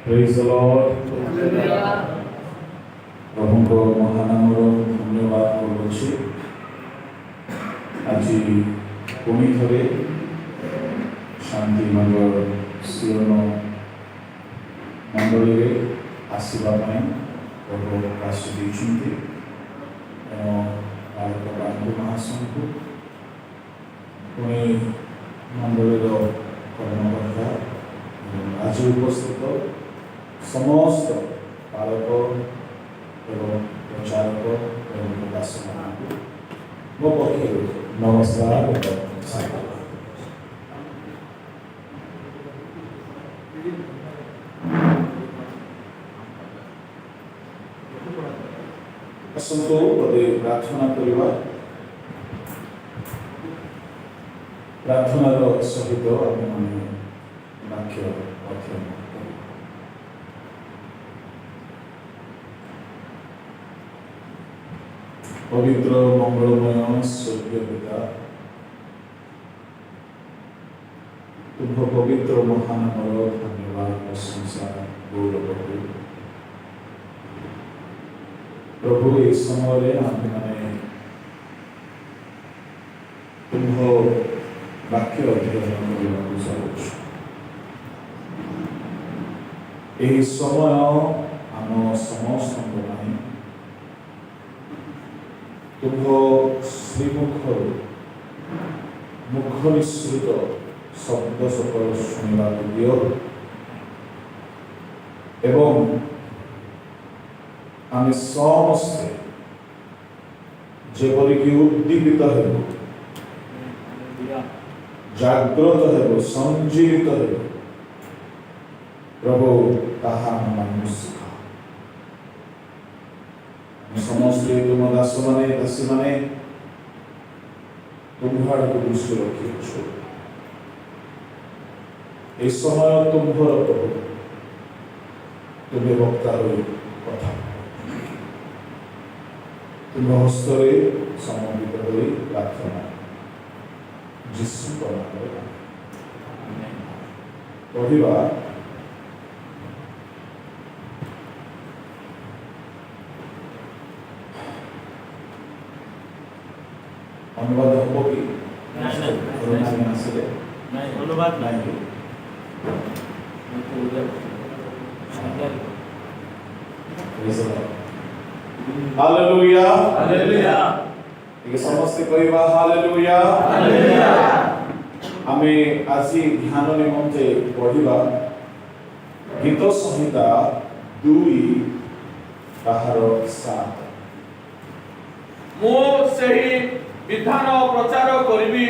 Praise the Lord. प्रभुको महानामर धन्यवाद करुछि। আজি पुणी थरे शांति नगर सियोन मंडल आसवा प्रभु प्रकाश देइछन्ति। भारत बांधु महासंघ पुणी मंडल कर्मकर्ता आज उपस्थित समस्त पालक एवं प्रचारक एवं प्रकाशक मो पक्षर नमस्कार असंतो पदे प्रार्थना करवा। प्रार्थनार सहित आम वाक्य अध्ययन पवित्र मंगलमय स्वर्गीय पिता, तुम पवित्र महानामर धन्यवाद प्रशंसा गौरव करू। प्रभु इस समय आम मैंने तुम वाक्य अध्ययन करने चाहूँ। यही समय आम समस्त तुम श्रीमुखर मुख निश्रित शब्द सकल शुणा दियो एवं आम समस्ते जेपरिक उद्दीपित हेबु, जागृत हेबु, संजीवित हेबु। प्रभु ताहा आमମାନଙ୍କୁ ଶିଖା। समस्ते तुम दास माने दासी माने तुम्हार को दृष्टि रखी ए समय तुम्हार प्रभु तुम्हें वक्ता हो कथा तुम हस्तरे समर्पित हो प्रार्थना जिसु पढ़ा अनुवाद हो कि अनुवाद नहीं हालेलुया हालेलुया ये समस्त कहवा हालेलुया हालेलुया। हमें आज ध्यान निमंते पढ़िबा गीत संहिता 2 ताहार 7। मो सही विधान प्रचार करी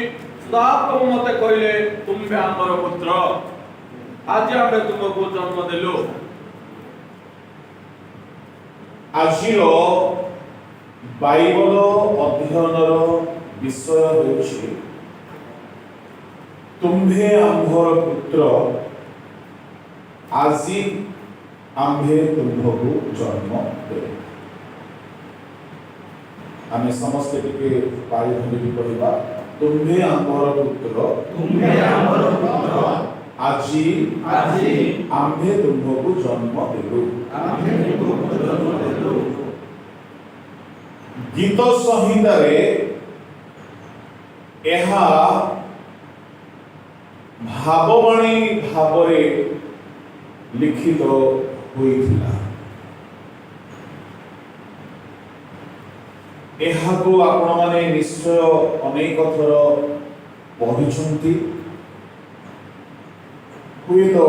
प्रभु मते कहले तुम्हें आमर पुत्र आज आमे तुमको जन्म देलु। आजिर बाइबल अध्ययनर विषय होछि तुम्हें आम्भर पुत्र आजी आम्भे तुमको जन्म देलु। आमे समस्त टिके पाई धरि कहबा तुम्हें आम्भर पुत्र आजी आम्भे तुमको जन्म देलु। गीत संहिता रे एहा भाववाणी भावरे लिखित होइथिला। एहाको आपण माने निश्चय अनेक थर पढ़िछंती हुए तो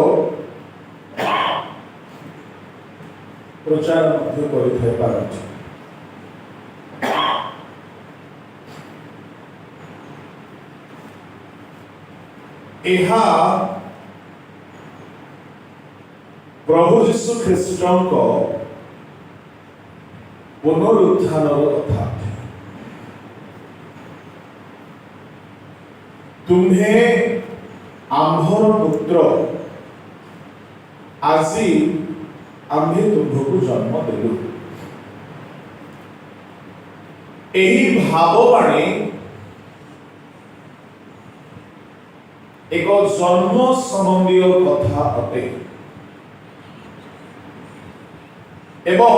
प्रचार मध्य करिथाय पारछि। एहा प्रभु यीशु ख्रीष्टଙ୍କ पुनरुत्थानर कथा। तुम्हें आम्भर पुत्र आजी आम्भे तुमको जन्म देलु। एही भाववाणी एक जन्म सम्बंधी कथा अटे। ଏବଂ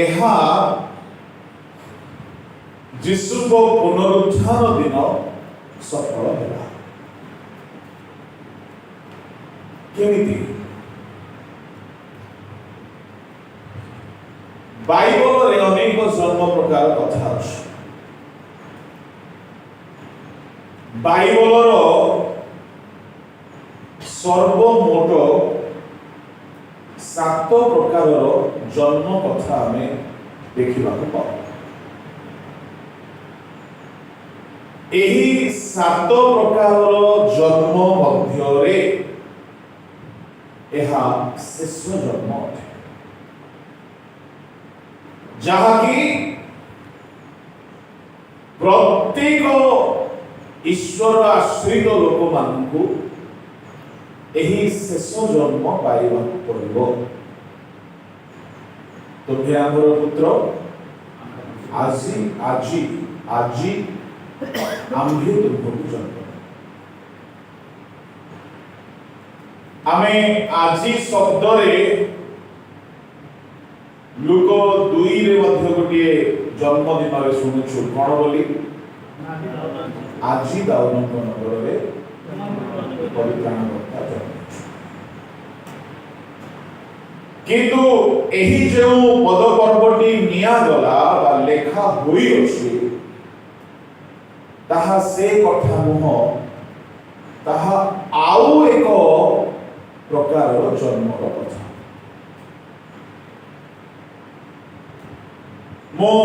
ଏହା ଯୀଶୁଙ୍କ ପୁନରୁତ୍ଥାନ ଦିନ ସଫଳ ହେଲା। କେମିତି? ବାଇବଲରେ ଅନେକ ଜନ୍ମ ପ୍ରକାର କଥା ଅଛି। ବାଇବଲର ସର୍ବମୋଟ 7 ପ୍ରକାରର ଜନ୍ମ କଥା ଆମେ ଦେଖିବାକୁ ପାଉ। ଏହି 7 ପ୍ରକାରର ଜନ୍ମ ମଧ୍ୟରେ ଏହା ଶେଷ ଜନ୍ମ ଅଟେ, ଯାହାକି ପ୍ରତ୍ୟେକ ଈଶ୍ୱର ଆଶ୍ରିତ ଲୋକମାନଙ୍କୁ ଏହି ଶେଷ ଜନ୍ମ ପାଇବାକୁ ପଡ଼ିବ। ତୁମେ ଆମର ପୁତ୍ର, ଆଜି ଆଜି ଆଜି ଆମ୍ଭେ ତୁମକୁ ଜନ୍ମ। ଆମେ ଆଜି ଶବ୍ଦରେ ଲୁକ 2ରେ ମଧ୍ୟ ଗୋଟିଏ ଜନ୍ମଦିନରେ ଶୁଣୁଛୁ କ'ଣ ବୋଲି? ଆଜି ଦାଉଦଙ୍କ ନଗରରେ ପରିତ୍ରାଣକର୍ତ୍ତା ଜନ୍ମିଛୁ। କିନ୍ତୁ ଏହି ଯେଉଁ ପଦପର୍ବଟି ନିଆଗଲା ବା ଲେଖା ହୋଇଅଛି, ତାହା ସେ କଥା ନୁହଁ, ତାହା ଆଉ ଏକ ପ୍ରକାରର ଜନ୍ମର କଥା। ମୁଁ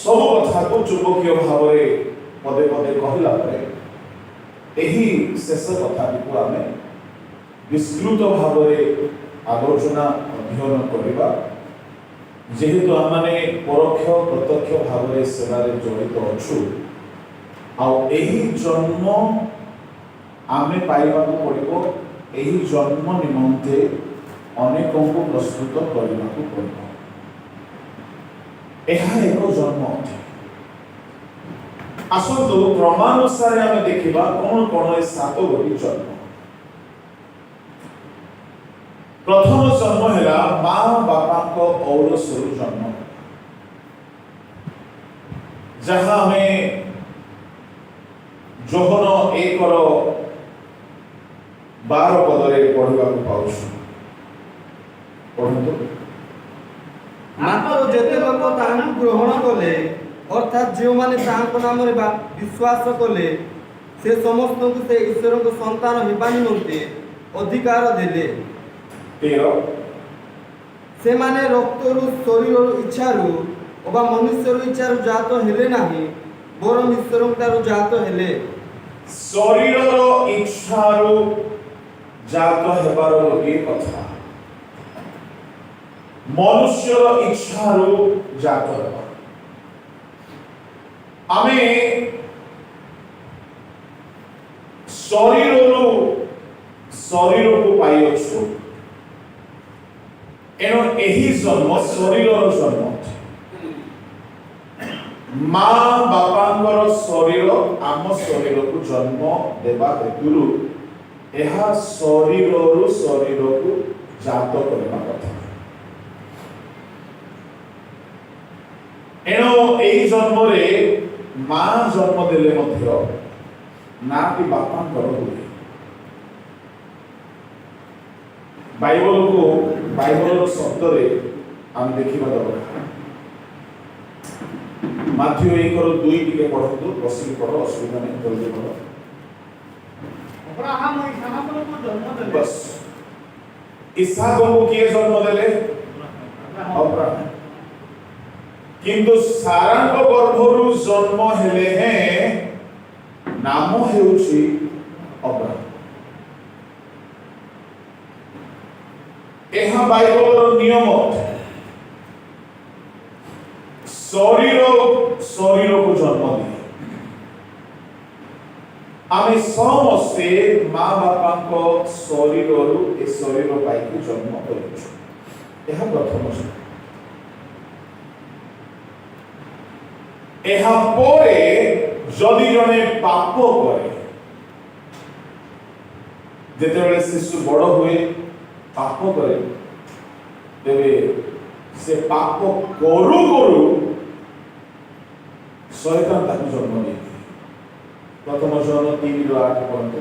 ସବୁ କଥାକୁ ଚୁମ୍ବକୀୟ ଭାବରେ ପଦେ ପଦେ କହିଲା ପରେ ଏହି ଶେଷ କଥାଟିକୁ ଆମେ ବିସ୍ତୃତ ଭାବରେ ଆଲୋଚନା ଅଧ୍ୟୟନ କରିବା। ଯେହେତୁ ଆମେ ପରୋକ୍ଷ ପ୍ରତ୍ୟକ୍ଷ ଭାବରେ ସେବାରେ ଜଡ଼ିତ ଅଛୁ, ଆଉ ଏହି ଜନ୍ମ ଆମେ ପାଇବାକୁ ପଡ଼ିବ। ଏହି ଜନ୍ମ ନିମନ୍ତେ ଅନେକଙ୍କୁ ପ୍ରସ୍ତୁତ କରିବାକୁ ପଡ଼ିବ। ଏହା ଏକ ଜନ୍ମ ଅଟେ। ଆସନ୍ତୁ କ୍ରମାନୁସାରେ ଆମେ ଦେଖିବା କ'ଣ କ'ଣ ଏ 7 ଗୋଟି ଜନ୍ମ। ପ୍ରଥମ ଜନ୍ମ ହେଲା ମା ବାପାଙ୍କ ଔରସରୁ ଜନ୍ମ, ଯାହା ଆମେ ଯୋହନ 1:12 ପଦରେ ପଢ଼ିବାକୁ ପାଉଛୁ। ପଢ଼ନ୍ତୁ। ମାତ୍ର ଯେତେ ଲୋକ ତାହାଙ୍କୁ ଗ୍ରହଣ କଲେ, ଅର୍ଥାତ୍ ଯେଉଁମାନେ ତାହାଙ୍କ ନାମରେ ବିଶ୍ୱାସ କଲେ, ସେ ସମସ୍ତଙ୍କୁ ସେ ଈଶ୍ୱରଙ୍କ ସନ୍ତାନ ହେବା ନିମନ୍ତେ ଅଧିକାର ଦେଲେ। 13 ସେମାନେ ରକ୍ତରୁ ଶରୀରର ଇଚ୍ଛାରୁ ଅବା ମନୁଷ୍ୟର ଇଚ୍ଛାରୁ ଜାତ ହେଲେ ନାହିଁ, ବରଂ ଈଶ୍ୱରଙ୍କଠାରୁ ଜାତ ହେଲେ। ଶରୀରର ଇଚ୍ଛାରୁ ଜାତ ହେବାର ଗୋଟିଏ କଥା, ମନୁଷ୍ୟର ଇଚ୍ଛାରୁ ଜାତ ହେବା। ଆମେ ଶରୀରକୁ ପାଇଅଛୁ, ଏଣୁ ଏହି ଜନ୍ମ ଶରୀରର ଜନ୍ମ। ମା ବାପାଙ୍କର ଶରୀର ଆମ ଶରୀରକୁ ଜନ୍ମ ଦେବା ହେତୁରୁ ଏହା ଶରୀରରୁ ଶରୀରକୁ ଜାତ କରିବା କଥା। ଏଣୁ ଏହି ଜନ୍ମରେ ମା ଜନ୍ମ ଦେଲେ ମଧ୍ୟ ନାଟି ବାପାଙ୍କର ହୁଏ। ବାଇବଲର ଶବ୍ଦରେ ଆମେ ଦେଖିବା ଦରକାର। ମାଥ୍ୟୁ 1:2 ଟିକେ ପଢ଼ନ୍ତୁ, ବସିକି ପଢ଼, ଅସୁବିଧା ନାହିଁ, ଜଲ୍ଦି ପଢ଼। ଅବ୍ରାହମ ଇସାକକୁ ଜନ୍ମ ଦେଲେ। ବସ୍, ଇସାକକୁ କିଏ ଜନ୍ମ ଦେଲେ? ଅବ୍ରାହମ। କିନ୍ତୁ ସାରାଙ୍କ ଗର୍ଭରୁ ଜନ୍ମ ହେଲେ ହେଁ ନାମ ହେଉଛି ଅବ୍ରାହମ। ଏହା ବାଇବଲର ନିୟମ ଅଟେ। ଶରୀରକୁ ଜନ୍ମ ଦିଏ। ଆମେ ସମସ୍ତେ ମା ବାପାଙ୍କ ଶରୀରରୁ ଏ ଶରୀର ପାଇକି ଜନ୍ମ କରିଛୁ। ଏହା ପ୍ରଥମ ଜନ୍ମ। ଏହା ପରେ ଯଦି ଜଣେ ପାପ କରେ, ଯେତେବେଳେ ଶିଶୁ ବଡ଼ ହୁଏ ପାପ କରେ, ତେବେ ସେ ପାପ କରୁ କରୁ ଶୈତାନ ତାକୁ ଜନ୍ମ ଦେଇଥିଲେ। ପ୍ରଥମ ଜନ 3:8 ପର୍ଯ୍ୟନ୍ତ।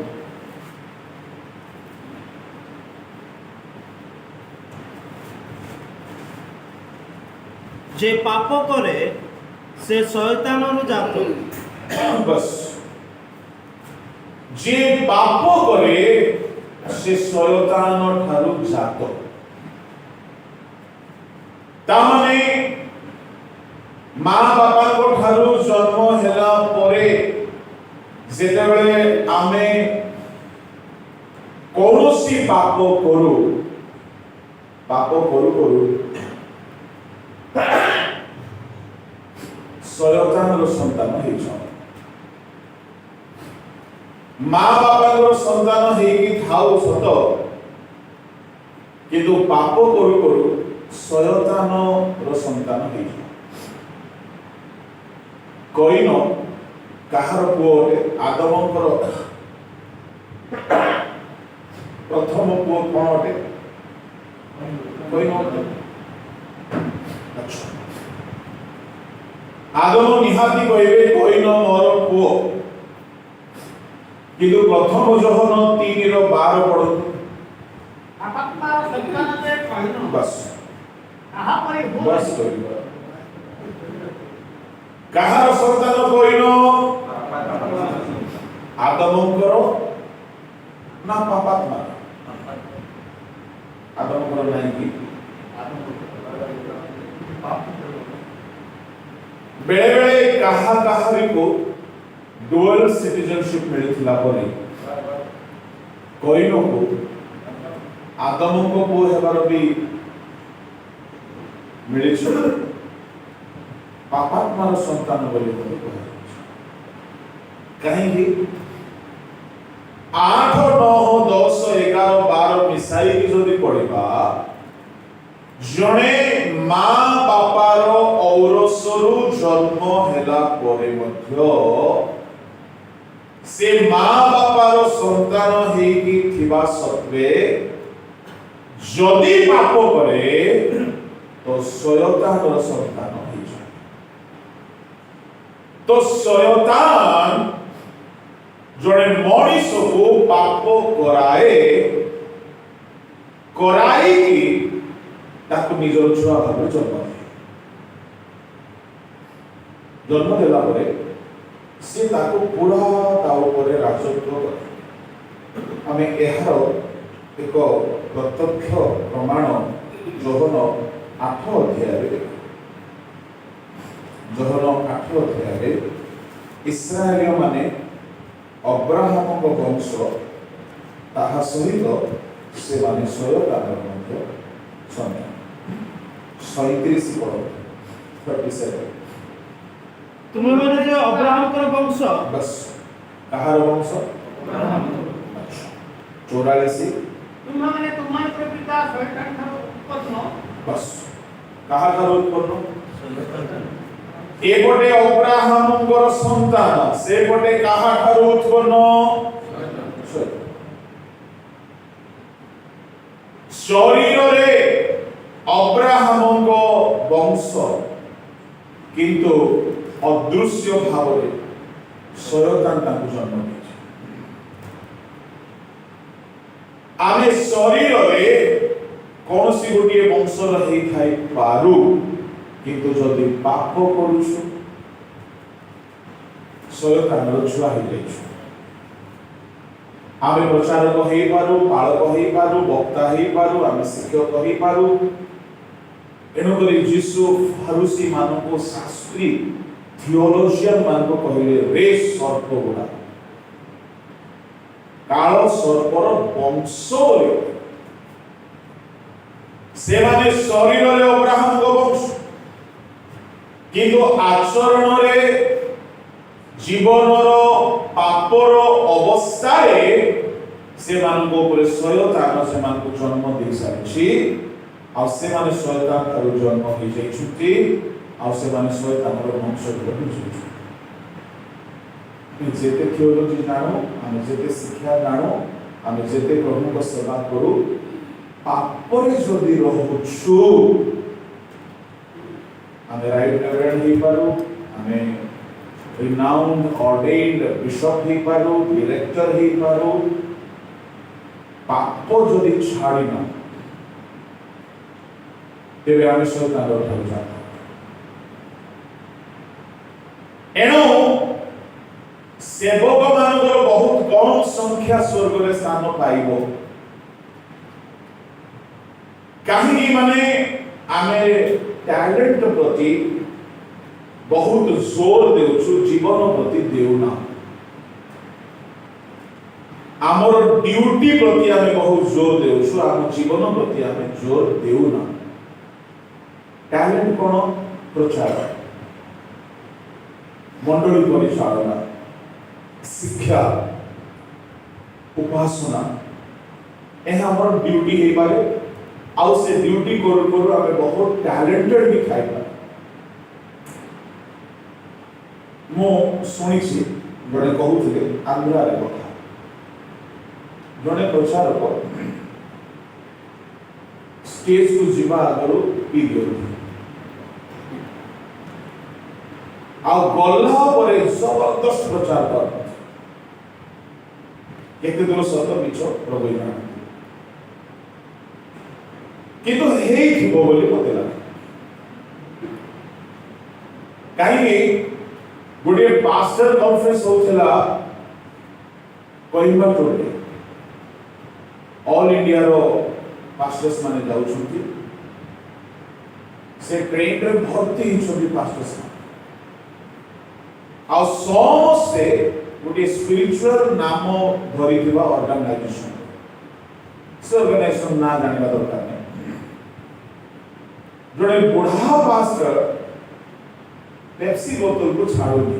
যে পাপ করে সে শয়তানରୁ ଜାତ। बस जे पाप करे से शयतान ठारू जात। तामाने माँ बापा को ठारू जन्म हेला परे जेतेबेले आमे कौनसी पाप करू करू शयतान संतान हेछ। माँ बापा संतान हेकी थाउ सत किंतु पाप करू करू शयतान संतान हेछ। कईन काहार पुओ आदमंकर प्रथम पुओ कौन अटे? कईन अटे। अच्छा आदम निहाती कहबे कईन मोर पुओ किंतु प्रथम जोहन 3:12 पढ़ो। आपात्मार संतान जे कहिनो बस आहा परि हो बस कहिबा काहार संतान कईन आदमंकर ना पापात्मा? आदमंकर नहीं कि बेले बेले कहा को डुअल सिटीजनशिप मिलथिला परे कईन को आदम को पुओ हेबार भी मिले पापात्मार संतान बोली कहीं 8 9 10 11 12 मिसाई जदि पढ़िबा जणे माँ बापार औरसरु जन्म हेला परे मध्य से माँ बापार संतान हेकी थिबा सत्वे जदि पाप करे तो शयतानर संतान होइ जाय। तो शयतान जणे मनीष को पाप कराई की ताकू निजर छुआ भाव जन्म जन्म देला परे से ताकू पूरा ता ऊपर राजत्व करे। आमे एहार एक प्रत्यक्ष प्रमाण जोहन 8 अध्याय इस्राएल माने अब्राहम को वंश ताहा सहित से माने शयतान मध्य सन्तान 37 पढ़ो 37 ତୁମେ ମାନେ ଯେ ଅବ୍ରାହମଙ୍କର ବଂଶ। बस कहार वंश? अब्राहम। अच्छा 44 तुम्हारे तुम्हारे पिता शैतान ठारो उत्पन्न बस कहा ठारो उत्पन्न? एपटे अब्राहमଙ୍କର संतान सेपटे कहा ठारो उत्पन्न? शरीर रे अब्राहमଙ୍କ वंश किंतु अदृश्य भाव रे शयतान ताकू जन्म दिए। आमे शरीर रे कौन सी गोटे वंशर हेई थाई पारू किंतु जदि पाप करूछु शयतानर छुआ हो जाइछु। आमे प्रचारक हेई पारू, पालक हेई पारू, वक्ता हेई पारू, आमे शिक्षक हेई पारू। एणुकरी जीसु फारुसी मानको शास्त्री थियोलॉजियन मानको कहिले रे सर्प गुडा काल सर्पर वंश से माने शरीर रे अब्राहम को वंश किंतु आचरण रे जीवनर पापर अवस्था रे से मानको ऊपर शयतान से मानको जन्म दे सारिछि। आ से माने शयतान तारो जन्म हो जाई छुटी आ से माने शयतान रो वंश हो जाई। जेते थियोलॉजी जानो आमे जेते शिक्षा जानो आमे जेते प्रभु को सेवा करू ପାପରେ ଯଦି ରହୁଛୁ ଆମେ ରାଇଟ୍ ରେଭରେଣ୍ଡ ହେଇପାରୁ, ଆମେ renowned ordained bishop ହେଇପାରୁ, ଡିରେକ୍ଟର ହେଇପାରୁ, ପାପ ଯଦି ଛାଡ଼ିନା ତେବେ ଆମେ ଶୈତାନର ଠାରୁ ଯାଉ। ଏଣୁ ସେବକ ମାନଙ୍କର ବହୁତ କମ ସଂଖ୍ୟା ସ୍ୱର୍ଗରେ ସ୍ଥାନ ପାଇବ। କାହିଁକି ମାନେ ଆମେ ଟ୍ୟାଲେଣ୍ଟ ପ୍ରତି ବହୁତ ଜୋର ଦେଉଛୁ, ଜୀବନ ପ୍ରତି ଦେଉନା। ଆମର ଡ୍ୟୁଟି ପ୍ରତି ଆମେ ବହୁତ ଜୋର ଦେଉଛୁ, ଆମ ଜୀବନ ପ୍ରତି ଆମେ ଜୋର ଦେଉନା। ଟ୍ୟାଲେଣ୍ଟ କ'ଣ? ପ୍ରଚାର, ମଣ୍ଡଳୀ ପରିଚାଳନା, ଶିକ୍ଷା, ଉପାସନା, ଏହା ଆମର ଡ୍ୟୁଟି ହେଇପାରେ। ଆଉ ସେ ଡ୍ୟୁଟି କରୁ କରୁ ଆମେ ବହୁତ ଟ୍ୟାଲେଣ୍ଟେଡ ବି ଖାଇପାରେ। ମୁଁ ଶୁଣିଛି ଜଣେ କହୁଥିଲେ ଆନ୍ଧ୍ରାରେ କଥା, ଜଣେ ପ୍ରଚାରକ ଷ୍ଟେଜକୁ ଯିବା ଆଗରୁ ପିଇ ଦିଅନ୍ତି, ଆଉ ଗଲା ପରେ ଜବରଦସ୍ତ ପ୍ରଚାର କରନ୍ତି। କେତେ ଦୂର ସତ ମିଛ ପ୍ରଭୁ ଜାଣନ୍ତି, କିନ୍ତୁ ହେଇଥିବ ବୋଲି ମତେ ଲାଗେ। କାହିଁକି ଗୋଟିଏ ପାଷ୍ଟର କନଫରେନ୍ସ ହଉଥିଲା କୋଇମ୍ବାଟୁରରେ, ଅଲ୍ ଇଣ୍ଡିଆର ପାଷ୍ଟର୍ସ ମାନେ ଯାଉଛନ୍ତି, ସେ ଟ୍ରେନରେ ଭର୍ତ୍ତି ହେଇଛନ୍ତି ପାଷ୍ଟର୍ସ ମାନେ, ଆଉ ସମସ୍ତେ ଗୋଟିଏ ସ୍ପିରିଚୁଆଲ ନାମ ଧରିଥିବା ଅର୍ଗାନାଇଜେସନ। ସେ ଅର୍ଗାନାଇଜେସନ ନାଁ ଜାଣିବା ଦରକାର ନାହିଁ। ଜଣେ ବୁଢା ପାଷ୍ଟର पेप्सी बोतल को छाड़ुनी।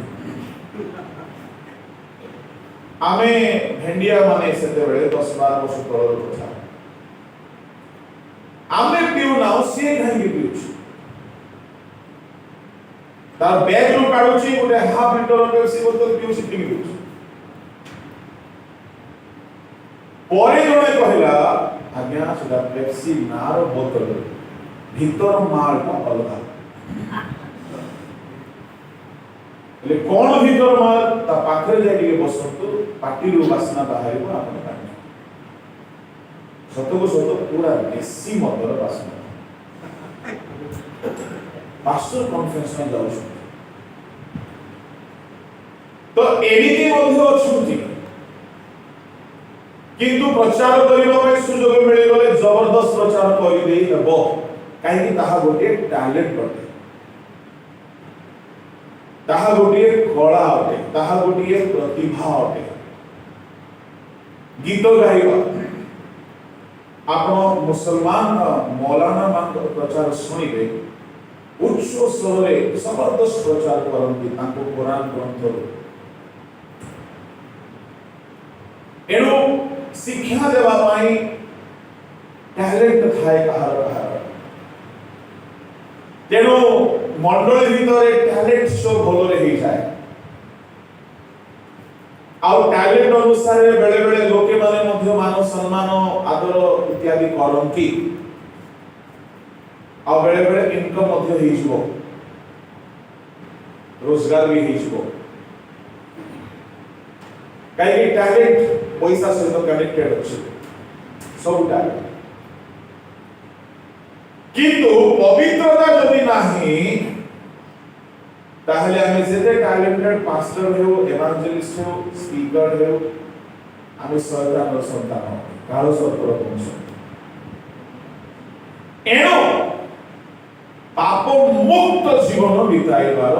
आमे भेंडिया माने सेते बेले 10-12 वर्ष तळर କଥା। आमे पिउ नाउ से काहे पिउछु, तार बैग रो काढुची गोटे हाफ लिटर पेप्सी बोतल पिउची पिउछु। परे जणे कहला आज्ञा सुदा पेप्सी नार बोतल भीतर मालटा अलगा। ले कौन भीतर माल ता पाखरे जाई के बसंतु पाटीरू वासना बाहरी को आपण पानी सतो को सतो पूरा देसी मदर वासना। पास्टर कॉन्फ्रेंस में जाऊ तो एनिति मध्य अछुंती, किंतु प्रचार करिबा पे सुयोग मिले गले जबरदस्त प्रचार करि देई हेबो, काहे कि ताहा गोटे टैलेंट बटे, ताहा गोटिए कला अटे, ताहा गोटिए प्रतिभा अटे। गीत गाइबा आपण मुसलमान मौलाना मान प्रचार सुनिबे, उच्च स्वरे जबरदस्त प्रचार करंती तांको कुरान ग्रंथ। एणु शिक्षा देवा पाई टैलेंट थाए कहार कहार। तेणु मंडली भितर टैलेंट शो भलरे ही जाए, आउ टैलेंट अनुसार बेले बेले लोके माने मध्य मान सम्मान आदर इत्यादि करंती, आउ बेले बेले इनकम मध्य ही जिवो, रोजगार भी ही जिवो। काई टैलेंट पैसा सहित कनेक्टेड अछि सब टैलेंट, किंतु पवित्रता जदि नाही ताहले आमे जेते टैलेंटेड पास्टर हेउ, एवांजेलिस्ट हेउ, स्पीकर हेउ, आमे शैतानर संतान कालो सर्पर वंश। एणु पाप मुक्त जीवन बिताइबार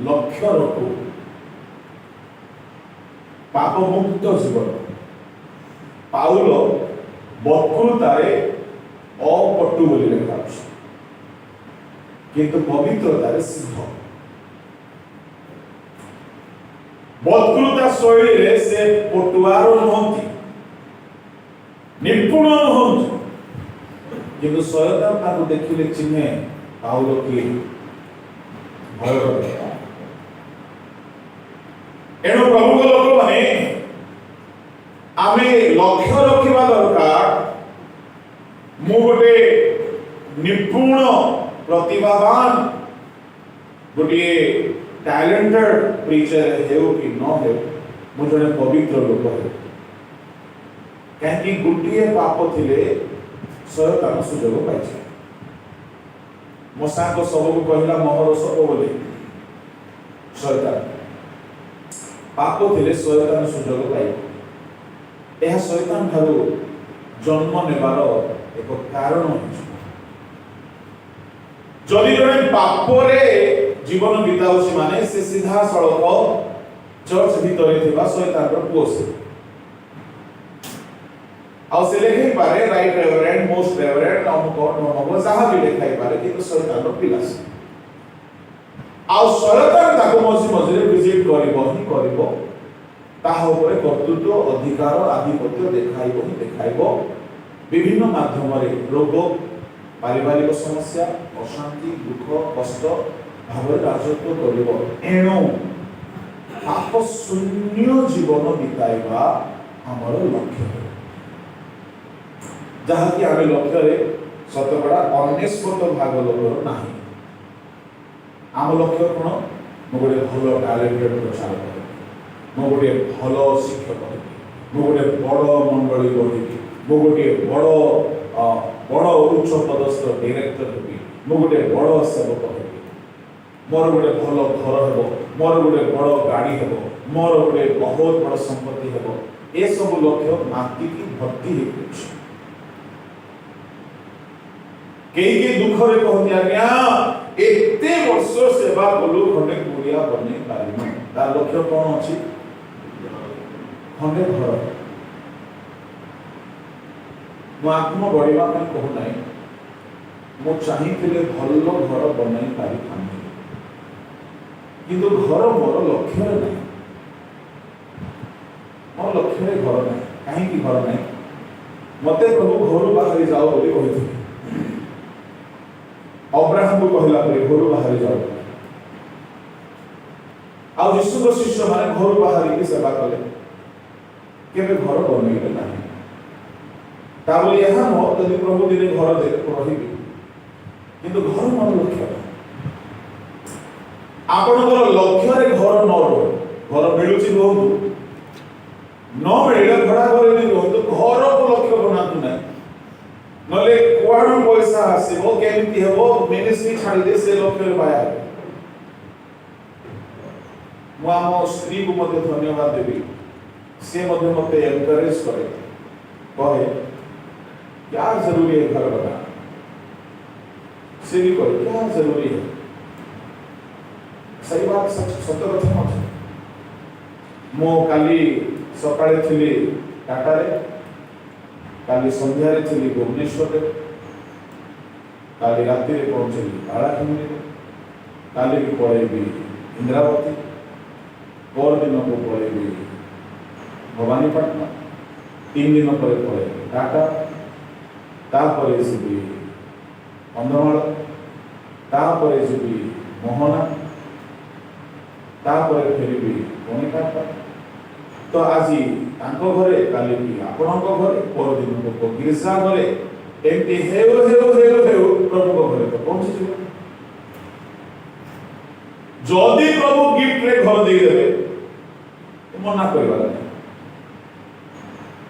लक्ष्य रखु। पाप मुक्त जीवन पाउल बक्रतारे अपटु बोली लेखा अछि, किंतु पवित्रतारे सिद्ध। बक्रता शैली रे से पटुआर नहंती, निपुण नहंती, किंतु शैतान ताको देखिले चिन्हे पाउल की भय करे। एणु प्रभु को लोक माने आमे लक्ष्य रखिबा दरकार मु गोटे निपुण प्रतिभावान गोटे टैलेंटेड प्रीचर हेउ कि न हेउ मु जने पवित्र लोक हे कहीं गोटे पाप थिले शयतान सुजोग पाइछे मोसा को सबको कहला मोहर सब बोले शयतान पाप थिले शयतान सुजोग पाइ यह शयतान ठारू जन्म नेबार एक कारण होइछ जदि जने पापरे जीवन बिताउछि माने से सीधा सड़क चर्च भीतर थिबा शयतान रो पुओ से आउ से लेखै पारे राइट रेवरेंड मोस्ट रेवरेंड नमको जहाँ भी लेखाई पारे कि शयतान रो पिला से आउ शयतान ताको मझी मझी विजिट करिबो ताहा उपरे कर्तृत्व अधिकार आधिपत्य देखाइबो विभिन्न माध्यम रे रोग पारिवारिक समस्या अशांति दुख कष्ट भाव राजत्व करिबो एणु पाप शून्य जीवन बिताइबा हमर लक्ष्य जहाँ कि आम लक्ष्य रे शतकड़ा 99 भाग लोकर नाही आम लक्ष्य कोन मो गोटे भलो टैलेंटेड प्रचारक मो गोटे भलो शिक्षक मो गोटे बड़ मंडली गढ़ी मो गोटे बड़ उच्च पदस्थ डायरेक्टर हेबी मो गोटे बड़ सेवक हेबी मोर गोटे भलो घर हेबो मोर गोटे बड़ गाड़ी हेबो मोर गोटे बहुत बड़ संपत्ति हेबो ए सब लक्ष्य माटी की भक्ति हे के दुख रे कहती आज्ञा एते वर्ष सेवा कलु खंडे कुड़िया बने पारिम तार लक्ष्य कोन अछि खंडे घर मो आत्म बढ़िबा ପାଇଁ कहू नाही मो चाहिथिले भलो घर बनाई पारि थांती किंतु घर मोर लक्ष्य रे नाही मोर लक्ष्य रे घर नाही काहे की घर नाही मते प्रभु घर बाहर जाओ बोली कहिथिले अब्राहम को कहला परे घर बाहर जाओ आ यीशु को शिष्य माने घर बाहर की सेवा कले केबे घर बनेइले नाही ताबले यहाँ न यदि प्रभु दिने घर दे रहिबे किंतु घर मन लक्ष्य आपनकर लक्ष्य रे घर न रहो घर मिलुची बहुत न मिले भड़ा घर नि बहुत घर को लक्ष्य बनातु नाही नले कुआडू पैसा आसीबो केमिति हेबो मिनिस्ट्री छाडी दे से लक्ष्य पाया मु आम स्त्री को मते धन्यवाद देबी से मते मते एनकरेज करे कहे क्या जरूरी है घर बना से भी कहे क्या जरूरी है सही बात सत्य कथा मत मो काली सकाळे थिली टाटा रे काली संध्या रे थिली भुवनेश्वर रे काली राति रे पहुंचली बालाखंडी रे काली भी पळेबी इंद्रावती और दिन को पळेबी भवानीपटना 3 दिन पर पळेबी टाटा तापरे जीवी अंधमाल तापरे जीवी मोहना तापरे फेरबी कोनिकाटा तो आजी तांको घरे काली भी आपणको घरे पर दिन को गिरजा घरे एमती हेउ प्रभु को घरे तो पहुंची जिवो जदी प्रभु गिफ्ट रे घर दे देबे मना करबा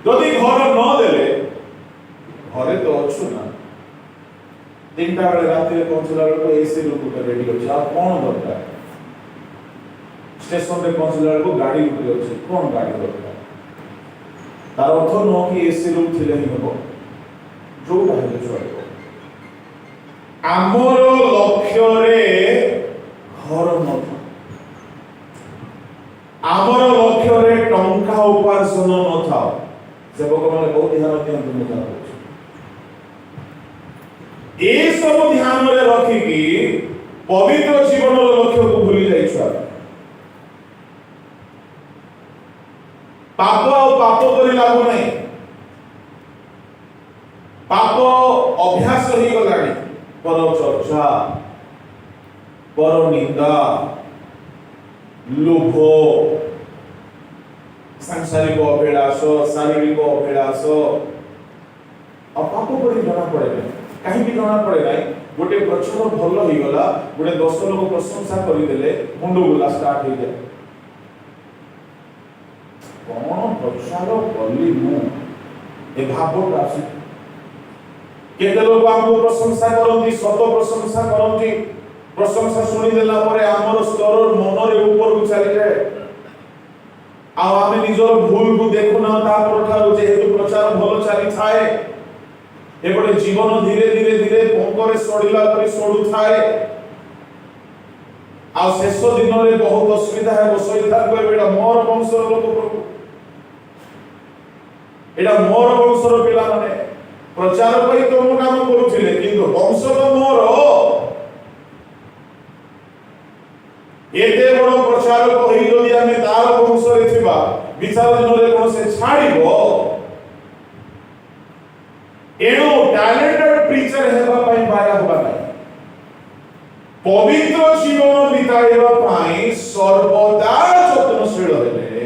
जदी घर न देले घरे तो अच्छु ना 3टा बेले राति रे पहुंचला बेले एसी रूम को रेडी अछि आ कोन दरकार स्टेशन रे पहुंचला बेले गाड़ी उठे अछि कोन गाड़ी दरकार तार अर्थ न कि एसी रूम थिले ही हबो जो बाहर चलबो आमर लक्ष्य रे घर न था आमर लक्ष्य रे टंका उपार्जन न था सेवक माने बहुत ध्यान दियंतु मुदा ए सब ध्यान रे रखी कि पवित्र जीवन लक्ष्य को भूली जाइछा पाप और पाप करी लाभ नहीं पाप अभ्यास ही गलानी पर चर्चा पर निंदा लोभ सांसारिक अभिलाष शारीरिक अभिलाष ଆଉ ପାପ କରି ଜଣା ପଡେ ନାହିଁ। କାହିଁକି ଜଣା ପଡେ ନାହିଁ? ଗୋଟେ ପ୍ରଚାର ଭଲ ହେଇଗଲା, ଗୋଟେ 10 ଲୋକ ପ୍ରଶଂସା କରିଦେଲେ ମୁଣ୍ଡ ବୁଲା ଷ୍ଟାର୍ଟ ହେଇଯାଏ। କଣ ପ୍ରଚାର କଲି ମୁଁ, ଏ ଭାବଟା ଆସେ। କେତେ ଲୋକ ଆମକୁ ପ୍ରଶଂସା କରନ୍ତି, ସତ ପ୍ରଶଂସା କରନ୍ତି। ପ୍ରଶଂସା ଶୁଣିଦେଲା ପରେ ଆମର ସ୍ତର ମନରେ ଉପରକୁ ଚାଲିଯାଏ, ଆଉ ଆମେ ନିଜର ଭୁଲକୁ ଦେଖୁନା। ତାପରଠାରୁ ଯେହେତୁ ପ୍ରଚାର ଭଲ ଚାଲିଥାଏ, ଏପଟେ ଜୀବନ ଧୀରେ ଧୀରେ ଧୀରେ ପଙ୍କରେ ସଢିଲା ପରି ସଢୁଥାଏ, ଆଉ ଶେଷ ଦିନରେ ବହୁତ ଅସୁବିଧା ହେବ। ଶୈତାନ କହିବେ ଏଇଟା ମୋର ବଂଶର ଲୋକ, ପ୍ରଭୁ ଏଇଟା ମୋର ବଂଶର ପିଲାମାନେ ପ୍ରଚାର କରି ତମ କାମ କରୁଥିଲେ, କିନ୍ତୁ ବଂଶ ତ ମୋର। ଏତେ ବଡ଼ ପ୍ରଚାରକ ହୋଇ ଯଦି ଆମେ ତାର ବଂଶରେ ଥିବା, ବିଚାର ଦିନରେ କଣ ସେ ଛାଡ଼ିବ? ଏଣୁ ଟ୍ୟାଲେଣ୍ଟେଡ ପ୍ରିଚର ହେବା ପାଇଁ ବାୟା ହେବା ନାହିଁ, ପବିତ୍ର ଜୀବନ ବିତାଇବା ପାଇଁ ସର୍ବଦା ଯତ୍ନଶୀଳ ହେଲେ,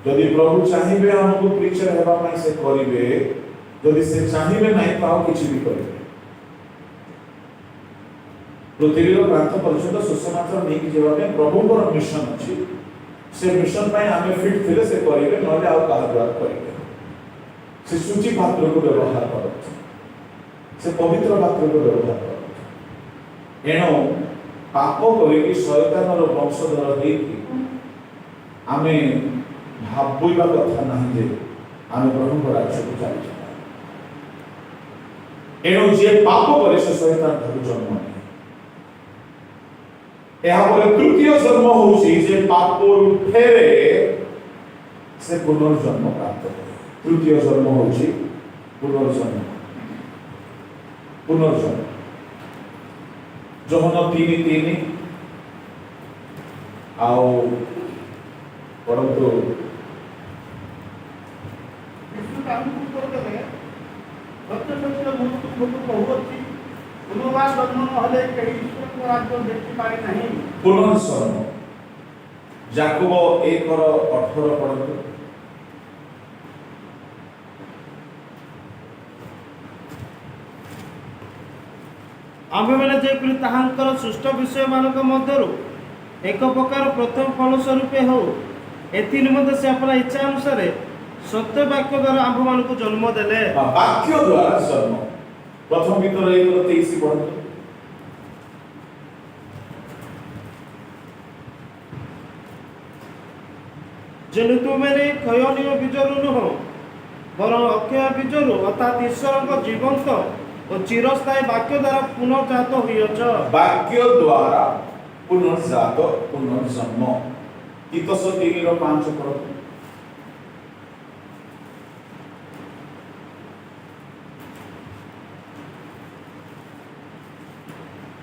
ଯଦି ପ୍ରଭୁ ଚାହିଁବେ ଆମକୁ ପ୍ରିଚର ହେବା ପାଇଁ ସେ କରିବେ, ଯଦି ସେ ଚାହିଁବେ ନାହିଁ ତ ଆଉ କିଛି ବି କରିବେ। ପୃଥିବୀର ପ୍ରାନ୍ତ ପର୍ଯ୍ୟନ୍ତ ସୁସମାଚାର ନେଇକି ଯିବା ପାଇଁ ପ୍ରଭୁଙ୍କର ମିଶନ ଅଛି। ସେ ମିଶନ ପାଇଁ ଆମେ ଫିଟ୍ ଥିଲେ ସେ କରିବେ, ନହେଲେ ଆଉ କାହା ଦ୍ୱାରା କରିବେ। ସେ ସୂଚି ପାତ୍ରକୁ ବ୍ୟବହାର କରନ୍ତି, ସେ ପବିତ୍ର ପାତ୍ରକୁ ବ୍ୟବହାର କରନ୍ତି। ଏଣୁ ପାପ କରିକି ଶୟତାନର ବଂଶଧର ହେଇକି ଆମେ ଭାବିବା କଥା ନାହିଁ ଯେ ଆମେ ପ୍ରଭୁଙ୍କ ରାଜ୍ୟକୁ ଚାଲିଛୁ। ଏଣୁ ଯିଏ ପାପ କରେ ସେ ଶୟତାନ ଠାରୁ ଜନ୍ମ ନିଏ। ଏହାପରେ ତୃତୀୟ ଜନ୍ମ ହେଉଛି ଯେ ପାପରୁ ଫେରେ ସେ ପୁନର୍ଜନ୍ମ ପ୍ରାପ୍ତ କରେ। ତୃତୀୟ ଜନ୍ମ ହେଉଛି ପୁନର୍ଜନ୍ମ। ପୁନର୍ଜନ୍ମ ଯୋହନ 3:3 ଆଉ ପଢନ୍ତୁ। ଯୀଶୁ ତାଙ୍କୁ ଉତ୍ତର ଦେଲେ, ସତ୍ୟ ସତ୍ୟ ମୁଁ ତୁମକୁ କହୁଅଛି, ପୁନର୍ବାର ଜନ୍ମ ନହେଲେ କେହି ଈଶ୍ୱରଙ୍କ ରାଜ୍ୟ ଦେଖିପାରେ ନାହିଁ। ପୁନର୍ଜନ୍ମ ଯାକୋବ 1:18 ପଢନ୍ତୁ। ଆମ୍ଭେମାନେ ଯେପରି ତାହାଙ୍କର ସୃଷ୍ଟ ବିଷୟମାନଙ୍କ ମଧ୍ୟରୁ ଏକ ପ୍ରକାର ପ୍ରଥମ ଫଳ ସ୍ୱରୂପେ ହଉ, ଏଥି ନିମନ୍ତେ ସେ ଆପଣା ଇଚ୍ଛା ଅନୁସାରେ ସତ୍ୟ ବାକ୍ୟ ଦ୍ୱାରା ଆମ୍ଭମାନଙ୍କୁ ଜନ୍ମ ଦେଲେ। ବାକ୍ୟ ଦ୍ୱାରା ଜନ୍ମ। ପ୍ରଥମ Peter 1:23 ପଢନ୍ତୁ। ଯେଣୁ ତୁମେମାନେ କ୍ଷୟନୀୟ ବୀଜରୁ ନୁହଁ, ବରଂ ଅକ୍ଷୟ ବୀଜରୁ ଅର୍ଥାତ୍ ଈଶ୍ୱରଙ୍କ ଜୀବନ୍ତ ଓ ଚିରସ୍ଥାୟୀ ବାକ୍ୟ ଦ୍ୱାରା ପୁନର୍ଜାତ ହୋଇଅଛ। ବାକ୍ୟ ଦ୍ୱାରା ପୁନର୍ଜାତ, ପୁନର୍ଜନ୍ମ। ତିତସ 3:5 ପଢନ୍ତୁ।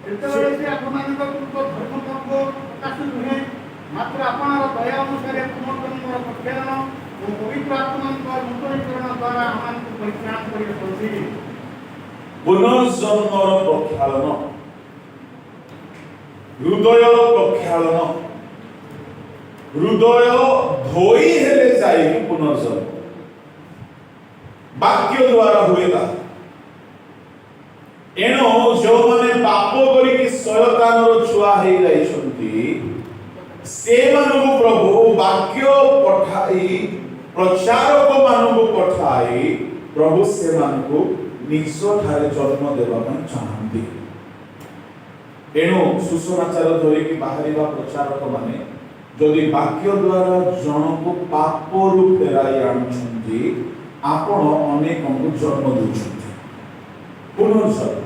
ଯେତେବେଳେ ସେ ଆପଣମାନଙ୍କ ପୂର୍ବ ଧର୍ମକର୍ମ ପ୍ରକାଶ ନୁହେଁ, ମାତ୍ର ଆପଣଙ୍କର ଦୟା ଅନୁସାରେ ପୁନର୍ଜନ୍ମର ପ୍ରକ୍ଷାଳନ ଓ ପବିତ୍ର ଆତ୍ମାଙ୍କ ନୂତନୀକରଣ ଦ୍ୱାରା ଆମମାନଙ୍କୁ ପରିତ୍ରାଣ କରିଅଛନ୍ତି। ପୁନର୍ଜନ୍ମର ପ୍ରକ୍ଷାଳନ, ହୃଦୟର ପ୍ରକ୍ଷାଳନ, ହୃଦୟ ଧୋଇ ହେଲେ ଯାଇକି ପୁନର୍ଜନ୍ମ ବାକ୍ୟ ଦ୍ୱାରା ହୁଏ ତାହା। ଏଣୁ ଯେଉଁମାନେ ପାପ କରିକି ଶୟତାନର ଛୁଆ ହେଇଯାଇଛନ୍ତି, ସେମାନଙ୍କୁ ପ୍ରଭୁ ବାକ୍ୟ ପଠାଇ, ପ୍ରଚାରକ ମାନଙ୍କୁ ପଠାଇ ପ୍ରଭୁ ସେମାନଙ୍କୁ ନିଜଠାରେ ଜନ୍ମ ଦେବା ପାଇଁ ଚାହାନ୍ତି। ଏଣୁ ସୁସମାଚାର ଧରିକି ବାହାରିବା ପ୍ରଚାରକ ମାନେ ଯଦି ବାକ୍ୟ ଦ୍ୱାରା ଜଣକୁ ପାପରୁ ଫେରାଇ ଆଣୁଛନ୍ତି, ଆପଣ ଅନେକଙ୍କୁ ଜନ୍ମ ଦେଉଛନ୍ତି, ପୁନର୍ଜନ୍ମ।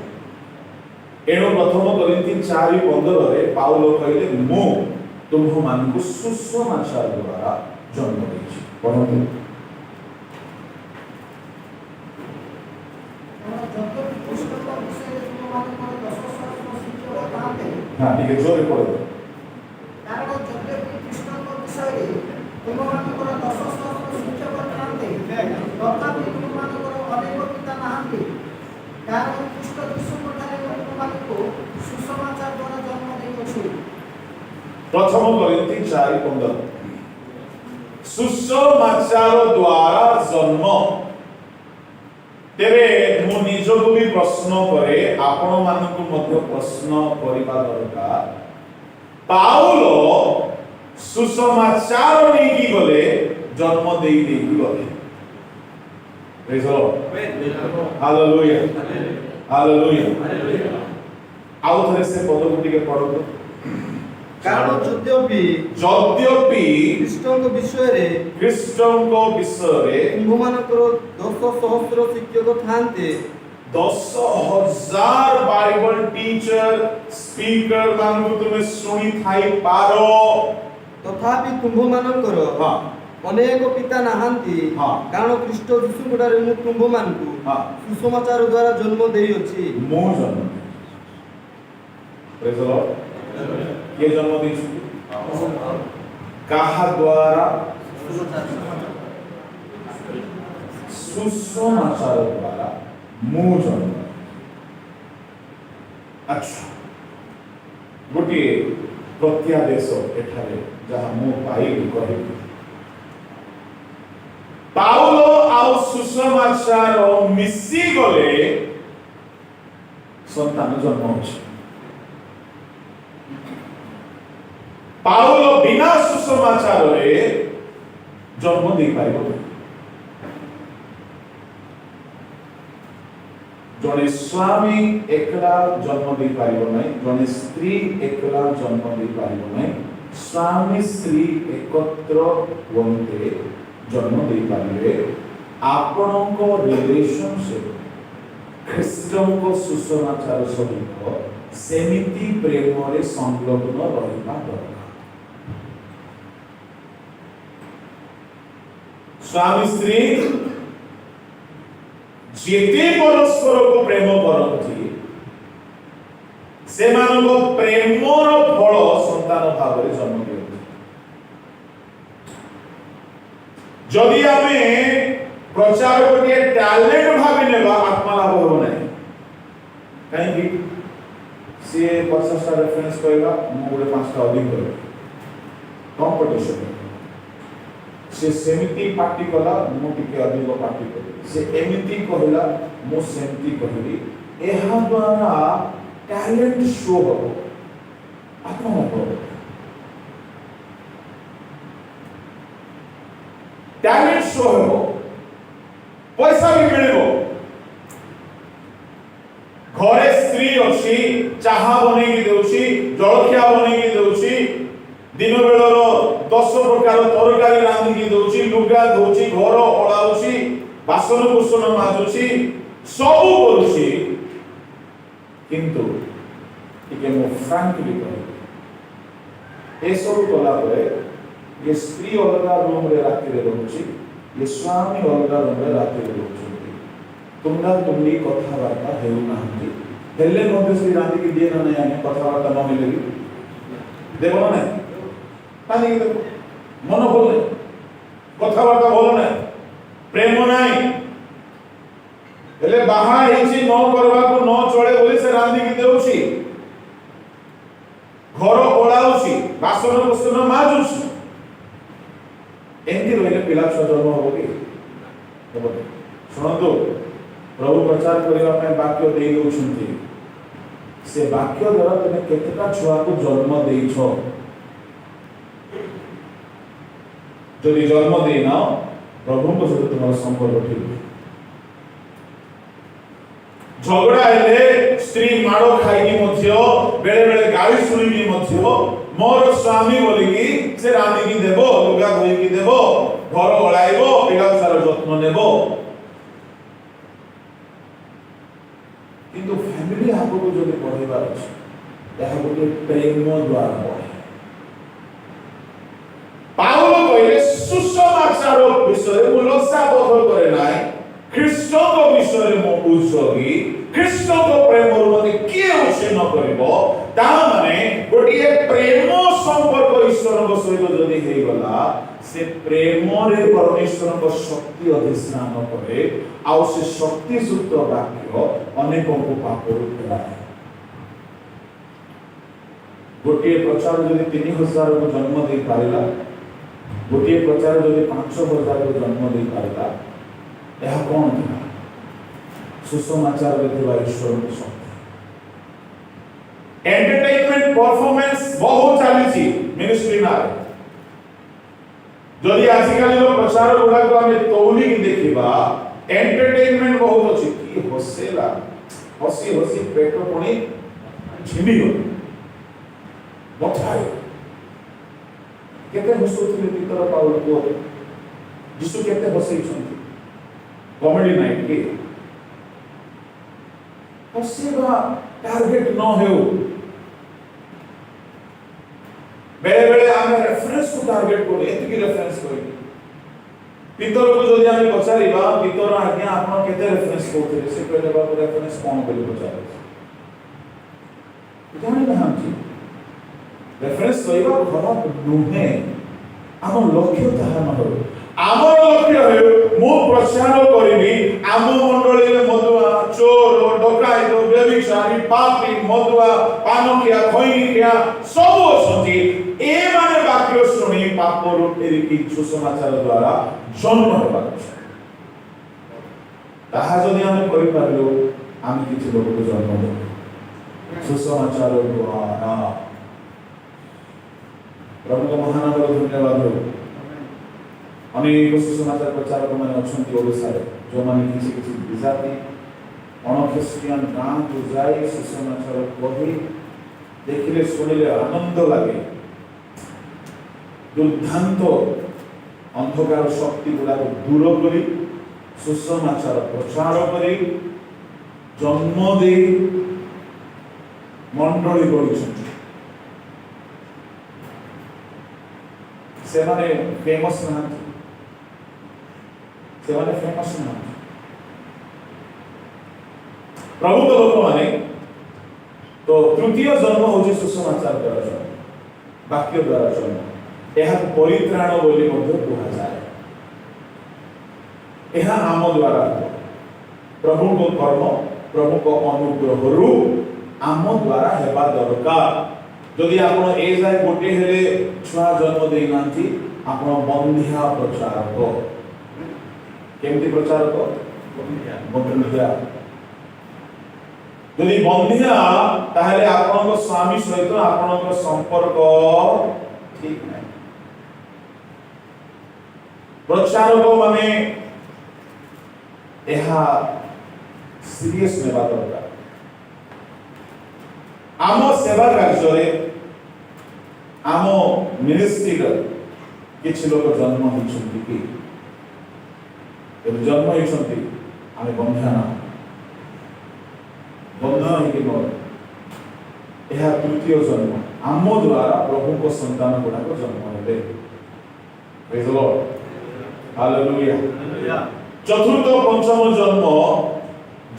ଏଣୁ ପ୍ରଥମ କରିନ୍ଥୀ 4:15 ପାଉଲ କହିଲେ, ମୁଁ ତୁମ୍ଭମାନଙ୍କୁ ସୁସମାଚାର ଦ୍ୱାରା ଜନ୍ମ ଦେଇଛି। ପଢ଼ନ୍ତୁ। हाँ ठीक है, जोर पढ़ो। କାରଣ ଯଦ୍ୟପି କୃଷ୍ଣଙ୍କ ବିଷୟରେ ତୁମମାନଙ୍କର 10 ସହସ୍ର ଶିକ୍ଷକ ଥାନ୍ତି, ତଥାପି ତୁମମାନଙ୍କର ଅନେକ ପିତା ନାହାନ୍ତି। କାରଣ କୃଷ୍ଣ ଯୀଶୁଙ୍କଠାରେ ତୁମମାନଙ୍କୁ ସୁସମାଚାର ଦ୍ୱାରା ଜନ୍ମ ଦେଇଅଛୁ। ପ୍ରଥମ କରିନ୍ଥୀ 4:15 ସୁସମାଚାର ଦ୍ୱାରା ଜନ୍ମ। तेरे मु निजको भी प्रश्न करे आपण मानकु मध्य प्रश्न करिबा दरकार पाउलो सुसमाचार नहीं की गले जन्म देई देई गले praise the Lord hallelujah hallelujah आउ थरे से पदकुटी के पढो କାରଣ ଯଦ୍ୟପି ଯଦ୍ୟପି ଖ୍ରୀଷ୍ଟଙ୍କ ବିଷୟରେ ଖ୍ରୀଷ୍ଟଙ୍କ ବିଷୟରେ ତୁମ୍ଭମାନଙ୍କର 10,000 ଶିକ୍ଷକ ଥାନ୍ତେ 10,000 बाइबल टीचर स्पीकर मानकु तुमे सुनी थाई पारो ତଥାପି ତୁମ୍ଭମାନଙ୍କର हां ଅନେକ ପିତା ନାହାନ୍ତି ହଁ। କାରଣ ଖ୍ରୀଷ୍ଟ ଯୀଶୁଙ୍କଠାରେ ମୁଁ ତୁମ୍ଭମାନଙ୍କୁ हां ସୁସମାଚାର ଦ୍ୱାରା ଜନ୍ମ ଦେଇଅଛି मो जन्म प्रेज द लॉर्ड ये जन्म देछु काहा द्वारा सुसमाचार द्वारा मो जन्म अच्छा गोटे प्रत्यादेश एठारे जहाँ मो पाइली कहिबी पाउलो आउ सुसमाचार मिसी गले संतान जन्म होछि पाउलो बिना सुसमाचार रे जन्म दे पाइबो जने स्वामी एकला जन्म दे पाइबो नै जने स्त्री एकला जन्म दे पाइबो नै स्वामी स्त्री एकत्र होते जन्म दे पाइबे आपणको रिलेशनशिप ख्रीष्टको सुसमाचार सहित सेमिति प्रेम रे संलग्न रहिबा दरकार स्वामी स्त्री जेते परस्पर को प्रेम करती से मानको प्रेमर फल संतान भाव रे जन्म दियନ୍ତି जदि आमे प्रचार को के टैलेंट भाबी नेबा आत्मा लाभ हो नाही काहे कि से 50 टा रेफरेंस कहला मु गोटे 5 टा अधिक कर कंपटीशन से सेमिति पार्टी कला मु टिके अधिक पार्टी कर से एमिति कहला मु सेमिति कहली एहा द्वारा टैलेंट शो हो आत्मा हो टैलेंट शो हो पैसा भी मिलबो घरे स्त्री अछि चाहा बनेगी देउछि जलखिया बनेगी देउछि दिन बेलर 10 प्रकार तरकारी रांधिकी दउछि लुगा दउछि घर ओळाउछि बासन कुसन माजुछि सब करूछि किंतु टिके मो फ्रैंकली कहि ए सब कला परे ये स्त्री अलगा रूम रे राति रे रहउछि ये स्वामी अलगा रूम रे राति रे रहउछि तुमना तुमनी कथा वार्ता हेउ नाहंती हेले मध्ये से रांधिकी दिए ना नहीं आने कथा वार्ता न मिलेगी देबो ना पानी के मन भल नहीं कथबार्ता भल नहीं प्रेम नहीं हेले बाहा हेछि न करबा को न चले बोली से रांधी की देउछि घर ओळाउछि बासन कुसन माजुछि एंती रहिले पिला छुआ जन्म हो कि हो सुनंतु प्रभु प्रचार करिवा पे वाक्य देई दउछन्ति से वाक्य द्वारा तने केतेटा छुआ को जन्म देइछो जदि जन्म देना प्रभु को सहित तुम्हारा संपर्क ठीक झगड़ा हेले स्त्री माड़ो खाई मध्य बेले बेले गाली सुनी मध्य मोर स्वामी बोली की से रानी की देबो लुगा धोई की देबो घर ओळाइबो पिला सारा जत्न नेबो किंतु फैमिली आगो को जदि पढेबा अछि यह गोटे प्रेम द्वारा पढे पाउलो कहले सुसमाचार विषय मु लज्जाबोध करे नाही ख्रीष्ट को विषय मु उजगी ख्रीष्ट को प्रेम मते के उछिन्न करबो ता माने गोटिए प्रेम संपर्क ईश्वर को सहित जदि हे गला से प्रेम रे परमेश्वर को शक्ति अधिष्ठान करे आ से शक्ति युक्त वाक्य अनेकों को पाप रुपे गोटिए प्रचार जदि 3000 को जन्म दे पारिला गोटे प्रचार जदि 5,000 को जन्म दे पारला यह कौन था सुसमाचार ईश्वर शक्ति एंटरटेनमेंट परफॉर्मेंस बहुत चली मिनिस्ट्री ना जदि आजिकल प्रचार गुड़ा को आम तौली देखा एंटरटेनमेंट बहुत अच्छी कि हसेला हसी हसी पेट पुणी झिमी बथा केते हसुथिले पितर पाउल को जिसु केते हसई छथि कॉमेडी नाइट के हसीबा टार्गेट न हेउ बेले बेले आमे रेफरेंस को टार्गेट को एतिकी रेफरेंस कोइ पितर को जदि आमे पचारिबा पितर आज्ञा आपण केते रेफरेंस करथिले से कहले बा रेफरेंस कोन बोली पचारे जानि ना हम जी रेफरेंस कहिबा खराब नुहे आम लक्ष्य ताहा न हो आमर लक्ष्य हो मु प्रचार करिबी आम मंडली रे मधुआ चोर डकायत व्यभिचारी पापी मधुआ पानकिया खैनिकिया सब अछंती ए माने वाक्य सुनी पाप रो फेरिकी सुसमाचार द्वारा जन्म हेबा ताहा जदि हम करि पारलो हम किछि लोक को जन्म देबो सुसमाचार द्वारा प्रभु को महानगर धन्यवाद हो अनेक सुसमाचार प्रचारक मैंने अच्छे ओडिशा जो मैंने किसी किसी विजाति अणख्रिस्टियान गाँव को जाए सुसमाचार कही देखिले शुणिले आनंद लगे दुर्दांत अंधकार शक्ति गुड़ा दूर कर सुसमाचार प्रचार कर जन्म दे मंडली गढ़ी से माने फेमस ना से माने फेमस ना प्रभु तो लोक माने तो तृतीय जन्म होची सुसमाचार द्वारा जन्म वाक्य द्वारा जन्म यह परित्राण बोली मध्य कहा जाए यह आम द्वारा प्रभु को कर्म प्रभु को अनुग्रह रु आम द्वारा हेबा दरकार जदि आपण ए जाय गोटे हेले छुआ जन्म देई नांती आपण बंधिया प्रचारक केमती प्रचारक बंधिया जदि बंधिया ताहले आपण स्वामी सहित आपण संपर्क ठीक नै प्रचारक माने एहा सीरियस नेबा दरकार आम सेवा कार्य आम मिनिस्ट्री किसी लोग जन्म होती कि जन्म होती आम बंधा ना बंधा यह तृतीय जन्म आम द्वारा प्रभु को संतान गुड़ाक जन्म हेले प्रेज द लॉर्ड हालेलुया चतुर्थ पंचम जन्म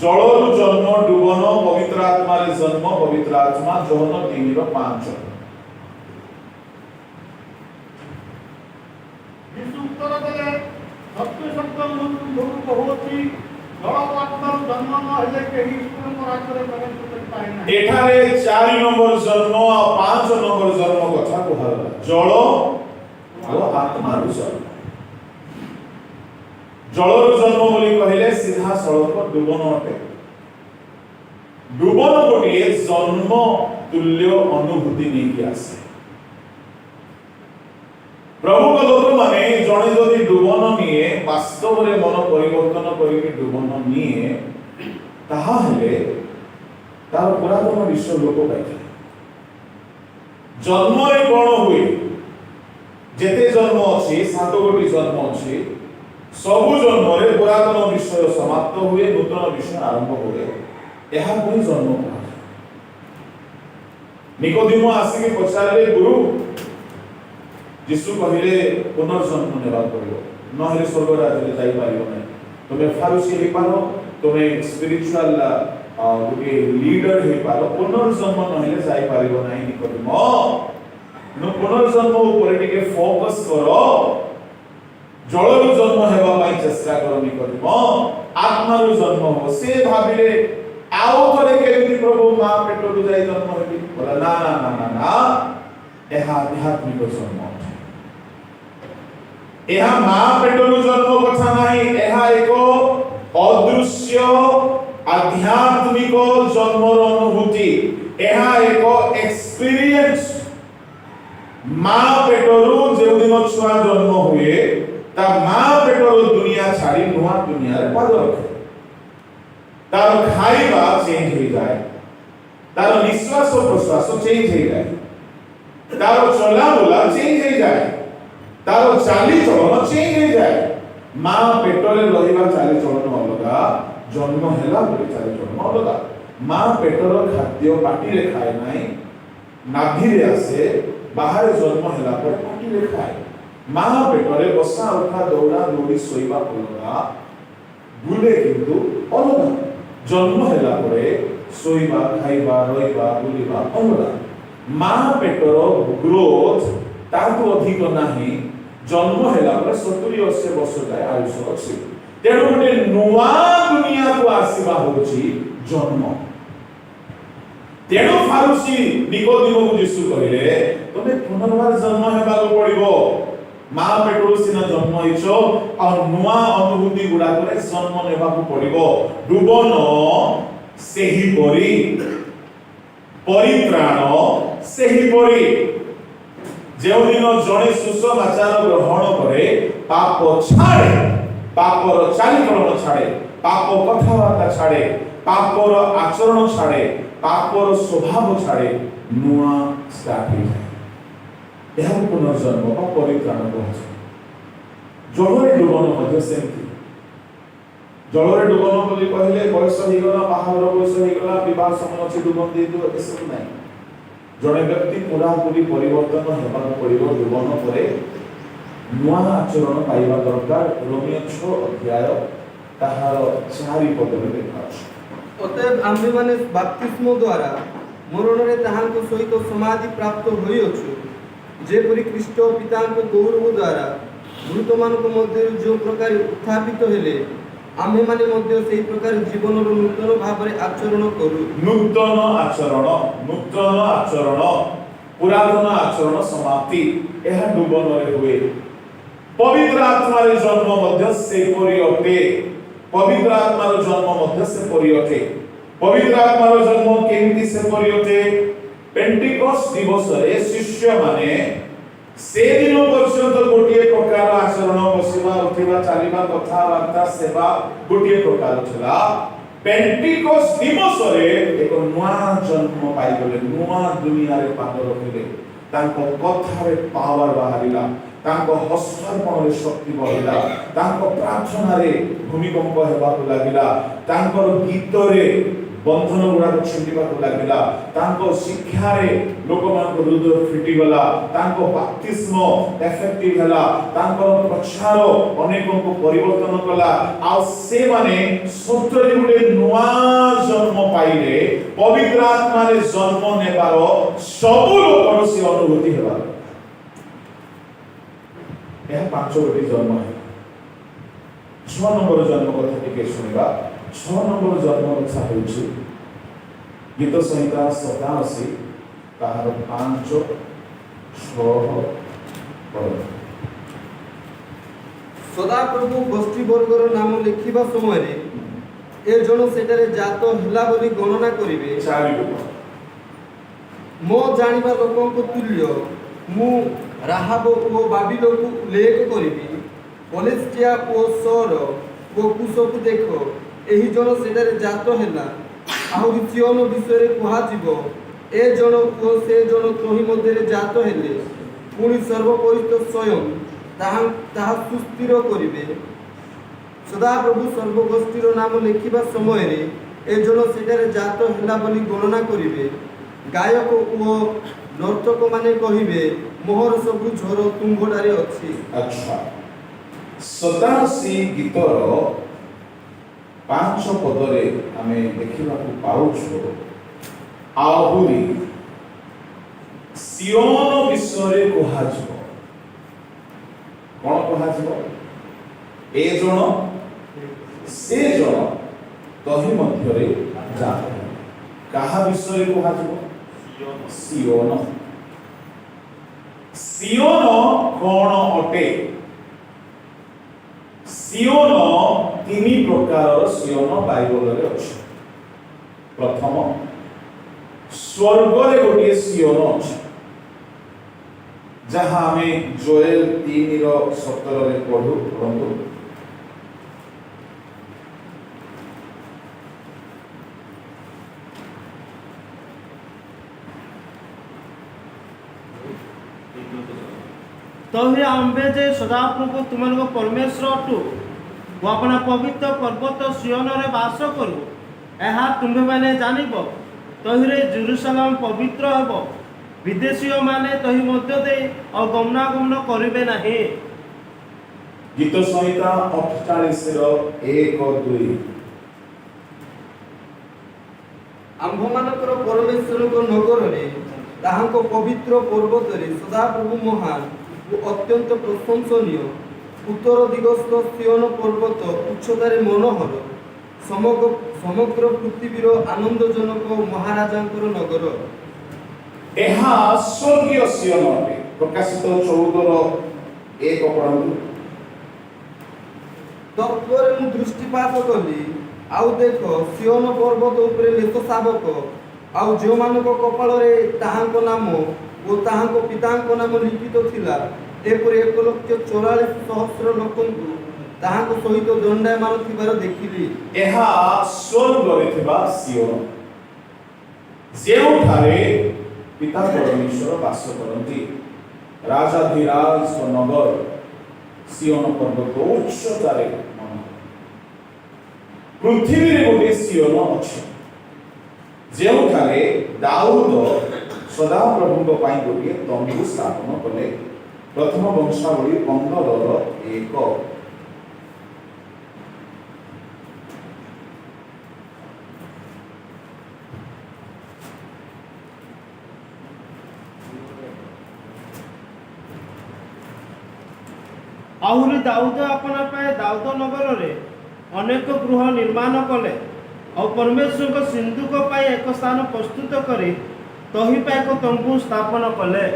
जलरु जन्म डुबन पवित्र आत्मा रे जन्म पवित्र आत्मा जोहन 3:5 यीशु उत्तर देले सत्य सत्य मुझे कहोछि जल आत्मा जन्म न हेले केही ईश्वर को राज्य रे प्रवेश करि पाए ना एठारे 4 नंबर जन्म और 5 नंबर जन्म कथा कहला जल और आत्मा रो जन्म जलर जन्म बोली कहले सीधा सड़क डुबन अटे डुबन गोटे जन्म तुल्य अनुभूति नहीं आसे प्रभु को लोक माने जने जदि डुबन निये वास्तव रे मन परिवर्तन करिके डुबन निये ताहा हेले तार पुरातन विश्व लोक पाइछे जन्म रे कोन हुए जेते जन्म अछि 7 गोटी जन्म अछि सबु जन्म रे पुरातन विषय समाप्त हुए नूतन विषय आरंभ हुए यह कोई जन्म कहा निकोदेमो आसिके पचारे गुरु यीशु कहिले पुनर्जन्म नेबा पड़िबो न हेले स्वर्ग राज्य रे जाई पारिबो नै तुमे फारूसी हे पारो तुमे स्पिरिचुअल गुटे लीडर हे पारो पुनर्जन्म न हेले जाई पारिबो नै निकोदेमो न पुनर्जन्म ऊपर टिके फोकस करो जलरु जन्म हेबा पाई चेष्टा करो निकोदेमो आत्मारु जन्म हो से भाबिले आउ थरे केमिति प्रभु मा पेटरु जाई जन्म हेबी बोला ना ना ना ना ना एहा आध्यात्मिक जन्म एहा मा पेटरु जन्म कथा नाही एहा एको अदृश्य आध्यात्मिक जन्मर अनुभूति ଏହା ଏକ ଏକ୍ସପିରିଏନ୍ସ। ମା ପେଟରୁ ଯେଉଁ ଦିନ ଛୁଆ ଜନ୍ମ ହୁଏ ତା ମା ପେଟରୁ ଦୁନିଆ ଛାଡ଼ି ନୂଆ ଦୁନିଆରେ ପାଦ ରଖେ। ତାର ଖାଇବା ଚେଞ୍ଜ ହେଇଯାଏ, ତାର ନିଶ୍ୱାସ ପ୍ରଶ୍ୱାସ ଚେଞ୍ଜ ହେଇଯାଏ, ତାର ଚଲାବୁଲା ଚେଞ୍ଜ ହେଇଯାଏ, ତାର ଚାଲିଚଳନ ଚେଞ୍ଜ ହେଇଯାଏ। ମା ପେଟରେ ରହିବା ଚାଲିଚଳନ ଅଲଗା, ଜନ୍ମ ହେଲା ପରେ ଚାଲିଚଳନ ଅଲଗା। ମା ପେଟର ଖାଦ୍ୟ ପାଟିରେ ଖାଏ ନାହିଁ, ନାଭିରେ ଆସେ, ବାହାରେ ଜନ୍ମ ହେଲା ପରେ ପାଟିରେ ଖାଏ। ମା ପେଟରେ ବସା ଉଠା ଦୌଡ଼ା ଦୌଡ଼ି ଶୋଇବା ଅଲଗା, ବୁଲେ କିନ୍ତୁ ଅଲଗା। ଜନ୍ମ ହେଲା ପରେ ଶୋଇବା ଖାଇବା ରହିବା ବୁଲିବା ଅଲଗା। ମା ପେଟର ଗ୍ରୋଥ ତାଠୁ ଅଧିକ ନାହିଁ। ଜନ୍ମ ହେଲା ପରେ 70-80 ବର୍ଷ ଯାଏ ଆୟୁଷ ଅଛି। ତେଣୁ ଗୋଟେ ନୂଆ ଦୁନିଆକୁ ଆସିବା ହେଉଛି ଜନ୍ମ। ତେଣୁ ଫାରୁସି ନିକୋଦିମକୁ ଯୀଶୁ କହିଲେ ତମେ ପୁନର୍ବାର ଜନ୍ମ ହେବାକୁ ପଡ଼ିବ। ମା ପେଟରୁ ସିନା ଜନ୍ମ ହେଇଛ, ଆଉ ନୂଆ ଅନୁଭୂତି ଗୁଡ଼ାକରେ ଜନ୍ମ ନେବାକୁ ପଡ଼ିବ। ଡୁବନ ସେହିପରି, ପରିତ୍ରାଣ ସେହିପରି। ଯେଉଁଦିନ ଜଣେ ସୁସମାଚାର ଗ୍ରହଣ କରେ, ପାପ ଛାଡ଼େ, ପାପର ଚାଲିଚଳନ ଛାଡ଼େ, ପାପ କଥାବାର୍ତ୍ତା ଛାଡ଼େ, ପାପର ଆଚରଣ ଛାଡ଼େ, ପାପର ସ୍ୱଭାବ ଛାଡ଼େ, ନୂଆ ଷ୍ଟାର୍ଟ ହେଇଯାଏ। ଏହାକୁ ପୁନର୍ଜନ୍ମ ବା ପରିତ୍ରାଣ କୁହାଯାଏ। ଜଳରେ ଡୁବନ ମଧ୍ୟ ସେମିତି। ଜଳରେ ଡୁବନ ବୋଲି କହିଲେ ବୟସ ହେଇଗଲା, ବାହାଘର ବୟସ ହେଇଗଲା, ବିବାହ ସମୟ ଅଛି, ଡୁବନ ଦେଇଦିଅ, ଏସବୁ ନାହିଁ। ଜଣେ ବ୍ୟକ୍ତି ପୁରାପୁରି ପରିବର୍ତ୍ତନ ହେବାକୁ ପଡ଼ିବ। ଡୁବନ ପରେ ନୂଆ ଆଚରଣ ପାଇବା ଦରକାର। ରୋମିଓ 6 ଅଧ୍ୟାୟ ତାହାର 4 ପଦରେ ଲେଖାଅଛି। ଅତଏବ ଆମ୍ଭେମାନେ ବାପ୍ତିସ୍ମ ଦ୍ୱାରା ମରଣରେ ତାହାଙ୍କ ସହିତ ସମାଧି ପ୍ରାପ୍ତ ହୋଇଅଛୁ, ଯେପରି ଖ୍ରୀଷ୍ଟ ପିତାଙ୍କ ଗୌରବ ଦ୍ୱାରା ମୃତମାନଙ୍କ ମଧ୍ୟରୁ ଯେଉଁ ପ୍ରକାର ଉତ୍ଥାପିତ ହେଲେ, ଆମ୍ଭେମାନେ ମଧ୍ୟ ସେହି ପ୍ରକାର ଜୀବନର ନୂତନ ଭାବରେ ଆଚରଣ କରୁ। ନୂତନ ଆଚରଣ, ନୂତନ ଆଚରଣ, ପୁରାତନ ଆଚରଣ ସମାପ୍ତି, ଏହା ଡୁବନରେ ହୁଏ। ପବିତ୍ର ଆତ୍ମାରେ ଜନ୍ମ ମଧ୍ୟ ସେପରି ଅଟେ। ପବିତ୍ର ଆତ୍ମାର ଜନ୍ମ ମଧ୍ୟ ସେପରି ଅଟେ। ପବିତ୍ର ଆତ୍ମାର ଜନ୍ମ କେମିତି ସେପରି ଅଟେ? ପେଣ୍ଟିକଷ୍ଟ ଦିବସରେ ଶିଷ୍ୟମାନେ ସେଦିନ ପର୍ଯ୍ୟନ୍ତ ଗୋଟିଏ ପ୍ରକାର ଆଚରଣ, ବସିବା ଉଠିବା ଚାଲିବା କଥାବାର୍ତ୍ତା ସେବା ଗୋଟିଏ ପ୍ରକାର ଥିଲା। ପେଣ୍ଟିକଷ୍ଟ ଦିବସରେ ଏକ ନୂଆ ଜନ୍ମ ପାଇଗଲେ, ନୂଆ ଦୁନିଆରେ ପାଦ ରଖିଲେ। ତାଙ୍କ କଥାରେ ପାୱାର ବାହାରିଲା, ତାଙ୍କ ହସ୍ତାର୍ପଣରେ ଶକ୍ତି ବଢ଼ିଲା, ତାଙ୍କ ପ୍ରାର୍ଥନାରେ ଭୂମିକମ୍ପ ହେବାକୁ ଲାଗିଲା, ତାଙ୍କର ଗୀତରେ ବନ୍ଧନ ଗୁଡ଼ାକ ଛିଣ୍ଡିବାକୁ ଲାଗିଲା, ତାଙ୍କ ଶିକ୍ଷାରେ ଲୋକମାନଙ୍କ ହୃଦୟ ଫିଟିଗଲା, ତାଙ୍କ ବାପ୍ତିସ୍ମ ଏଫେକ୍ଟିଭ ହେଲା, ତାଙ୍କର ପ୍ରଚାର ଅନେକଙ୍କୁ ପରିବର୍ତ୍ତନ କଲା। ଆଉ ସେମାନେ ସତରେ ଗୋଟେ ନୂଆ ଜନ୍ମ ପାଇଲେ। ପବିତ୍ର ଆତ୍ମାରେ ଜନ୍ମ ନେବାର ସବୁ ଲୋକର ସେ ଅନୁଭୂତି ହେବାର। ଏହା 5 ଗୋଟି ଜନ୍ମ ହେଲା। 6 ନମ୍ବର ଜନ୍ମ କଥା ଟିକେ ଶୁଣିବା। 6 ନମ୍ବର ଜନ୍ମ କଥା ହେଉଛି ଗୀତ ସଂହିତା 87 ତାହାର 5, 6 ପଦ। ସଦାପ୍ରଭୁ ଗୋଷ୍ଠୀବର୍ଗର ନାମ ଲେଖିବା ସମୟରେ ଏ ଜଣ ସେଠାରେ ଜାତ ହେଲା ବୋଲି ଗଣନା କରିବେ। 4 ଲୋକ। ମୋ ଜାଣିବା ଲୋକଙ୍କ ତୁଲ୍ୟ ମୁଁ ରାହାବ ଓ ବାବିଲକୁ ଉଲ୍ଲେଖ କରିବି। ପଲେଷ୍ଟିଆ ଓ ସର ଓ କୁଶକୁ ଦେଖ, ଏହି ଜଣ ସେଠାରେ ଜାତ ହେଲା। ଆହୁରି ସିଓନ ବିଷୟରେ କୁହାଯିବ, ଏ ଜଣ ଓ ସେ ଜଣ ତହିଁ ମଧ୍ୟରେ ଜାତ ହେଲେ। ପୁଣି ସର୍ବପରିତ ସ୍ୱୟଂ ତାହା ସୁସ୍ଥିର କରିବେ। ସଦାପ୍ରଭୁ ସର୍ବଗୋଷ୍ଠୀର ନାମ ଲେଖିବା ସମୟରେ ଏ ଜଣ ସେଠାରେ ଜାତ ହେଲା ବୋଲି ଗଣନା କରିବେ। ଗାୟକ ଓ ନର୍ତ୍ତକମାନେ କହିବେ, ମୋହର ସବୁ ଝର ତୁମ୍ଭଠାରେ ଅଛି। ଆଚ୍ଛା, 87 ଗୀତର 5 ପଦରେ ଆମେ ଦେଖିବାକୁ ପାଉଛୁ, ଆହୁରି ସିଓନ ବିଷୟରେ କୁହାଯିବ। କ'ଣ କୁହାଯିବ? ଏ ଜଣ ସେ ଜଣ ତହିଁ ମଧ୍ୟରେ ଜାତ ହେଲେ। କାହା ବିଷୟରେ କୁହାଯିବ? ସିଓନ। ସିଓନ କ'ଣ ଅଟେ? ସିଓନ 3 ପ୍ରକାରର ସିଓନ ବାଇବଲରେ ଅଛି। प्रथम स्वर्ग रे गोटे सियोन अछि जहाँ हमें जोएल 3:17 रे पढ़ु। तही आंबे जे सदाप्रभु तुमको परमेश्वर अटु वो अपना पवित्र पर्वत सियोन रे वास करू एहा तुम्भे माने जानिब। तहिरे जेरुसलेम पवित्र हेब, विदेशी माने तही मध्य दे और गमनागमन करिवे नाही। गीत संहिता 48:1-2। आम्भମାନଙ୍କର ପରମେଶ୍ୱରଙ୍କ ନଗରରେ ତାହାଙ୍କ ପବିତ୍ର ପର୍ବତରେ ସଦାପ୍ରଭୁ ମହାନ ଓ ଅତ୍ୟନ୍ତ ପ୍ରଶଂସନୀୟ। ଉତ୍ତର ଦିଗସ୍ଥ ସିୟନ ପର୍ବତ ଉଚ୍ଚତାରେ ମନୋହର, ସମଗ୍ର ପୃଥିବୀର ଆନନ୍ଦଜନକ ମହାରାଜାଙ୍କର ନଗର। ଏହା ସ୍ୱର୍ଗୀୟ ସିୟନ ଅଟେ। ପ୍ରକାଶିତ 14:1 ପଢ଼ନ୍ତୁ। ତତ୍ପରେ ମୁଁ ଦୃଷ୍ଟିପାତ କଲି, ଆଉ ଦେଖ ସିୟନ ପର୍ବତ ଉପରେ ଲେଖ ଶାବକ, ଆଉ ଯେଉଁମାନଙ୍କ କପାଳରେ ତାହାଙ୍କ ନାମ ଓ ତାହାଙ୍କ ପିତାଙ୍କ ନାମ ଲିଖିତ ଥିଲା, ଏପରି 1,44,000 ଲୋକଙ୍କୁ ତାହାଙ୍କ ସହିତ ଦଣ୍ଡାୟମାନ ଥିବାର ଦେଖିଲି। ଏହା ସ୍ୱର୍ଗରେ ଥିବା ସିୟନ, ଯେଉଁଠାରେ ପିତା ପରମେଶ୍ୱର ବାସ କରନ୍ତି। ରାଜାଧିରାଜଙ୍କ ନଗର ସିୟନ ପର୍ବତ ଉଚ୍ଚତାରେ ମନୋହର। ପୃଥିବୀରେ ଗୋଟିଏ ସିୟନ ଅଛି ଯେଉଁଠାରେ ଦାଉଦ ସଦାପ୍ରଭୁଙ୍କ ପାଇଁ ଗୋଟିଏ ତମ୍ବୁ ସ୍ଥାପନ କଲେ। ପ୍ରଥମ ବଂଶାବଳୀ 15:1। ଆହୁରି ଦାଉଦ ଆପଣା ପାଇଁ ଦାଉଦ ନଗରରେ ଅନେକ ଗୃହ ନିର୍ମାଣ କଲେ ଆଉ ପରମେଶ୍ୱରଙ୍କ ସିନ୍ଦୁକ ପାଇଁ ଏକ ସ୍ଥାନ ପ୍ରସ୍ତୁତ କରି ତହି ପାଇଁ ଏକ ତମ୍ବୁ ସ୍ଥାପନ କଲେ।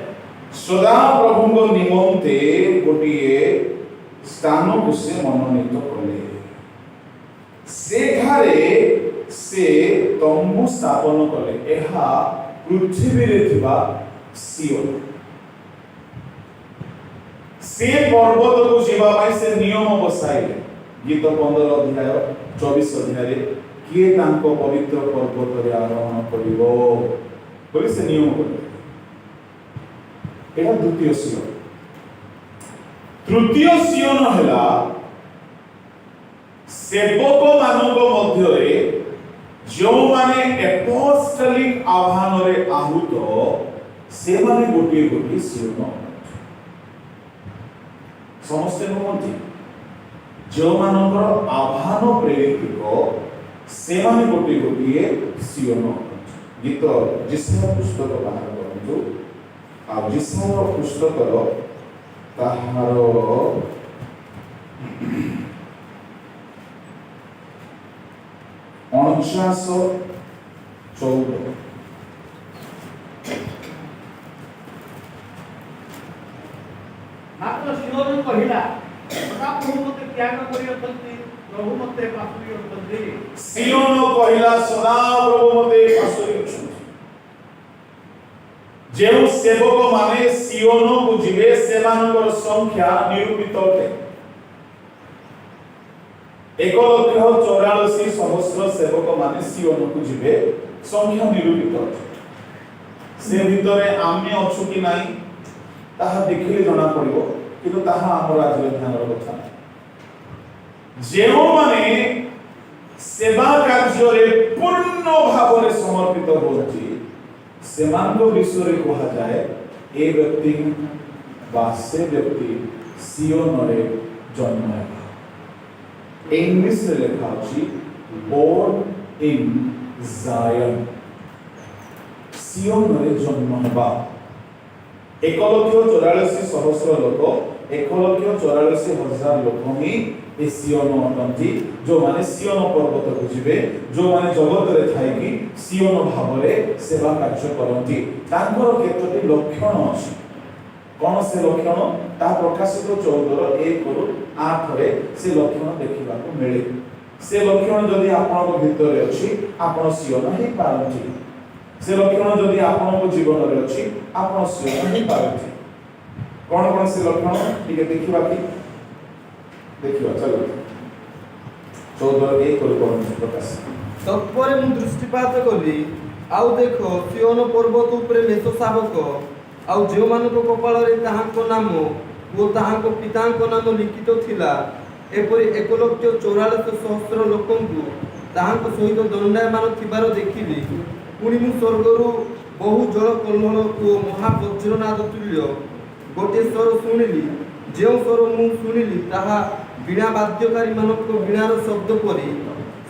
ସଦାପ୍ରଭୁଙ୍କ ନିମନ୍ତେ ଗୋଟିଏ ସ୍ଥାନକୁ ସେ ମନୋନୀତ କଲେ। ସେଠାରେ ସେ ତମ୍ବୁ ସ୍ଥାପନ କଲେ। ଏହା ପୃଥିବୀରେ ଥିବା ସିୟନ। ସେ ପର୍ବତକୁ ଯିବା ପାଇଁ ସେ ନିୟମ ବସାଇଲେ। ଗୀତ 15:24 କିଏ ତାଙ୍କ ପବିତ୍ର ପର୍ବତରେ ଆରୋହଣ କରିବ ବୋଲି ସେ ନିୟମ କଲେ। ଏହା ଦ୍ୱିତୀୟ ସିୟନ। ତୃତୀୟ ସିୟନ ହେଲା ସେବକ ମାନଙ୍କ ମଧ୍ୟରେ ଯେଉଁମାନେ ଆପୋଷ୍ଟଲିକ ଆହ୍ୱାନରେ ଆହୁତ, ସେମାନେ ଗୋଟିଏ ଗୋଟିଏ ସିୟନ। ସମସ୍ତେ ନୁହନ୍ତି, ଯେଉଁମାନଙ୍କର ଆହ୍ୱାନ ପ୍ରେରିତ ସେମାନେ ଗୋଟିଏ ଗୋଟିଏ ସିୟନ। ଗୀତ ଜିସାୟା ପୁସ୍ତକ ବାହାର କରନ୍ତୁ। ଆଉ ଜିସାୟା ପୁସ୍ତକର ତାହାର 49:14। ମାତ୍ର ସିୟୋନ କହିଲା, ସଦାପ୍ରଭୁ ମୋତେ ତ୍ୟାଗ କରିଅଛନ୍ତି, ପ୍ରଭୁ ମୋତେ ପାଶୋରି ଅଛନ୍ତି। ସିୟନ କହିଲା, ସଦାପ୍ରଭୁ ମୋତେ ପାଶୋରି ଅଛନ୍ତି। ଯେଉଁ ସେବକମାନେ ସିୟନକୁ ଯିବେ ସେମାନଙ୍କର ସଂଖ୍ୟା ନିରୂପିତ ଅଟେ। 1,44,000 ସେବକମାନେ ସିୟନକୁ ଯିବେ, ସଂଖ୍ୟା ନିରୂପିତ ଅଟେ। ସେ ଭିତରେ ଆମେ ଅଛୁ କି ନାହିଁ ତାହା ଦେଖିଲେ ଜଣା ପଡ଼ିବ, କିନ୍ତୁ ତାହା ଆମର ଆଜିର ଧ୍ୟାନର କଥା ନାହିଁ। ଯେଉଁମାନେ ସେବା କାର୍ଯ୍ୟରେ ପୂର୍ଣ୍ଣ ଭାବରେ ସମର୍ପିତ ହୁଅନ୍ତି ସେମାନଙ୍କ ବିଷୟରେ କୁହାଯାଏ, ଏ ବ୍ୟକ୍ତି ବା ସେ ବ୍ୟକ୍ତି ସିୟନରେ ଜନ୍ମ ହେବା। ଇଂଲିଶରେ ଲେଖା ଅଛି born in Zion। ସିୟନରେ ଜନ୍ମ ହେବା। 1,44,000 ଲୋକ, 1,44,000 ଲୋକ ହିଁ ଏ ସିୟନ ଅଟନ୍ତି, ଯେଉଁମାନେ ସିୟନ ପର୍ବତକୁ ଯିବେ, ଯେଉଁମାନେ ଜଗତରେ ଥାଇକି ସିୟନ ଭାବରେ ସେବା କାର୍ଯ୍ୟ କରନ୍ତି। ତାଙ୍କର କେତୋଟି ଲକ୍ଷଣ ଅଛି। କ'ଣ ସେ ଲକ୍ଷଣ? ତାହା ପ୍ରକାଶିତ 14:1-8 ସେ ଲକ୍ଷଣ ଦେଖିବାକୁ ମିଳେ। से लक्षण जदि आपन भितर अछि आपन सियोन ही पारंती से लक्षण जदि आपन जीवन रे अछि आपन सियोन ही पारंती कौन से लक्षण ठीक देखिबा कि देखिबा चलो 14 प्रकाश तत्परे ମୁଁ ଦୃଷ୍ଟିପାତ କଲି ଆଉ ଦେଖ ସିଓନ ପର୍ବତ ଉପରେ ମେଷ ଶାବକ ଆଉ ଯେଉଁମାନଙ୍କ କପାଳରେ ତାହାଙ୍କ ନାମ ଓ ତାହାଙ୍କ ପିତାଙ୍କ ନାମ ଲିଖିତ ଥିଲା ଏପରି 1,44,000 ଲୋକଙ୍କୁ ତାହାଙ୍କ ସହିତ ଦଣ୍ଡାୟମାନ ଥିବାର ଦେଖିଲି। ପୁଣି ମୁଁ ସ୍ୱର୍ଗରୁ ବହୁ ଜଳ କଲ୍ଲୋଳ ଓ ମହାବଜ୍ରନାଦ ତୁଲ୍ୟ ଗୋଟିଏ ସ୍ୱର ଶୁଣିଲି। ଯେଉଁ ସ୍ୱର ମୁଁ ଶୁଣିଲି ତାହା ବୀଣା ବାଦ୍ୟକାରୀମାନଙ୍କ ବୀଣାର ଶବ୍ଦ ପରି।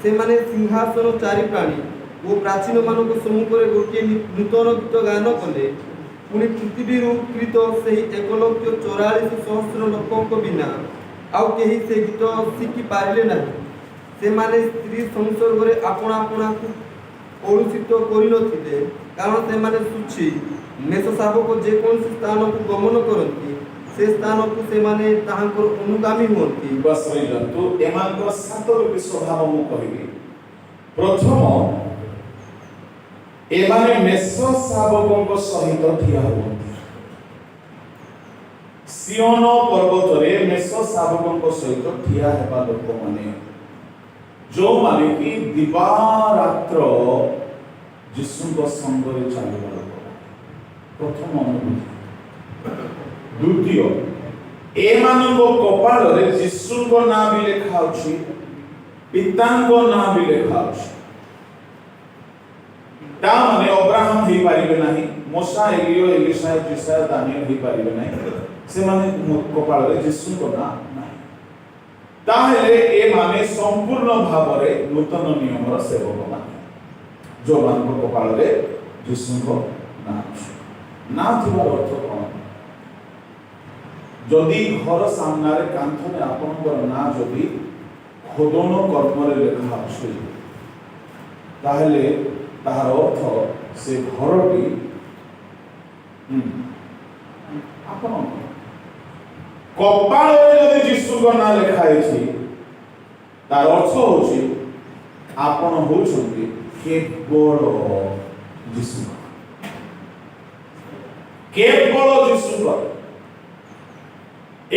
ସେମାନେ ସିଂହାସନ ଚାରି ପ୍ରାଣୀ ଓ ପ୍ରାଚୀନମାନଙ୍କ ସମ୍ମୁଖରେ ଗୋଟିଏ ନୂତନ ଗୀତ ଗାନ କଲେ। ପୁଣି ପୃଥିବୀରୁ କୃତ ସେହି 1,44,000 ଲୋକଙ୍କ ବିନା ଆଉ କେହି ସେ ଗୀତ ଶିଖି ପାରିଲେ ନାହିଁ। ସେମାନେ ସ୍ତ୍ରୀ ସଂସର୍ଗରେ ଆପଣା ଆପଣାକୁ କଳୁଷିତ କରିନଥିଲେ, କାରଣ ସେମାନେ ଶୁଚି। ମେଷ ଶାବକ ଯେକୌଣସି ସ୍ଥାନକୁ ଗମନ କରନ୍ତି ସେ ସ୍ଥାନକୁ ସେମାନେ ତାହାଙ୍କର ଅନୁଗାମୀ ହୁଅନ୍ତି। बस तो एमानकर सातोटी स्वभाव मु कहिबी। प्रथम एमाने मेष शाबकଙ୍କ सहित ठिया हुଅନ୍ତି। सियोन पर्वतरे मेष शाबकଙ୍କ सहित ठिया हेबा लोक माने जो माने कि दिवा रात्र यीशुଙ୍କ संगरे चालिबा लोक। प्रथम अनुभूति। द्वितीय एमानଙ୍କ कपाଳରେ ଯୀଶୁଙ୍କ ନାଁ ବି ଲେଖା ଅଛି, ପିତାଙ୍କ ନାଁ ବି ଲେଖା ଅଛି। ତା ମାନେ ଅବ୍ରାହମ ହେଇପାରିବେ ନାହିଁ, ମୋଶା, ଏଲିଓ, ଏଲିଶା, ଜିସା, ଦାନିଏଲ ହେଇପାରିବେ ନାହିଁ, ସେମାନେ କପାଳରେ ଯୀଶୁଙ୍କ ନାଁ ନାହିଁ। ତାହେଲେ ଏମାନେ ସମ୍ପୂର୍ଣ୍ଣ ଭାବରେ ନୂତନ ନିୟମର ସେବକମାନେ, ଯେଉଁମାନଙ୍କ କପାଳରେ ଯୀଶୁଙ୍କ ନାଁ ଅଛି। ନାଁ ଥିବାର ଅର୍ଥ କ'ଣ? जदि घर सामने कांथने आपनकर ना जदि खोदन कर्मरे लेखा अछि ताहले तार अर्थ से घरटी आपन कपाळे जदि यीशुक ना लेखा अछि तार अर्थ होछि आपन होछन्ति केवल यीशु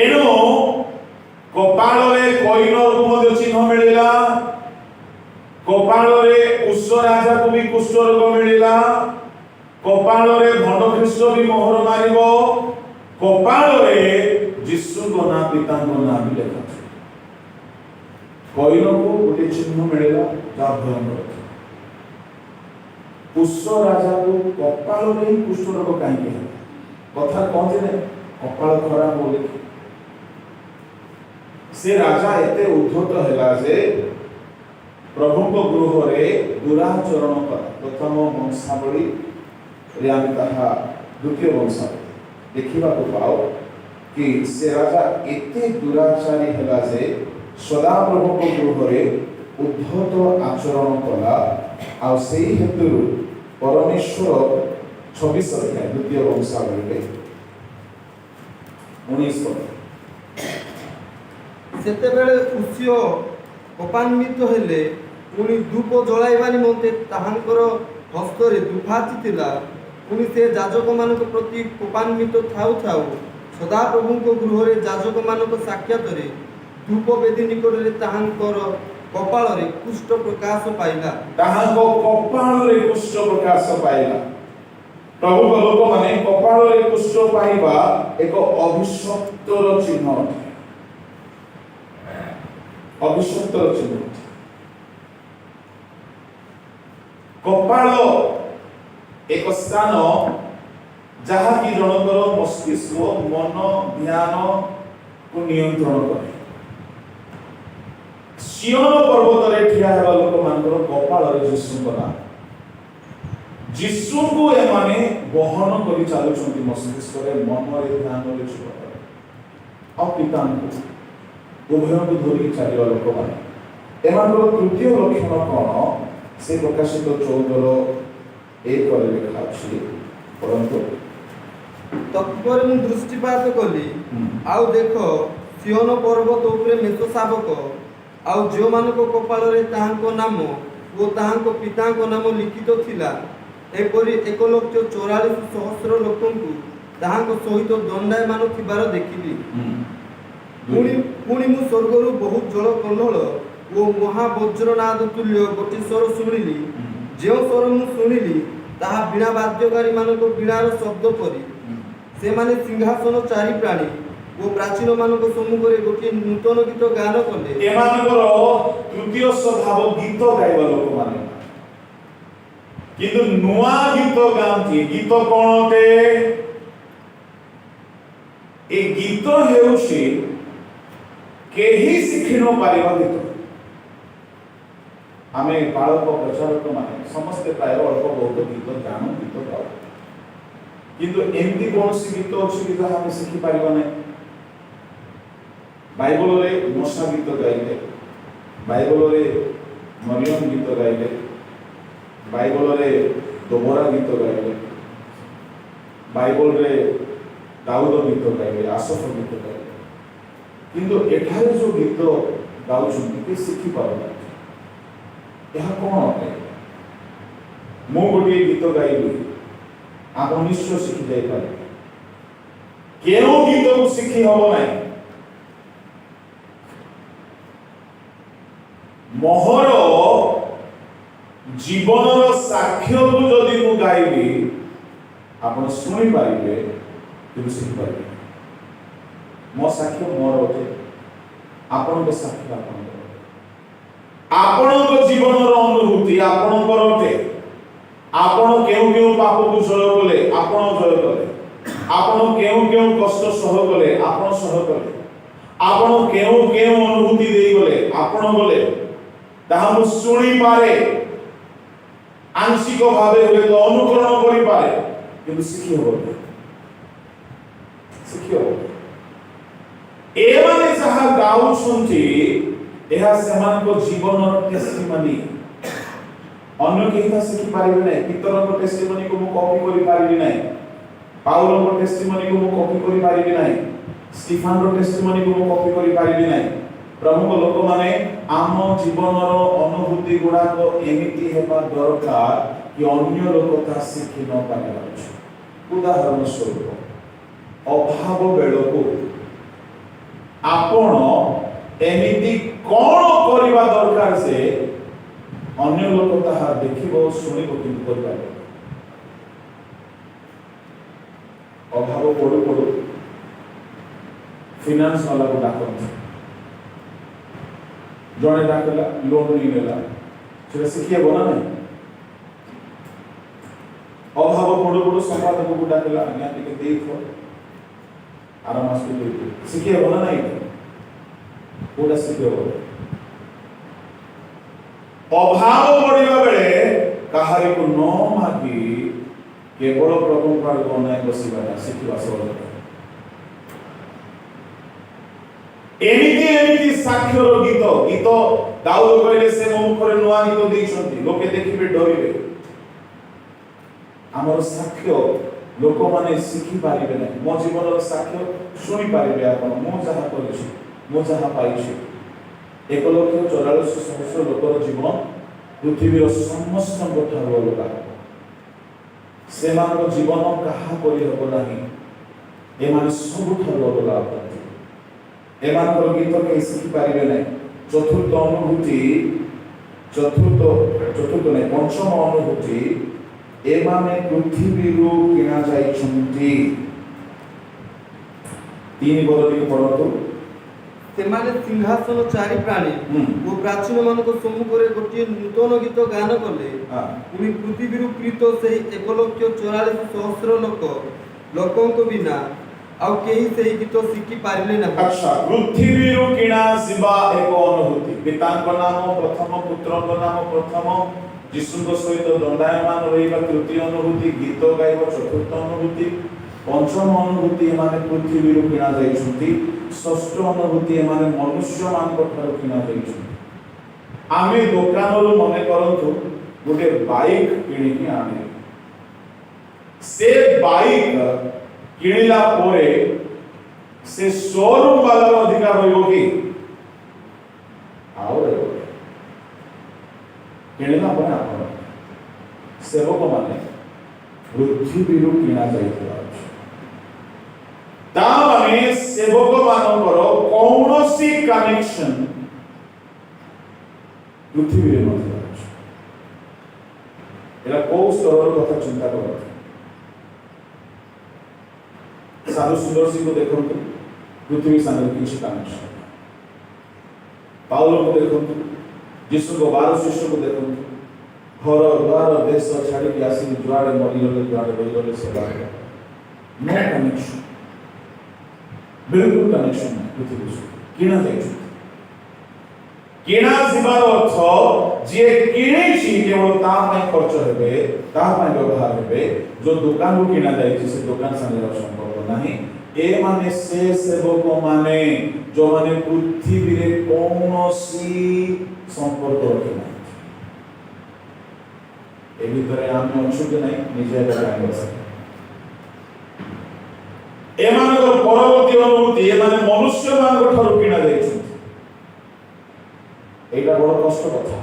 एणु कपाଳରେ କଇନରକୁ ଚିହ୍ନ ମିଳିଲା, କପାଳରେ ଉଷ ରାଜାକୁ ବି କୁଷ୍ଠ ରୋଗ ମିଳିଲା, କପାଳରେ ଭଣ୍ଡ ଖ୍ରୀଷ୍ଟ ବି ମୋହର ମାରିବ, କପାଳରେ ଯୀଶୁଙ୍କ ନାଁ ପିତାଙ୍କ ନାଁ ବି ଲେଖା ଅଛି। କଇନକୁ ଗୋଟେ ଚିହ୍ନ ମିଳିଲା ଯାହା ଭୟଙ୍କର। ଉଷ ରାଜାକୁ କପାଳରେ ହିଁ କୁଷ୍ଠ ରୋଗ କାହିଁକି ହେଲା? କଥା କହନ୍ତି ନା କପାଳ ଖରାପ ବୋଲି। से राजा एते उद्धत हैला जे प्रभुଙ୍କ गृहरे दुराचरण कला। प्रथम वंशावली रे आमे ताहा द्वितीय वंशावली देखिबा को पाओ कि से राजा एते दुराचारी हैला जे सदा प्रभुଙ୍କ गृहरे उद्धत आचरण कला। आ सेही हेतु परमेश्वर 26 अध्याय द्वितीय वंशावली रे 19 पद ସେତେବେଳେ ଉଷିୟ କୋପାନ୍ବିତ ହେଲେ। ପୁଣି ଧୂପ ଜଳାଇବା ନିମନ୍ତେ ତାହାଙ୍କର ହସ୍ତରେ ଦୁଫାତି ଥିଲା। ପୁଣି ସେ ଯାଜକମାନଙ୍କ ପ୍ରତି କୋପାନ୍ବିତ ଥାଉ ଥାଉ ସଦାପ୍ରଭୁଙ୍କ ଗୃହରେ ଯାଜକମାନଙ୍କ ସାକ୍ଷାତରେ ଧୂପ ବେଦୀ ନିକଟରେ ତାହାଙ୍କର କପାଳରେ କୁଷ୍ଠ ପ୍ରକାଶ ପାଇଲା। ତାହାଙ୍କ କପାଳରେ କୁଷ୍ଠ ପ୍ରକାଶ ପାଇଲା। ପ୍ରଭୁଙ୍କ ଲୋକମାନେ କପାଳରେ କୁଷ୍ଠ ପାଇବା ଏକ ଅଭିଶପ୍ତର ଚିହ୍ନ। अभिशप्तर चिन्ह कपाल एक स्थान जहाँ की जनकर मस्तिष्क मन ध्यान को नियंत्रण करे। सियोन पर्वत रे ठिया हेबा लोक मानकर कपाल रे यीशुଙ୍କ नाम। यीशु को एमाने बहन करी चालुछंती मस्तिष्क रे मन रे ध्यान रे जीवन आ पिता उभय को धरिक चलिया लोक माने। एमानकर तृतीय लक्षण कौन से प्रकाशित 14:1 लेखा अछि। परंतु तत्पर ମୁଁ ଦୃଷ୍ଟିପାତ କଲି ଆଉ ଦେଖ ସିଓନ ପର୍ବତ ଉପରେ ମେଷ ଶାବକ ଆଉ ଯେଉଁମାନଙ୍କ କପାଳରେ ତାହାଙ୍କ ନାମ ଓ ତାହାଙ୍କ ପିତାଙ୍କ ନାମ ଲିଖିତ ଥିଲା ଏପରି 1,44,000 ଲୋକଙ୍କୁ ତାହାଙ୍କ ସହିତ ଦଣ୍ଡାୟମାନ ଥିବାର ଦେଖିଲି। ପୁଣି ମୁଁ ସ୍ୱର୍ଗରୁ ବହୁତ ଜଳ କଲ୍ଲୋଳ ଓ ମହାବଜ୍ରନାଦ ତୁଲ୍ୟ ଗୋଟିଏ ସ୍ୱର ଶୁଣିଲି। ଯେଉଁ ସ୍ୱର ମୁଁ ଶୁଣିଲି ତାହା ବୀଣା ବାଦ୍ୟକାରୀମାନଙ୍କ ବୀଣାର ଶବ୍ଦ ପରି। ସେମାନେ ସିଂହାସନ ଚାରି ପ୍ରାଣୀ ଓ ପ୍ରାଚୀନମାନଙ୍କ ସମ୍ମୁଖରେ ଗୋଟିଏ ନୂତନ ଗୀତ ଗାନ କଲେ। ଏମାନଙ୍କର ତୃତୀୟ ସ୍ୱଭାବ ଗୀତ ଗାଇବା ଲୋକମାନେ, କିନ୍ତୁ ନୂଆ ଗୀତ ଗାଆନ୍ତି। ଗୀତ କଣ ଅଟେ? ଏ ଗୀତ ହେଉଛି କେହି ଶିଖି ନ ପାରିବା ଗୀତ। ଆମେ ବାଳକ ପ୍ରଚାରକ ମାନେ ସମସ୍ତେ ପ୍ରାୟ ଅଳ୍ପ ବହୁତ ଗୀତ ଜାଣୁ, ଗୀତ ଗାଉ, କିନ୍ତୁ ଏମିତି କୌଣସି ଗୀତ ଅଛି କି ଯାହା ଆମେ ଶିଖିପାରିବା ନାହିଁ। ବାଇବଲରେ ମୂଷା ଗୀତ ଗାଇଲେ, ବାଇବଲରେ ମରିୟମ ଗୀତ ଗାଇଲେ, ବାଇବଲରେ ଦୋବରା ଗୀତ ଗାଇଲେ, ବାଇବଲରେ ଦାଉଦ ଗୀତ ଗାଇଲେ, ଆସଫ ଗୀତ ଗାଇଲେ, କିନ୍ତୁ ଏଠାରେ ଯୋଉ ଗୀତ ଗାଉଛନ୍ତି କି ଶିଖିପାରୁନାହାନ୍ତି। ଏହା କଣ ଅଟେ? ମୁଁ ଗୋଟିଏ ଗୀତ ଗାଇବି, ଆପଣ ନିଶ୍ଚୟ ଶିଖି ଯାଇପାରିବେ। କେଉଁ ଗୀତକୁ ଶିଖି ହବ ନାହିଁ? ମୋହର ଜୀବନର ସାକ୍ଷ୍ୟକୁ ଯଦି ମୁଁ ଗାଇବି ଆପଣ ଶୁଣିପାରିବେ, କିନ୍ତୁ ଶିଖିପାରିବେ। ମୋ ସାକ୍ଷ୍ୟ ମୋର ଅଟେ, ଆପଣଙ୍କ ସାକ୍ଷ୍ୟ ଆପଣଙ୍କର। ଆପଣଙ୍କ ଜୀବନର ଅନୁଭୂତି ଆପଣଙ୍କର ଅଟେ। ଆପଣ କେଉଁ କେଉଁ ପାପକୁ ଜୟ କଲେ, ଆପଣ ଜୟ କଲେ। ଆପଣ କେଉଁ କେଉଁ କଷ୍ଟ ସହ କଲେ, ଆପଣ ସହ କଲେ। ଆପଣ କେଉଁ କେଉଁ ଅନୁଭୂତି ଦେଇଗଲେ, ଆପଣ ଗଲେ। ତାହା ମୁଁ ଶୁଣିପାରେ, ଆଂଶିକ ଭାବେ ହୁଏତ ଅନୁକରଣ କରିପାରେ, କିନ୍ତୁ ଶିଖି ହବ ନାହିଁ। ଶିଖି ହବ। ଏମାନେ ଯାହା ଗାଉଛନ୍ତି ଏହା ସେମାନଙ୍କ ଜୀବନର ଟେଷ୍ଟିମନି। ଅନ୍ୟ କେହି ତା ଶିଖିପାରିବେ ନାହିଁ। ପିତରଙ୍କ ଟେଷ୍ଟିମନିକୁ ମୁଁ କପି କରିପାରିବି ନାହିଁ, ପାଉଲଙ୍କ ଟେଷ୍ଟିମନିକୁ ମୁଁ କପି କରିପାରିବି ନାହିଁ, ଷ୍ଟିଫାନର ଟେଷ୍ଟିମନିକୁ ମୁଁ କପି କରିପାରିବି ନାହିଁ। ପ୍ରମୁଖ ଲୋକମାନେ ଆମ ଜୀବନର ଅନୁଭୂତି ଗୁଡ଼ାକ ଏମିତି ହେବା ଦରକାର କି ଅନ୍ୟ ଲୋକ ତାହା ଶିଖି ନ ପାରିପାରୁଛି। ଉଦାହରଣ ସ୍ୱରୂପ, ଅଭାବ ବେଳକୁ ଆପଣ ଏମିତି କଣ କରିବା ଦରକାର ଯେ ଅନ୍ୟ ଲୋକ ତାହା ଦେଖିବ, ଶୁଣିବ, କିନ୍ତୁ କରିପାରିବ। ଅଭାବ ପଡୁ ପଡୁ ଫିନାନ୍ସ ବାଲାକୁ ଡାକନ୍ତି। ଜଣେ ଡାକିଲା, ଲୋନ ନେଇନେଲା, ସେଟା ଶିଖି ହେବ ନା ନାହିଁ? ଅଭାବ ପଡୁ ପଡୁ ସମ୍ପାଦକକୁ ଡାକିଲା, ଆଜ୍ଞା ଟିକେ ଦେଇଥିବ, ଆର ମାସକୁ ଦେଇଥିବ, ଶିଖି ହେବ ନା ନାହିଁ? କୋଉଟା ଶିଖି ହେବ? ଅଭାବ ପଡ଼ିବା ବେଳେ କାହାରିକୁ ନ ମାଗି କେବଳ ପ୍ରଭୁଙ୍କ ଆଡ଼କୁ ଅନାଇ ବସିବାଟା ଶିଖିବା ସହଜ। ଏମିତି ସାକ୍ଷ୍ୟର ଗୀତ ଦାଉଦ କହିଲେ, ସେ ମୋ ମୁଖରେ ନୂଆ ଗୀତ ଦେଇଛନ୍ତି, ଲୋକେ ଦେଖିବେ ଡରିବେ। ଆମର ସାକ୍ଷ୍ୟ ଲୋକମାନେ ଶିଖିପାରିବେ ନାହିଁ। ମୋ ଜୀବନର ସାକ୍ଷ୍ୟ ଶୁଣିପାରିବେ ଆପଣ। ମୁଁ ଯାହା କରିଛି, ମୁଁ ଯାହା ପାଇଛି। 1,44,000 ଲୋକର ଜୀବନ ପୃଥିବୀର ସମସ୍ତଙ୍କ ଠାରୁ ଅଲଗା। ସେମାନଙ୍କ ଜୀବନ କାହା କରିହେବ ନାହିଁ। ଏମାନେ ସବୁଠାରୁ ଅଲଗା ଅଟନ୍ତି। ଏମାନଙ୍କର ଗୀତ କେହି ଶିଖିପାରିବେ ନାହିଁ। ପଞ୍ଚମ ଅନୁଭୂତି, ଏମାନେ ପୃଥିବୀରୁ କିଣା ଯାଇଛନ୍ତି। 3 ପଦ ଟିକେ ପଢ଼ନ୍ତୁ। ସେମାନେ ସିଂହାସନ ଚାରି ପ୍ରାଣୀ ଓ ପ୍ରାଚୀନମାନଙ୍କ ସମ୍ମୁଖରେ ଗୋଟିଏ ନୂତନ ଗୀତ ଗାନ କଲେ। ପୁଣି ପୃଥିବୀରୁ ପ୍ରୀତ ସେହି 1,44,000 ଲୋକଙ୍କ ବିନା ଆଉ କେହି ସେହି ଗୀତ ଶିଖି ପାରିଲେ ନାହିଁ। ଆଚ୍ଛା, ପୃଥିବୀରୁ କିଣା ଯିବା ଏକ ଅନୁଭୂତି। ପିତାଙ୍କ ନାମ ପ୍ରଥମ, ପୁତ୍ରଙ୍କ ନାମ ପ୍ରଥମ, ଯୀଶୁଙ୍କ ସହିତ ଦଣ୍ଡାୟମାନ ରହିବା ତୃତୀୟ ଅନୁଭୂତି, ଗୀତ ଗାଇବା ଚତୁର୍ଥ ଅନୁଭୂତି, ପଞ୍ଚମ ଅନୁଭୂତି ଏମାନେ ପୃଥିବୀରୁ କିଣା ଯାଇଛନ୍ତି, ଷଷ୍ଠ ଅନୁଭୂତି ଏମାନେ ମନୁଷ୍ୟମାନଙ୍କ ଠାରୁ କିଣା ଯାଇଛନ୍ତି। ଆମେ ଦୋକାନରୁ ମନେ କରନ୍ତୁ ଗୋଟେ ବାଇକ୍ କିଣିକି ଆଣିଲେ, ସେ ବାଇକ୍ କିଣିଲା ପରେ ସେ ଶୋରୁମ ବାଲାର ଅଧିକାର ରହିବ କି? ଆଉ କିଣିଲା ପରେ ଆପଣ ସେବକମାନେ ପୃଥିବୀରୁ କିଣା ଯାଇଥିବା ଅଛି। ତା ମାନେ ସେବକମାନଙ୍କର କୌଣସି କନେକ୍ସନ ପୃଥିବୀରେ ନଥିଲା ଅଛି। ଏଟା କୋଉ ସ୍ତରର କଥା ଚିନ୍ତା କରନ୍ତୁ। ସାଧୁ ସୁନ୍ଦରସିଂହକୁ ଦେଖନ୍ତୁ, ପୃଥିବୀ ସାଙ୍ଗରେ କିଛି କନେକ୍ସନ। ପାଉଲଙ୍କୁ ଦେଖନ୍ତୁ, ଯୀଶୁଙ୍କ 12 ଶିଷ୍ୟକୁ ଦେଖନ୍ତୁ, ଘର ଦ୍ୱାର ଦେଶ ଛାଡ଼ିକି ଆସିକି ଯୁଆଡ଼େ ମରିଗଲେ ଯୁଆଡ଼େ ରହିଗଲେ ସେ ବାହାରେ नो कनेक्शन, बिल्कुल कनेक्शन नहीं पृथ्वी से किणा जाइछुं। किणा जिबार अर्थ जे किणेछि केवल ता पय खर्च हेबे, ता पय व्यवहार हेबे। जो दुकान रु किणा जाइछि से दुकान संगे संपर्क नहीं। ए माने से सेवक माने जो माने पृथ्वी रे कौनसी संपर्क रखे नहीं। ए भितरे आमे अछु के नहीं निजे जाने सके। एमानकर परवर्ती अनुभूति एमाने मनुष्य मानक ठारू किणा जाइछुं। एटा बड़ कष्ट कथा।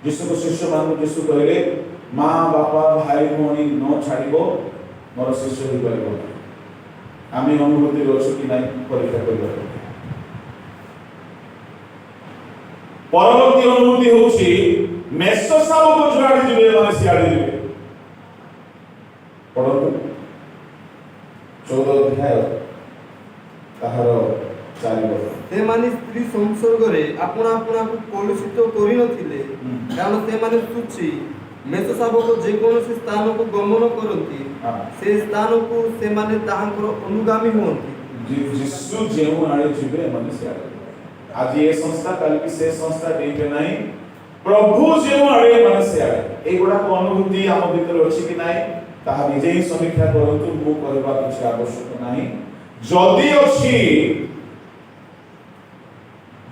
यीशु को शिष्य मान यीशु कहले माँ बापा भाई भौणी न छाड़िबो मोर शिष्य हो पाइबो। आमे अनुभूति अछि कि नाही परीक्षा करबो। परवर्ती अनुभूति होछि मेषो साबक जुआड़ी जिवे माने सियाड़ी जिवे। पढନ୍ତୁ 14 अध्याय ताहार 4 वर्ष। ସେମାନେ ସ୍ତ୍ରୀ ସଂସର୍ଗରେ ଆପଣା ଆପଣାକୁ କଳୁଷିତ କରିନଥିଲେ, କାରଣ ସେମାନେ ତୁଚ୍ଛି। ମେଷ ଶାବକ ଯେକୌଣସି ସ୍ଥାନକୁ ଗମନ କରନ୍ତି, ସେ ସ୍ଥାନକୁ ସେମାନେ ତାହାଙ୍କର ଅନୁଗାମୀ ହୁଅନ୍ତି। ଯୀଶୁ ଯେଉଁ ଆଡ଼େ ଯିବେ ମାନେ ସିଆଡ଼େ। ଆଜି ଏ ସଂସ୍ଥା କାଲି କି ସେ ସଂସ୍ଥା ଦେଇବେ ନାହିଁ। ପ୍ରଭୁ ଯେଉଁ ଆଡ଼େ ମାନେ ସିଆଡ଼େ। ଏଇଗୁଡ଼ାକ ଅନୁଭୂତି ଆମ ଭିତରେ ଅଛି କି ନାହିଁ ତାହା ନିଜେ ହିଁ ସମୀକ୍ଷା କରନ୍ତୁ। ମୁଁ କହିବା କିଛି ଆବଶ୍ୟକ ନାହିଁ। ଯଦି ଅଛି,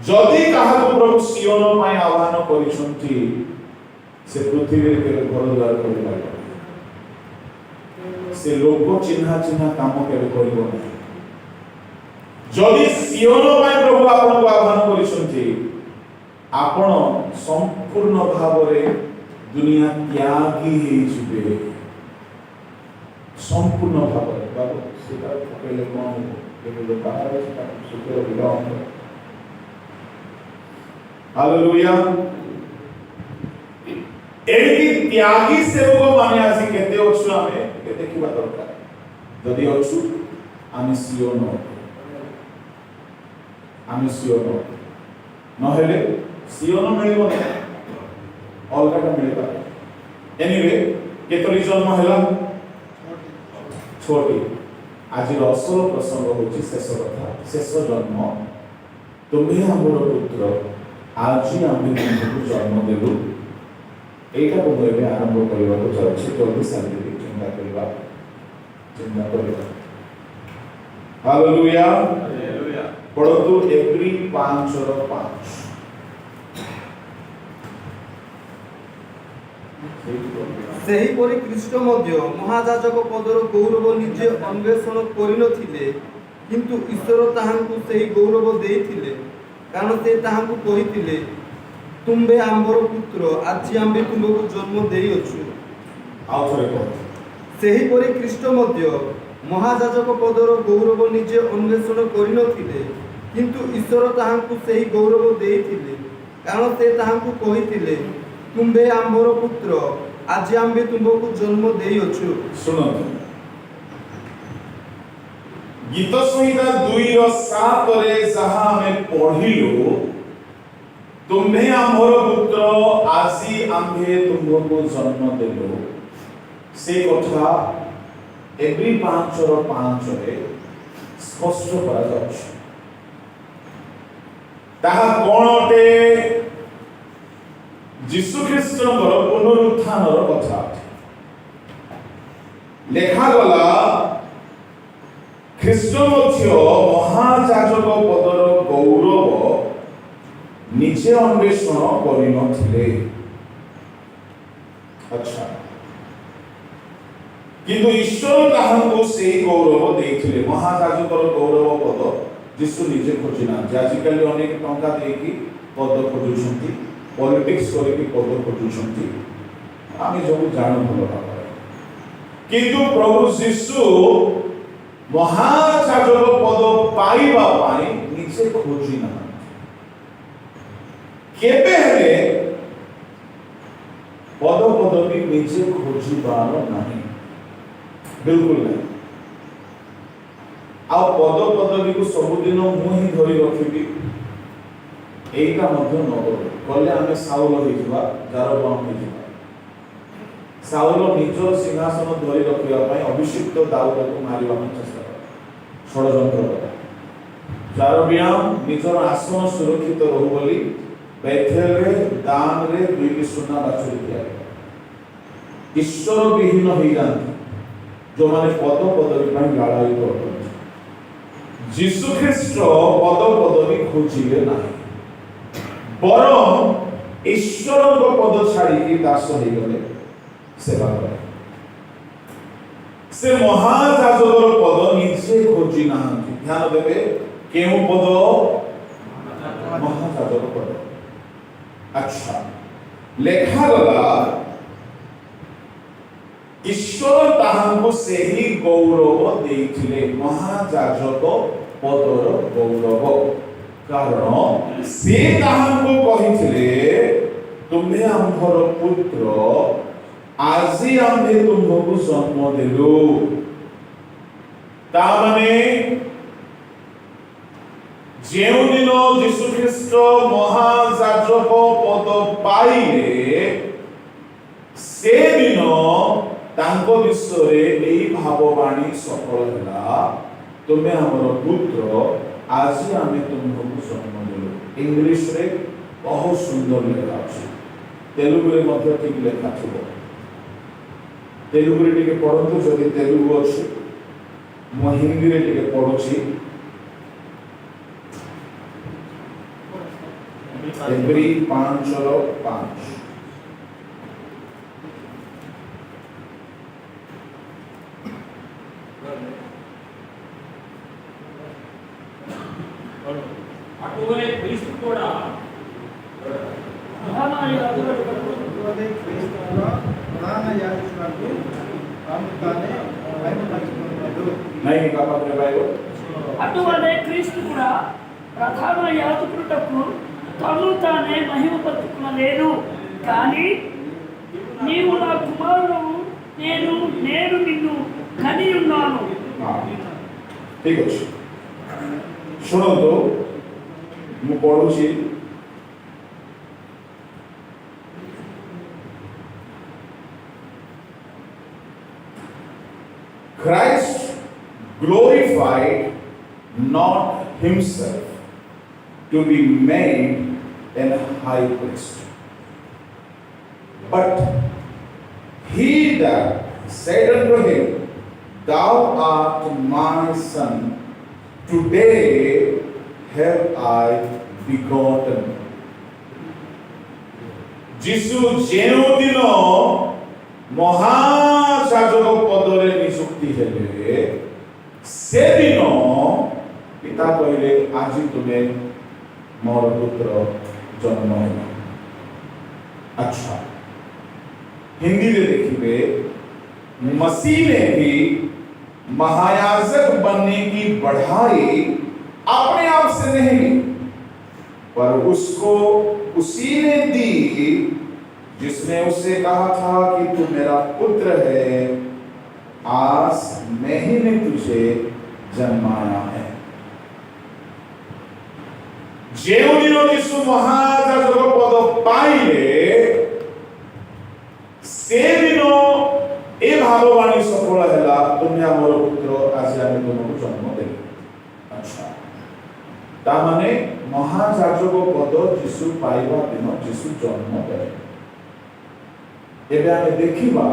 ଯଦି କାହାକୁ ପ୍ରଭୁ ସିଓନ ପାଇଁ ଆହ୍ୱାନ କରିଛନ୍ତି, ସେ ପୃଥିବୀରେ କେବେ ଘର ଦ୍ୱାର କରିପାରିବ ନାହିଁ। ସେ ଲୋକ ଚିହ୍ନା ଚିହ୍ନା କାମ କେବେ କରିବ ନାହିଁ। ଯଦି ସିଓନ ପାଇଁ ପ୍ରଭୁ ଆପଣଙ୍କୁ ଆହ୍ୱାନ କରିଛନ୍ତି, ଆପଣ ସମ୍ପୂର୍ଣ୍ଣ ଭାବରେ ଦୁନିଆ ତ୍ୟାଗୀ ହେଇଯିବେ। ସମ୍ପୂର୍ଣ୍ଣ ଭାବରେ ବାବୁ ସେଟା ପକେଇଲେ କ'ଣ ହେବ? ଏବେ ବାହାରେ ସେଟା ସୁଖର ବିବାହ। हालेलुया। एही त्यागी सेवक माने आसी केते अछु आमे के देखिबा दरकार। जदि अछु आमे सियोन नहेले सियोन मिलिबो ना, अलगाटा मिलिबा। एनीवे केतरी जन्म हैला छोटी। आज असल प्रसंग होची शेष कथा, शेष जन्म। तुम्हें हमर पुत्र आज आम तुमको जन्म देलु। एटा को एबे आरंभ करबा को जाउछि। जल्दी शांति चिंता करबा हालेलुया हालेलुया। पढतु एप्री 5:5। ସେହିପରି ଖ୍ରୀଷ୍ଟ ମଧ୍ୟ ମହାଯାଜକ ପଦର ଗୌରବ ନିଜେ ଅନ୍ୱେଷଣ କରିନଥିଲେ, କିନ୍ତୁ ଈଶ୍ୱର ତାହାଙ୍କୁ ସେହି ଗୌରବ ଦେଇଥିଲେ, କାରଣ ସେ ତାହାଙ୍କୁ କହିଥିଲେ, ତୁମ୍ଭେ ଆମ୍ଭର ପୁତ୍ର, ଆଜି ଆମ୍ଭେ ତୁମକୁ ଜନ୍ମ ଦେଇଅଛୁ। ସେହିପରି ଖ୍ରୀଷ୍ଟ ମଧ୍ୟ ମହାଯାଜକ ପଦର ଗୌରବ ନିଜେ ଅନ୍ୱେଷଣ କରିନଥିଲେ, କିନ୍ତୁ ଈଶ୍ୱର ତାହାଙ୍କୁ ସେହି ଗୌରବ ଦେଇଥିଲେ, କାରଣ ସେ ତାହାଙ୍କୁ କହିଥିଲେ, ତୁମ୍ଭେ ଆମ୍ଭର ପୁତ୍ର, ଆଜି ଆମ୍ଭେ ତୁମକୁ ଜନ୍ମ ଦେଇଅଛୁ। ଶୁଣନ୍ତୁ, गीत संहिता 2:7 रे जहा हमें पढ़िलु, तुम्हें आम्भर पुत्र आसी आम्भे तुमको जन्म देलु, से कथा एप्री 5:5 रे स्पष्ट करा जाउछि। ताहा कोन अटे? यीशु ख्रीष्टଙ୍କର पुनरुत्थानर कथा लेखा गला। ଖ୍ରୀଷ୍ଟ ମଧ୍ୟ ମହାଯାଜକ ପଦର ଗୌରବ ନିଜେ ଅନ୍ୱେଷଣ କରିନଥିଲେ। ଆଚ୍ଛା, କିନ୍ତୁ ଈଶ୍ୱର ତାହାଙ୍କୁ ସେହି ଗୌରବ ଦେଇଥିଲେ। ମହାଯାଜକର ଗୌରବ ପଦ ଯୀଶୁ ନିଜେ ଖୋଜି ନାହାନ୍ତି। ଆଜିକାଲି ଅନେକ ଟଙ୍କା ଦେଇକି ପଦ ଖୋଜୁଛନ୍ତି, पॉलिटिक्स କରିକି ପଦ ଖୋଜୁଛନ୍ତି ଆମେ ସବୁ ଜାଣୁ ଭଲ ଭାବରେ କିନ୍ତୁ ପ୍ରଭୁ ଯୀଶୁ ମହାଯାଜକ ପଦ ପାଇବା ପାଇଁ ନିଜେ ଖୋଜି ନାହାନ୍ତି କେବେ ହେଲେ ପଦ ପଦବୀ ନିଜେ ଖୋଜିବାର ନାହିଁ ବିଲକୁଲ ନାହିଁ ଆଉ ପଦ ପଦବୀକୁ ସବୁଦିନ ମୁଁ ହିଁ ଧରି ରଖିବି এইটা মধ্য নগর কলে আমি সাউল হইবা জারবাম হইবা সাউল নিজর সিংহাসন ধরি রখিবা পাই অভিষিক্ত দাউদকে মারিবা ପାଇଁ চেষ্টা করে ষড়যন্ত্র করে জারবিয়াম নিজর আসন সুরক্ষিত রহু বলি বেথেলরে দানরে দুইটি সোনা বাছুরি দিয়া ঈশ্বর বিহীন হই যাନ୍ତି ଯୋଉମାନେ ପଦ ପଦବୀ ପାଇଁ ଲାଳାୟିତ ଅଟନ୍ତି ଯୀଶୁ ଖ୍ରୀଷ୍ଟ ପଦ ପଦବୀ ଖୋଜିଲେ ନାହିଁ বরং ঈশ্বরଙ୍କ পদ ছাড়িকি দাস হইগলে সেবা করে সে মহাযাজকর পদ নিজে খোঁজি নাহাନ୍ତି ধ্যান দেবে কেউ পদ মহাযাজক পদ আচ্ছা লেখা গলা ঈশ্বর তাহাଙ୍କୁ ସେହି গৌরব ଦେଇଥିଲେ মহাযাজক পদର গৌরব কারণ সে তাহাଙ୍କୁ କହିଥିଲେ ତୁମେ ଆମ୍ଭର ପୁତ୍ର ଆଜି ଆମ୍ଭେ ତୁମକୁ ଜନ୍ମ ଦେଲୁ ତା ମାନେ ଯେଉଁଦିନ ଯୀଶୁ ଖ୍ରୀଷ୍ଟ ମହାଯାଜକ ପଦ ପାଇଲେ ସେଦିନ ତାଙ୍କ ବିଷୟରେ ଏହି ଭାବବାଣୀ ସଫଳ ହେଲା ତୁମେ ଆମର ପୁତ୍ର আজি আমি তোমাকে জন্ম দেলু ইংলিশ রে বহু সুন্দর লেখা আছে তেলুগু রে মধ্যে ঠিক লেখা ছিল তেলুগু রে টিকে পড়ন্তু যদি তেলুগু আছে মো হিন্দি রে টিকে পড়ুছি এভরি 5 అటువలే క్రీస్తు కూడా ప్రధాన యాజకులకు తాను తానే మహిమపరచుకున్నాడు. नहीं का पत्र भाइयों అటువలే క్రీస్తు కూడా ప్రధాన యాజకులకు తను తానే మహిమపరచుకునలేదు కానీ నీవు నా కుమారుడు నేను నిన్ను కని ఉన్నాను हाँ ठीक है শুনନ୍ତୁ ମୁଁ ପଢୁଛି Christ glorified not himself to be made an high priest, but he that said unto him, Thou art my son, today have I begotten. যিশু ଯେଉଁ ଦିନ ମହାଯାଜକ ପଦରେ ନିଯୁକ୍ତି ହେଲେ ସେଦିନ ପିତା କହିଲେ ଆଜି ତୁମେ ମୋର ପୁତ୍ର ଜନ୍ମ ହେଲା अच्छा हिंदी में देखिए मसीह ने भी महायाजक बनने की बढ़ाई अपने आप से नहीं ली पर उसको उसी ने दी जिसने उससे कहा था कि तू मेरा पुत्र है आज मैं ही ने तुझे जन्माया है ଯେଉଁ ଦିନ ଯୀଶୁ ମହାଯାଜକ ପଦ ପାଇଲେ ସେଦିନ ଏ ଭାବବାଣୀ ସଫଳ ହେଲା ତୁମେ ଆମର ପୁତ୍ର ଆଜି ଆମେ ତୁମକୁ ଜନ୍ମ ଦେଲୁ ଆଚ୍ଛା ତା ମାନେ ମହାଯାଜକ ପଦ ଯୀଶୁ ପାଇବା ଦିନ ଯୀଶୁ ଜନ୍ମ ଦେଲେ ଏବେ ଆମେ ଦେଖିବା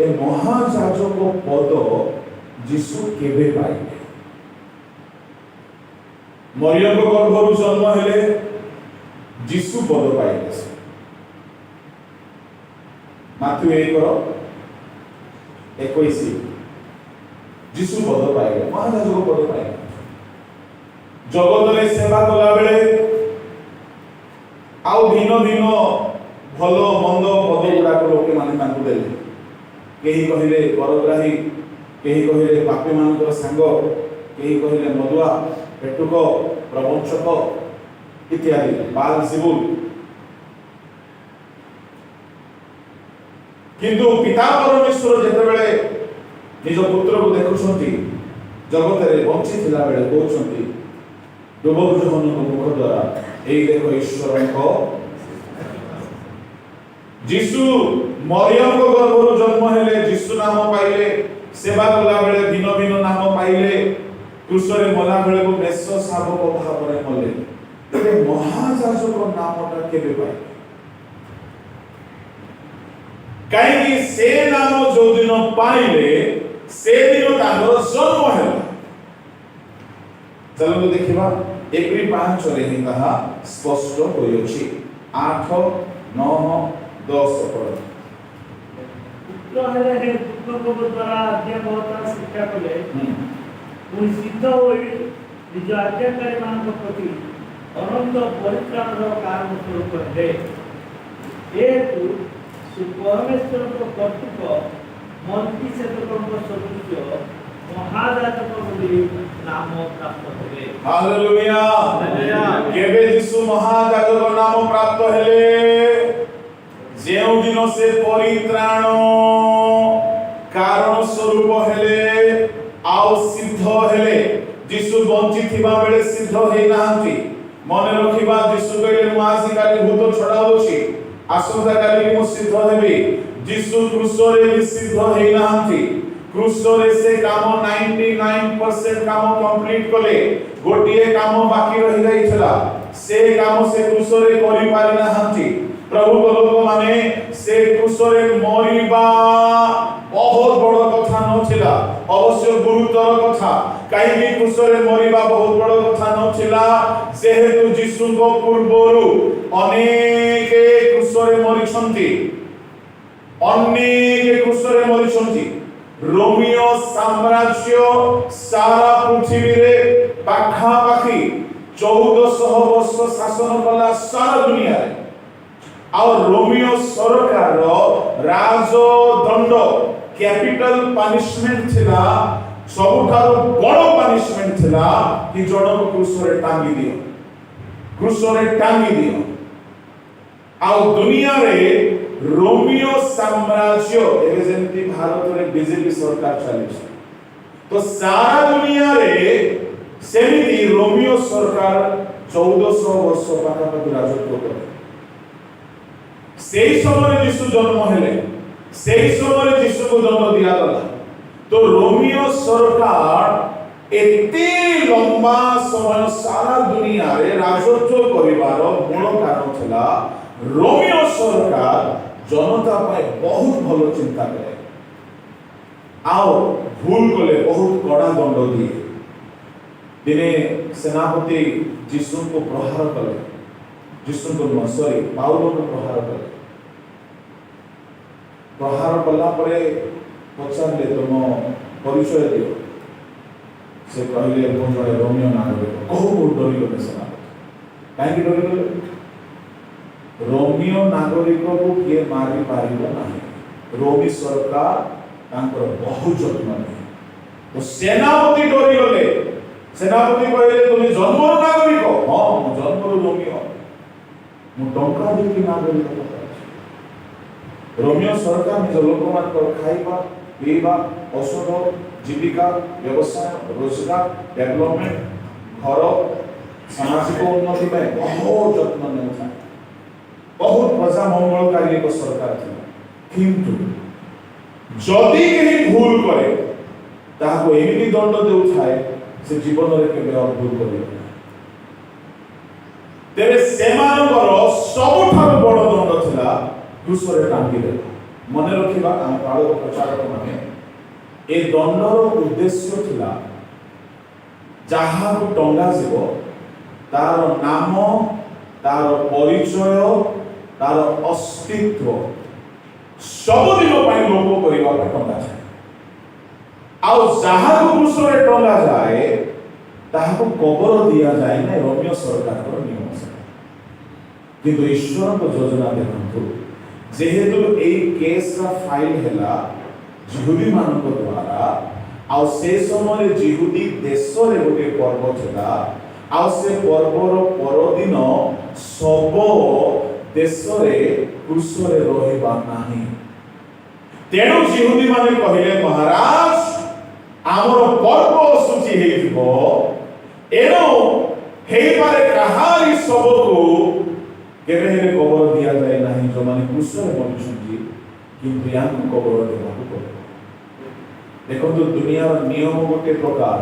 ଏ ମହାଯାଜକ ପଦ ଯୀଶୁ କେବେ ପାଇଲେ ମରିୟମଙ୍କ ଗର୍ଭରୁ ଜନ୍ମ ହେଲେ ଯୀଶୁ ପଦ ପାଇଲେ ମାଥ୍ୟୁ 1:21 ଯୀଶୁ ପଦ ପାଇଲେ ମହାଯାଜକ ପଦ ପାଇଲେ ଜଗତରେ ସେବା କଲା ବେଳେ ଆଉ ଭିନ୍ନ ଭିନ୍ନ ଭଲ ମନ୍ଦ ପଦ ଗୁଡ଼ାକ ଲୋକମାନେ ତାଙ୍କୁ ଦେଲେ। କେହି କହିଲେ କରଗ୍ରାହୀ, କେହି କହିଲେ ପାପୀମାନଙ୍କର ସାଙ୍ଗ, କେହି କହିଲେ ମଦୁଆ, ପେଟୁକ, ପ୍ରବଞ୍ଚକ ଇତ୍ୟାଦି, ବାଲଜିବୁଲ। କିନ୍ତୁ ପିତା ପରମେଶ୍ୱର ଯେତେବେଳେ ନିଜ ପୁତ୍ରକୁ ଦେଖୁଛନ୍ତି ଜଗତରେ ବଞ୍ଚିଥିଲା ବେଳେ କହୁଛନ୍ତି ଯୁବକମାନଙ୍କ ମୁଖ ଦ୍ୱାରା, ଏଇ ଦେଖ ଈଶ୍ୱରଙ୍କ। ଯୀଶୁ ମରିୟମଙ୍କ ଗର୍ଭରୁ ଜନ୍ମ ହେଲେ, ଯୀଶୁ ନାମ ପାଇଲେ, ସେବା କଲା ବେଳେ ଭିନ୍ନ ଭିନ୍ନ ନାମ ପାଇଲେ, କ୍ରୁଶରେ ମଲା ବେଳକୁ ମେଷ ଶାବକ ଭାବରେ ମଲେ। ତେବେ ମହାଯାଜକ ନାମଟା କେବେ ପାଇଲେ? କାହିଁକି ସେ ନାମ ଯୋଉଦିନ ପାଇଲେ ସେଦିନ ତାଙ୍କର ଜନ୍ମ ହେଲା। ଚାଲନ୍ତୁ ଦେଖିବା ଏପ୍ରିଲ 5ରେ ହିଁ ତାହା ସ୍ପଷ୍ଟ ହୋଇଅଛି। 8, 9, 10 ପଢ଼। ପୁତ୍ର ହେଲେ ହେ ପୁତ୍ରଙ୍କ ଦ୍ୱାରା ଆଜ୍ଞାବହତା ଶିକ୍ଷା କଲେ, ପୁଣି ସିଦ୍ଧ ହୋଇ ନିଜ ଆଜ୍ଞାକାରୀମାନଙ୍କ ପ୍ରତି ଅନନ୍ତ ପରିତ୍ରାଣର କାରଣ ସ୍ୱରୂପ ହେଲେ। ଯେହେତୁ ସେ ପରମେଶ୍ୱରଙ୍କ କର୍ତ୍ତୃକ ମଲ୍କିସେଦକଙ୍କ ସଦୃଶ୍ୟ ମହାଯାଜକ ବୋଲି ନାମ ପ୍ରାପ୍ତ ହେଲେ। ହାଲେଲୁୟା। କେବେ ଯୀଶୁ ମହାଯାଜକ ନାମ ପ୍ରାପ୍ତ ହେଲେ? ଯେଉଁ ଦିନ ସେ ପରିତ୍ରାଣ କାରଣ ସ୍ୱରୂପ ହେଲେ ଆଉ ସିଦ୍ଧ ହେଲେ। ଯୀଶୁ ବଞ୍ଚିଥିବା ବେଳେ ସିଦ୍ଧ ହେଇନାହାନ୍ତି। ମନେ ରଖିବା, ଯୀଶୁ କହିଲେ ମୁଁ ଆଜିକାଲି ଭୂତ ଛଡାଉଛି, ଆସନ୍ତାକାଲି ମୁଁ ସିଦ୍ଧ ହେବି। ଯୀଶୁ କ୍ରୁଶରେ ବି ସିଦ୍ଧ ହେଇନାହାନ୍ତି। କ୍ରୁଶରେ ସେ କାମ 99% କାମ କମ୍ପ୍ଲିଟ କଲେ। ଗୋଟିଏ କାମ ବାକି ରହିଯାଇଥିଲା, ସେ କାମ ସେ କ୍ରୁଶରେ କରିପାରି ନାହାନ୍ତି। ପ୍ରଭୁଙ୍କ ଲୋକମାନେ, ସେ କ୍ରୁଶରେ ମରିବା ବହୁତ ବଡ଼ କଥା ନଥିଲା, ଅବଶ୍ୟ ଗୁରୁତର କଥା। କାହିଁକି କ୍ରୁଶରେ ମରିବା ବହୁତ ବଡ଼ କଥା ନଥିଲା? ଯେହେତୁ ଯୀଶୁଙ୍କ ପୂର୍ବରୁ ଅନେକ କ୍ରୁଶରେ ମରିଛନ୍ତି, ଅନେକ କ୍ରୁଶରେ ମରିଛନ୍ତି। ରୋମିଓ ସାମ୍ରାଜ୍ୟ ସାରା ପୃଥିବୀରେ ପାଖାପାଖି 1400 ବର୍ଷ ଶାସନ କଲା ସାରା ଦୁନିଆରେ। ଆଉ ରୋମିଓ ସରକାର ରାଜଦଣ୍ଡ କ୍ୟାପିଟାଲ ପାନିଶମେଣ୍ଟ ଥିଲା, ସବୁଠାରୁ ବଡ଼ ପାନିଶମେଣ୍ଟ ଥିଲା କି ଜଣକୁ କ୍ରୁଶରେ ଟାଙ୍ଗି ଦିଅ, କ୍ରୁଶରେ ଟାଙ୍ଗି ଦିଅ। ଆଉ ଦୁନିଆରେ ରୋମିଓ ସାମ୍ରାଜ୍ୟ, ଏବେ ଯେମିତି ଭାରତରେ ବିଜେପି ସରକାର ଚାଲିଛି, ତ ସାରା ଦୁନିଆରେ ସେମିତି ରୋମିଓ ସରକାର 1400 ବର୍ଷ ପାଖାପାଖି ରାଜତ୍ୱ କଲେ। ସେହି ସମୟରେ ଯୀଶୁ ଜନ୍ମ ହେଲେ, ସେହି ସମୟରେ ଯୀଶୁକୁ ଦଣ୍ଡ ଦିଆଗଲା। ତ ରୋମିଓ ସରକାର ଏତେ ଲମ୍ବା ସମୟ ସାରା ଦୁନିଆରେ ରାଜତ୍ୱ କରିବାର ମୂଳ କାରଣ ଥିଲା, ରୋମିଓ ସରକାର ଜନତା ପାଇଁ ବହୁତ ଭଲ ଚିନ୍ତା କଲେ, ଆଉ ଭୁଲ କଲେ ବହୁତ କଡ଼ା ଦଣ୍ଡ ଦିଏ। ଦିନେ ସେନାପତି ଯୀଶୁଙ୍କୁ ପ୍ରହାର କଲେ, ଯୀଶୁଙ୍କୁ ପାଉଲଙ୍କୁ ପ୍ରହାର କଲେ। ପ୍ରହାର କଲା ପରେ ପଚାରିଲେ ତୁମ ପରିଚୟ ଦିଅ। ସେ କହିଲେ ମୁଁ ଜଣେ ରୋମିଓ ନାଗରିକ। କହୁ ଡରିଗଲେ ସେନାପତି। କାହିଁକି ଡରିଗଲେ? ରୋମିଓ ନାଗରିକକୁ କିଏ ମାରି ପାରିବ ନାହିଁ। ରୋମୀ ସରକାର ତାଙ୍କର ବହୁ ଯତ୍ନ ନିଏ। ତ ସେନାପତି ଡରିଗଲେ। ସେନାପତି କହିଲେ ତୁମେ ଜନ୍ମର ନାଗରିକ? ହଁ, ମୁଁ ଜନ୍ମରୁ ରୋମିଓ। ମୁଁ ଟଙ୍କା ଦେଇକି ନାଗରିକ ପାଇଛି। ରୋମିଓ ସରକାର ନିଜ ଲୋକମାନଙ୍କର ଖାଇବା, ପିଇବା, ଔଷଧ, ଜୀବିକା, ବ୍ୟବସାୟ, ରୋଜଗାର, ଡେଭଲପମେଣ୍ଟ, ଘର, ସାମାଜିକ ଉନ୍ନତି ପାଇଁ ବହୁତ ଯତ୍ନ ନେଉଥାଏ। ବହୁତ ପ୍ରଜା ମଙ୍ଗଳକାରୀ ଏକ ସରକାର ଥିଲା। କିନ୍ତୁ ଯଦି କେହି ଭୁଲ କରେ ତାହାକୁ ଏମିତି ଦଣ୍ଡ ଦେଉଥାଏ ସେ ଜୀବନରେ କେବେ ଆଉ ଭୁଲ କରିବ ନାହିଁ। ତେବେ ସେମାନଙ୍କର ସବୁଠାରୁ ବଡ଼ ଦଣ୍ଡ ଥିଲା କ୍ରୁଶରେ ଟାଙ୍ଗି ଦେବା। ମନେ ରଖିବା, ଆମ ପାଳକ ପ୍ରଚାରକ ମାନେ, ଏ ଦଣ୍ଡର ଉଦ୍ଦେଶ୍ୟ ଥିଲା ଯାହାକୁ ଟଙ୍ଗାଯିବ ତାର ନାମ, ତାର ପରିଚୟ, ତାର ଅସ୍ତିତ୍ୱ ସବୁଦିନ ପାଇଁ ଲୋପ କରିବା ପାଇଁ ଟଙ୍ଗାଯାଏ। ଆଉ ଯାହାକୁ କ୍ରୁଶରେ ଟଙ୍ଗାଯାଏ ତାହାକୁ କବର ଦିଆଯାଏ ନାହିଁ। ରୋମିଓ ସରକାରଙ୍କର ନିୟମ। কিন্তু ଈଶ୍ୱରଙ୍କ ଯୋଜନା ଦେଖନ୍ତୁ, ଯେହେତୁ ଏଇ କେସ୍ର ଫାଇଲ ହେଲା ଜିହୁଦୀ ମାନଙ୍କ ଦ୍ୱାରା, ଆଉ ସେ ସମୟରେ ଜିହୁଦୀ ଦେଶରେ ଗୋଟିଏ ପର୍ବ ଥିଲା, ଆଉ ସେ ପର୍ବର ପରଦିନ ଶବ ଦେଶରେ କୃଷରେ ରହିବା ନାହିଁ। ତେଣୁ ଜିହୁଦୀ ମାନେ କହିଲେ, ମହାରାଜ ଆମର ପର୍ବ ସୂଚୀ ହେଇଥିବ, ଏଣୁ ହେଇପାରେ କାହାରି ଶବକୁ କେବେ ହେଲେ କବର ଦିଆଯାଏ ନାହିଁ ଯେଉଁମାନେ କୃଷରେ ମରିଛନ୍ତି, କିନ୍ତୁ ୟାଙ୍କୁ କବର ଦେବାକୁ ପଡ଼ିବ। ଦେଖନ୍ତୁ, ଦୁନିଆର ନିୟମ ଗୋଟେ ପ୍ରକାର,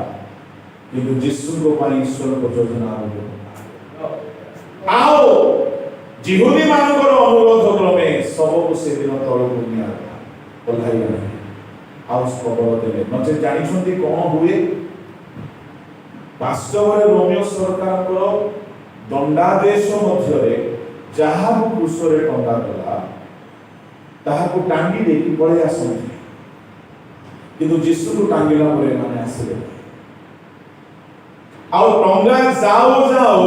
କିନ୍ତୁ ଯୀଶୁଙ୍କ ପାଇଁ ଈଶ୍ୱରଙ୍କ ଯୋଜନା ଆଉ ଗୋଟେ ପ୍ରକାର। ଆଉ ଜିହୁଦୀ ମାନଙ୍କର ଅନୁରୋଧ କ୍ରମେ ଶବକୁ ସେଦିନ ତଳକୁ ନିଆଗଲା, ଓହ୍ଲାଇଗଲା, ଆଉ କବର ଦେଲେ। ନଚେତ୍ ଜାଣିଛନ୍ତି କଣ ହୁଏ? ବାସ୍ତବରେ ରୋମିଓ ସରକାରଙ୍କର ଦଣ୍ଡାଦେଶ ମଧ୍ୟରେ ଯାହାକୁ କୃଷରେ ଟଙ୍ଗାଗଲା ତାହାକୁ ଟାଙ୍ଗି ଦେଇକି ପଳେଇ ଆସନ୍ତି, କିନ୍ତୁ ଯୀଶୁକୁ ଟାଙ୍ଗିଲା ପରେ ଏମାନେ ଆସିଲେ। ଆଉ ଟଙ୍ଗା ଯାଉ ଯାଉ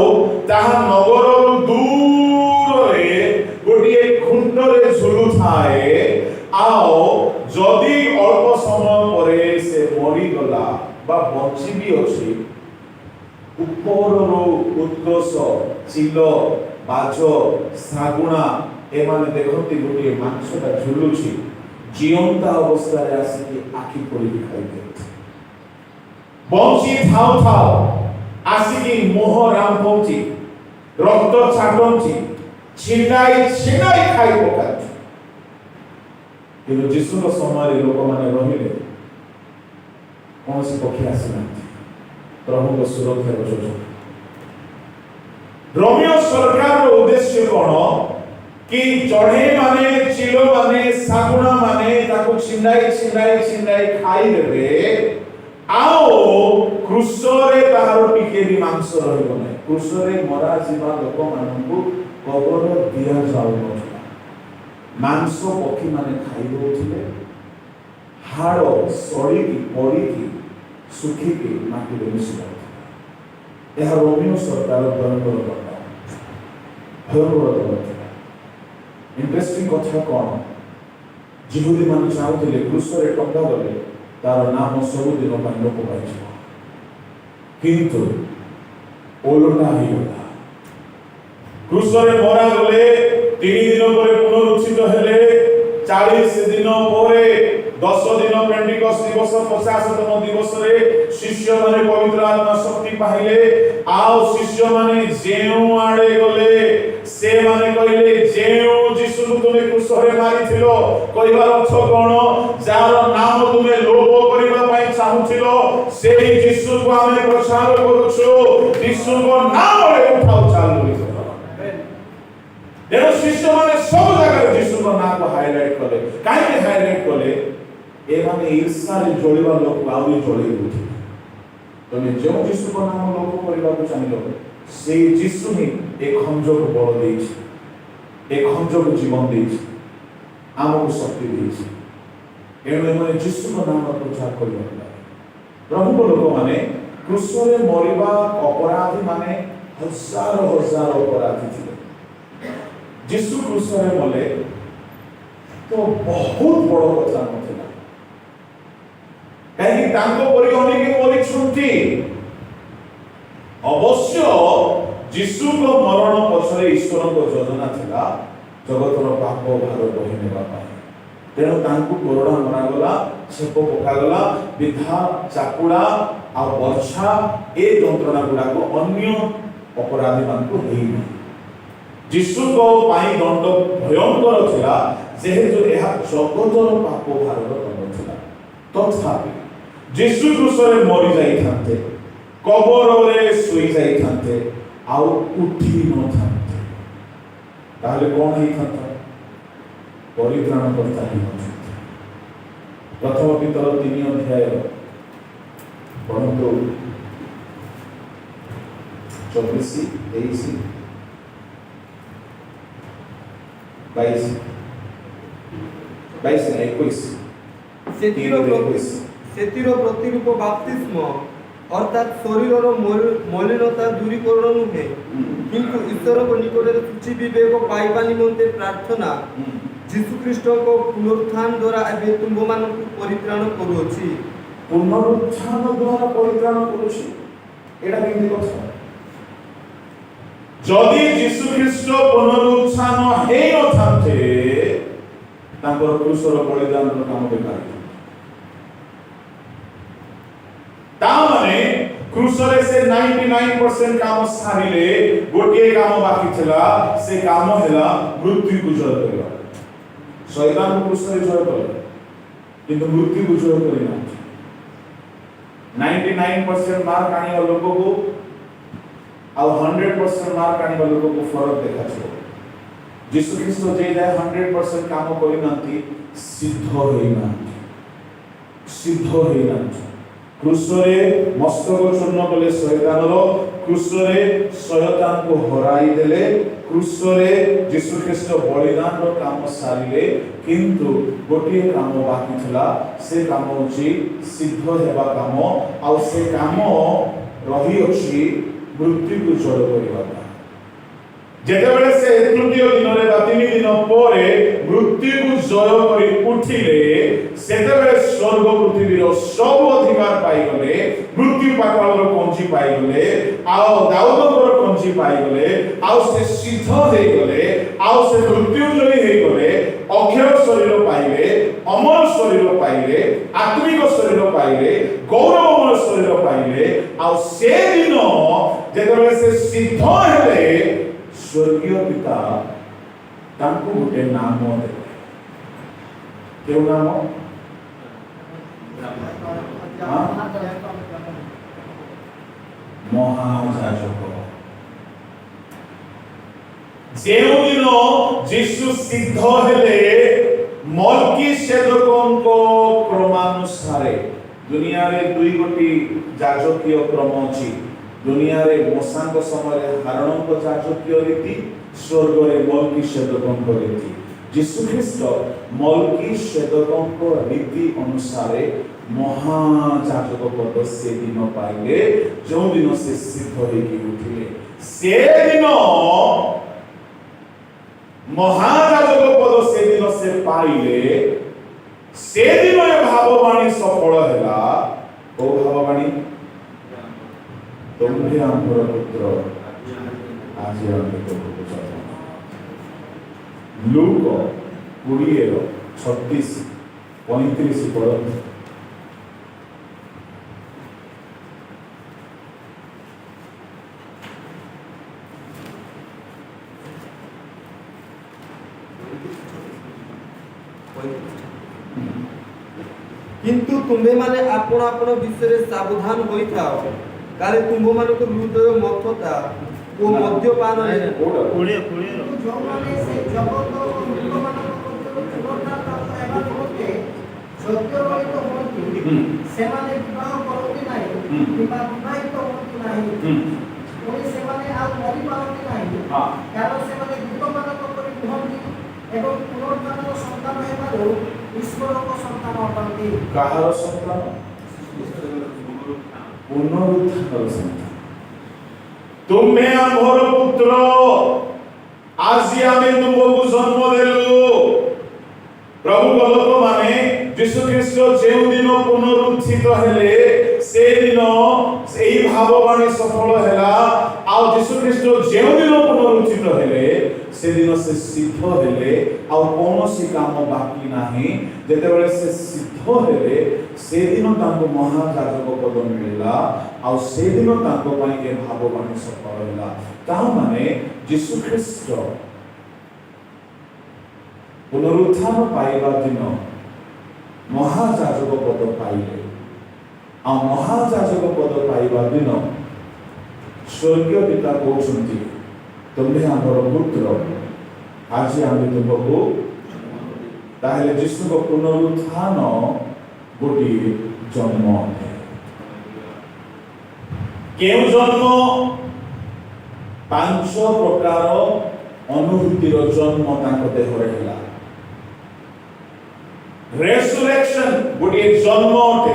ତାହା ନଗରରୁ ଦୂରରେ ଗୋଟିଏ ଖୁଣ୍ଟରେ ଝୁଲୁଥାଏ, ଆଉ ଯଦି ଅଳ୍ପ ସମୟ ପରେ ସେ ମରିଗଲା ବା ବଞ୍ଚି ବି ଅଛି, ଉପରରୁ ଉତ୍କର୍ଷ, ଚିଲ, ବାଜ, ଶାଗୁଣା ଏମାନେ ଦେଖନ୍ତି ଗୋଟିଏ ମାଂସଟା ଝୁଲୁଛି, ଜିଅନ୍ତା ଅବସ୍ଥାରେ ଆସିକି ଆଖି ପୋଡ଼ିକି ଖାଇଦିଅନ୍ତି। ବଞ୍ଚି ଥାଉ ଥାଉ ଆସିକି ମୁହଁ ରାମ୍ପନ୍ତି, ରକ୍ତ ଛାଟନ୍ତି, ଛିଣ୍ଡାଇ ଛିଣ୍ଡାଇ ଖାଇ ପକାନ୍ତି। କିନ୍ତୁ ଯୀଶୁଙ୍କ ସମୟରେ ଲୋକମାନେ ରହିଲେ, କୌଣସି ପକ୍ଷୀ ଆସିନାହାନ୍ତି। ପ୍ରଭୁଙ୍କ ସୁରକ୍ଷାର ଯୋଜନା। ରୋମିଓ ସରକାରର ଉଦ୍ଦେଶ୍ୟ କଣ? କି ଚଢ଼େଇ ମାନେ, ଚିଲ ମାନେ, ଶାଗୁଣା ମାନେ ତାକୁ ଛିଣ୍ଡାଇ ଛିଣ୍ଡାଇ ଛିଣ୍ଡାଇ ଖାଇଦେବେ, ଆଉ କୃଷରେ ତାହାର ଟିକେ ବି ମାଂସ ରହିବ ନାହିଁ। କୃଷରେ ମରାଯିବା ଲୋକମାନଙ୍କୁ କବର ଦିଆଯାଉନଥିଲା, ମାଂସ ପକ୍ଷୀମାନେ ଖାଇ ଦେଉଥିଲେ, ହାଡ଼ ସଡ଼ିକି ପଡ଼ିକି ଶୁଖିକି ମାଟିରେ ମିଶି ଯାଉଥିଲା। ଏହା ରୋମିଓ ସରକାର ଭୟଙ୍କର ଥିଲା। ଇଣ୍ଟରେଷ୍ଟିଂ କଥା କଣ? ଜିହୁଦୀ ମାନେ ଚାହୁଁଥିଲେ କୃଷରେ ଟଙ୍କା ଗଲେ ତାର ନାମ ସବୁଦିନ ପାଇଁ ଲୋପ ପାଇଯିବ, କିନ୍ତୁ ଓଲଟା ହେଇଗଲା। କୃଷରେ ମରାଗଲେ 3 ଦିନ ପରେ ପୁନରୁତ୍ଥିତ ହେଲେ, 40 ଦିନ ପରେ 10 ଦିନ ପେଣ୍ଟିକଷ୍ଟ ଦିବସ 50ତମ ଦିବସରେ ଶିଷ୍ୟମାନେ ପବିତ୍ର ଆତ୍ମା ଶକ୍ତି ପାଇଲେ, ଆଉ ଶିଷ୍ୟମାନେ ଯେଉଁ ଆଡ଼େ ଗଲେ ସେମାନେ କହିଲେ, ଯେଉଁ ଯୀଶୁକୁ ତୁମେ କୃଷରେ ମାରିଥିଲ, କହିବାର ଅର୍ଥ କଣ? ଯାହାର ନାମ ତୁମେ ଲୋପ କରିବା ପାଇଁ ଚାହୁଁଥିଲ, ସେହି ଯୀଶୁକୁ ଆମେ ପ୍ରଚାର କରୁଛୁ, ଯୀଶୁଙ୍କ ନାମରେ ଉଠାଉ ଚାଲୁ। ତେଣୁ ଶିଷ୍ୟମାନେ ସବୁ ଜାଗାରେ ଯୀଶୁଙ୍କ ନାଁକୁ ହାଇଲାଇଟ୍ କଲେ। କାହିଁକି ହାଇଲାଇଟ୍ କଲେ? ଏମାନେ ଈର୍ଷାରେ ଜଳିବା ଲୋକ ଆହୁରି ଜଳେଇ ଦେଉଥିଲେ। ତମେ ଯେଉଁ ଯୀଶୁଙ୍କ ନାମ ଲୋପ କରିବାକୁ ଚାହିଁଲ, ସେଇ ଯୀଶୁ ହିଁ ଏ ଖଞ୍ଜକୁ ବଳ ଦେଇଛି, ଏ ଖଞ୍ଜକୁ ଜୀବନ ଦେଇଛି, ଆମକୁ ଶକ୍ତି ଦେଇଛି। ଏଣୁ ଏମାନେ ଯୀଶୁଙ୍କ ନାମ ପ୍ରଚାର କରିବାକୁ ଲାଗେ। ପ୍ରଭୁଙ୍କ ଲୋକମାନେ କୃଷରେ ମରିବା ଅପରାଧୀ ମାନେ ହଜାର ହଜାର ଅପରାଧୀ ଥିଲେ। ଯୀଶୁ କୃଷରେ ମଲେ ତ ବହୁତ ବଡ଼ କଥା ନଥିଲା, କାହିଁକି ତାଙ୍କ ପରି ଅନେକ ମରିଛନ୍ତି। ଅବଶ୍ୟ ଯୀଶୁଙ୍କ ମରଣ ପଛରେ ଈଶ୍ୱରଙ୍କ ଯୋଜନା ଥିଲା ଜଗତର ପାପ ଭାର ବହି ନେବା ପାଇଁ। ତେଣୁ ତାଙ୍କୁ କୋରଡ଼ା ମରାଗଲା, ଛେପ ପକାଗଲା, ବିଧା, ଚାପୁଡ଼ା ଆଉ ବର୍ଷା ଏ ଯନ୍ତ୍ରଣା ଗୁଡ଼ାକ ଅନ୍ୟ ଅପରାଧୀ ମାନଙ୍କୁ ହେଇନି। ଯୀଶୁଙ୍କ ପାଇଁ ଦଣ୍ଡ ଭୟଙ୍କର ଥିଲା, ଯେହେତୁ ଏହା ଜଗତର ପାପ ଭାରର ଦଣ୍ଡ ଥିଲା। ତଥାପି ଯୀଶୁ କୃଷରେ ମରି ଯାଇଥାନ୍ତେ, କବରରେ ଶୋଇ ଯାଇଥାନ୍ତେ, ଆଉ ଉଠି ନଥାନ୍ତେ, ତାହେଲେ କଣ ହେଇଥାନ୍ତା? ପରିତ୍ରାଣକର୍ତ୍ତା ହେଇନଥାନ୍ତେ। ପ୍ରଥମ ପିତର 3 ଅଧ୍ୟାୟ ପଢନ୍ତୁ 24, 23, 22, 21। ସେଥିର ପ୍ରତିରୂପ ବାପ୍ତିସ୍ମ অর্থাৎ শরীরর মলিনতা দূরীকরণ নুহে, কিন্তু ঈশ্বরଙ୍କ ନିକଟରେ ସୂଚି ବିବେକ ପାଇବା ନିମନ୍ତେ ପ୍ରାର୍ଥନା ଯୀଶୁଖ୍ରୀଷ୍ଟଙ୍କ ପୁନରୁତ୍ଥାନ ଦ୍ୱାରା ଏବେ ତୁମ୍ଭମାନଙ୍କୁ ପରିତ୍ରାଣ କରୁଅଛି। ପୁନରୁତ୍ଥାନ ଦ୍ୱାରା ପରିତ୍ରାଣ କରୁଛି, ଏଇଟା କେମିତି କଥା? ଯଦି ଯୀଶୁ ଖ୍ରୀଷ୍ଟ ପୁନରୁତ୍ଥାନ ହେଇନଥାନ୍ତେ ତାଙ୍କର କ୍ରୁଶର ବଳିଦାନର କାମ ବେକାର ହେଇଥାନ୍ତା। ତାମାନେ କ୍ରୁଶରେ ସେ 99% କାମ ସାରିଲେ, ଗୋଟିଏ କାମ ବାକି ଥିଲା, ସେ କାମ ହେଲା ମୃତ୍ୟୁକୁ ଜୟ କରିବା। ଶୈତାନକୁ କ୍ରୁଶରେ ଜୟ କଲେ, କିନ୍ତୁ ମୃତ୍ୟୁକୁ ଜୟ କରିନାହାନ୍ତି। 99% ମାର୍କ ଆଣିବା ଲୋକକୁ ଆଉ 100% ମାର୍କ ଆଣିବା ଲୋକକୁ ଫରକ ଦେଖାଯିବ। ଯୀଶୁ ଖ୍ରୀଷ୍ଟ ଯେ ଯାଏ 100% କାମ କରିନାହାନ୍ତି, ସିଦ୍ଧ ହେଇନାହାନ୍ତି। କ୍ରୁଶରେ ମସ୍ତକ ଚୂର୍ଣ୍ଣ କଲେ ଶୈତାନର, କ୍ରୁଶରେ ଶୈତାନକୁ ହରାଇ ଦେଲେ, କ୍ରୁଶରେ ଯୀଶୁ ଖ୍ରୀଷ୍ଟ ବଳିଦାନର କାମ ସାରିଲେ, କିନ୍ତୁ ଗୋଟିଏ କାମ ବାକି ଥିଲା, ସେ କାମ ହେଉଛି ସିଦ୍ଧ ହେବା କାମ, ଆଉ ସେ କାମ ରହିଅଛି ମୃତ୍ୟୁକୁ ଜୟ କରିବା। ଯେତେବେଳେ ସେ ତୃତୀୟ ଦିନରେ ବା 3 ଦିନ ପରେ ମୃତ୍ୟୁକୁ ଜୟ କରି ଉଠିଲେ, ସେତେବେଳେ ସ୍ୱର୍ଗ ପୃଥିବୀର ସବୁ ଅଧିକାର ପାଇଗଲେ, ମୃତ୍ୟୁ ପାତାଳର କଞ୍ଚି ପାଇଗଲେ, ଆଉ ଦାଉଦଙ୍କର କଞ୍ଚି ପାଇଗଲେ, ଆଉ ସେ ସିଦ୍ଧ ହେଇଗଲେ, ଆଉ ସେ ମୃତ୍ୟୁଜୟୀ ହେଇଗଲେ, ଅକ୍ଷୟ ଶରୀର ପାଇଲେ, ଅମର ଶରୀର ପାଇଲେ, ଆତ୍ମିକ ଶରୀର ପାଇଲେ, ଗୌରବମୟ ଶରୀର ପାଇଲେ। ଆଉ ସେଦିନ ଯେତେବେଳେ ସେ ସିଦ୍ଧ ହେଲେ, ସ୍ୱର୍ଗୀୟ ପିତା ତାଙ୍କୁ ଗୋଟେ ନାମ ଦେଲେ। କେଉଁ ନାମ? ମହାଯାଜକ। ଯେଉଁଦିନ ଯୀଶୁ ସିଦ୍ଧ ହେଲେ, ମଲ୍କିସେଦକଙ୍କ କ୍ରମାନୁସାରେ, ଦୁନିଆରେ 2 ଗୋଟି ଯାଜକୀୟ କ୍ରମ ଅଛି। ଦୁନିଆରେ ମୋସାଙ୍କ ସମୟରେ ହାରଣଙ୍କ ଯାଜକୀୟ ରୀତି, ସ୍ୱର୍ଗରେ ମଲ୍କିସେଦକଙ୍କ ରୀତି। ଯୀଶୁ ଖ୍ରୀଷ୍ଟ ମଲ୍କିସେଦକଙ୍କ ରୀତି ଅନୁସାରେ ମହାଯାଜକ ପଦ ସେଦିନ ପାଇଲେ, ଯେଉଁଦିନ ସେ ସିଦ୍ଧ ହେଇକି ଉଠିଲେ। ସେଦିନ ମହାଯାଜକ ପଦ ସେଦିନ ସେ ପାଇଲେ, ସେଦିନ ଏ ଭାବବାଣୀ ସଫଳ ହେଲା। କୋଉ ଭାବବାଣୀ? ତୁମ୍ଭେ ଆମର ପୁତ୍ର, ଆଜି ଆମେ ତୁମକୁ ଜନ୍ମ। ଲୁକ 20:36-35 ପଢ଼ନ୍ତୁ। କିନ୍ତୁ ତୁମ୍ଭେମାନେ ଆପଣ ଆପଣ ବିଷୟରେ ସାବଧାନ ହୋଇଥାଅ, କାଳେ ତୁମ୍ଭମାନଙ୍କ ହୃଦୟ ମଥତା ଓ ମଦ୍ୟପାନରେ କିନ୍ତୁ ଯେଉଁମାନେ ସେ ଜଗତ ଓ ଲୋକମାନଙ୍କ ମଧ୍ୟରୁ ପୁନରୁତ୍ଥାନ ହେବା ନିମନ୍ତେ ସତ୍ୟବାହିତ ହୁଅନ୍ତି, ସେମାନେ ବିବାହ କରନ୍ତି ନାହିଁ କିମ୍ବା ବିବାହିତ ହୁଅନ୍ତି ନାହିଁ, ପୁଣି ସେମାନେ ଆଉ ମରିପାରନ୍ତି ନାହିଁ, କାରଣ ସେମାନେ ଦୂତମାନଙ୍କ ପରି ନୁହନ୍ତି ଏବଂ ପୁନରୁତ୍ଥାନର ସନ୍ତାନ ହେବାରୁ ଈଶ୍ୱରଙ୍କ ସନ୍ତାନ ଅଟନ୍ତି। କାହାର ସନ୍ତାନ? ପୁନରୁତ୍ଥାନର ସନ୍ତାନ। ତୁମେ ଆମର ପୁତ୍ର, ଆଜି ଆମେ ତୁମକୁ ଜନ୍ମ ଦେଲୁ। ପ୍ରଭୁଙ୍କ ଲୋକମାନେ ଯୀଶୁ ଖ୍ରୀଷ୍ଟ ଯେଉଁଦିନ ପୁନରୁତ୍ଥିତ ହେଲେ, ସେଦିନ ସେହି ଭାବବାଣୀ ସଫଳ ହେଲା। ଆଉ ଯୀଶୁ ଖ୍ରୀଷ୍ଟ ଯେଉଁଦିନ ପୁନରୁତ୍ଥିତ ହେଲେ, ସେଦିନ ସେ ସିଦ୍ଧ ହେଲେ, ଆଉ କୌଣସି କାମ ବାକି ନାହିଁ। ଯେତେବେଳେ ସେ ସିଦ୍ଧ ହେଲେ, ସେଦିନ ତାଙ୍କୁ ମହାଯାଜକ ପଦ ମିଳିଲା, ଆଉ ସେଦିନ ତାଙ୍କ ପାଇଁ ଏ ଭାବବାଣୀ ସଫଳ ହେଲା। ତାମାନେ ଯୀଶୁ ଖ୍ରୀଷ୍ଟ ପୁନରୁତ୍ଥାନ ପାଇବା ଦିନ ମହାଯାଜକ ପଦ ପାଇଲେ, ଆଉ ମହାଯାଜକ ପଦ ପାଇବା ଦିନ ସ୍ୱର୍ଗୀୟ ପିତା କହୁଛନ୍ତି, ତୁମେ ଆମର ପୁତ୍ର, ଆଜି ଆମେ ତୁମକୁ। ତାହେଲେ ଯୀଶୁଙ୍କ ପୁନରୁତ୍ଥାନ ଗୋଟିଏ ଜନ୍ମ ଅଟେ। କେଉଁ ଜନ୍ମ? 5 ପ୍ରକାର ଅନୁଭୂତିର ଜନ୍ମ ତାଙ୍କ ଦେହରେ ହେଲା। ରେସୁରେକ୍ସନ ଗୋଟିଏ ଜନ୍ମ ଅଟେ।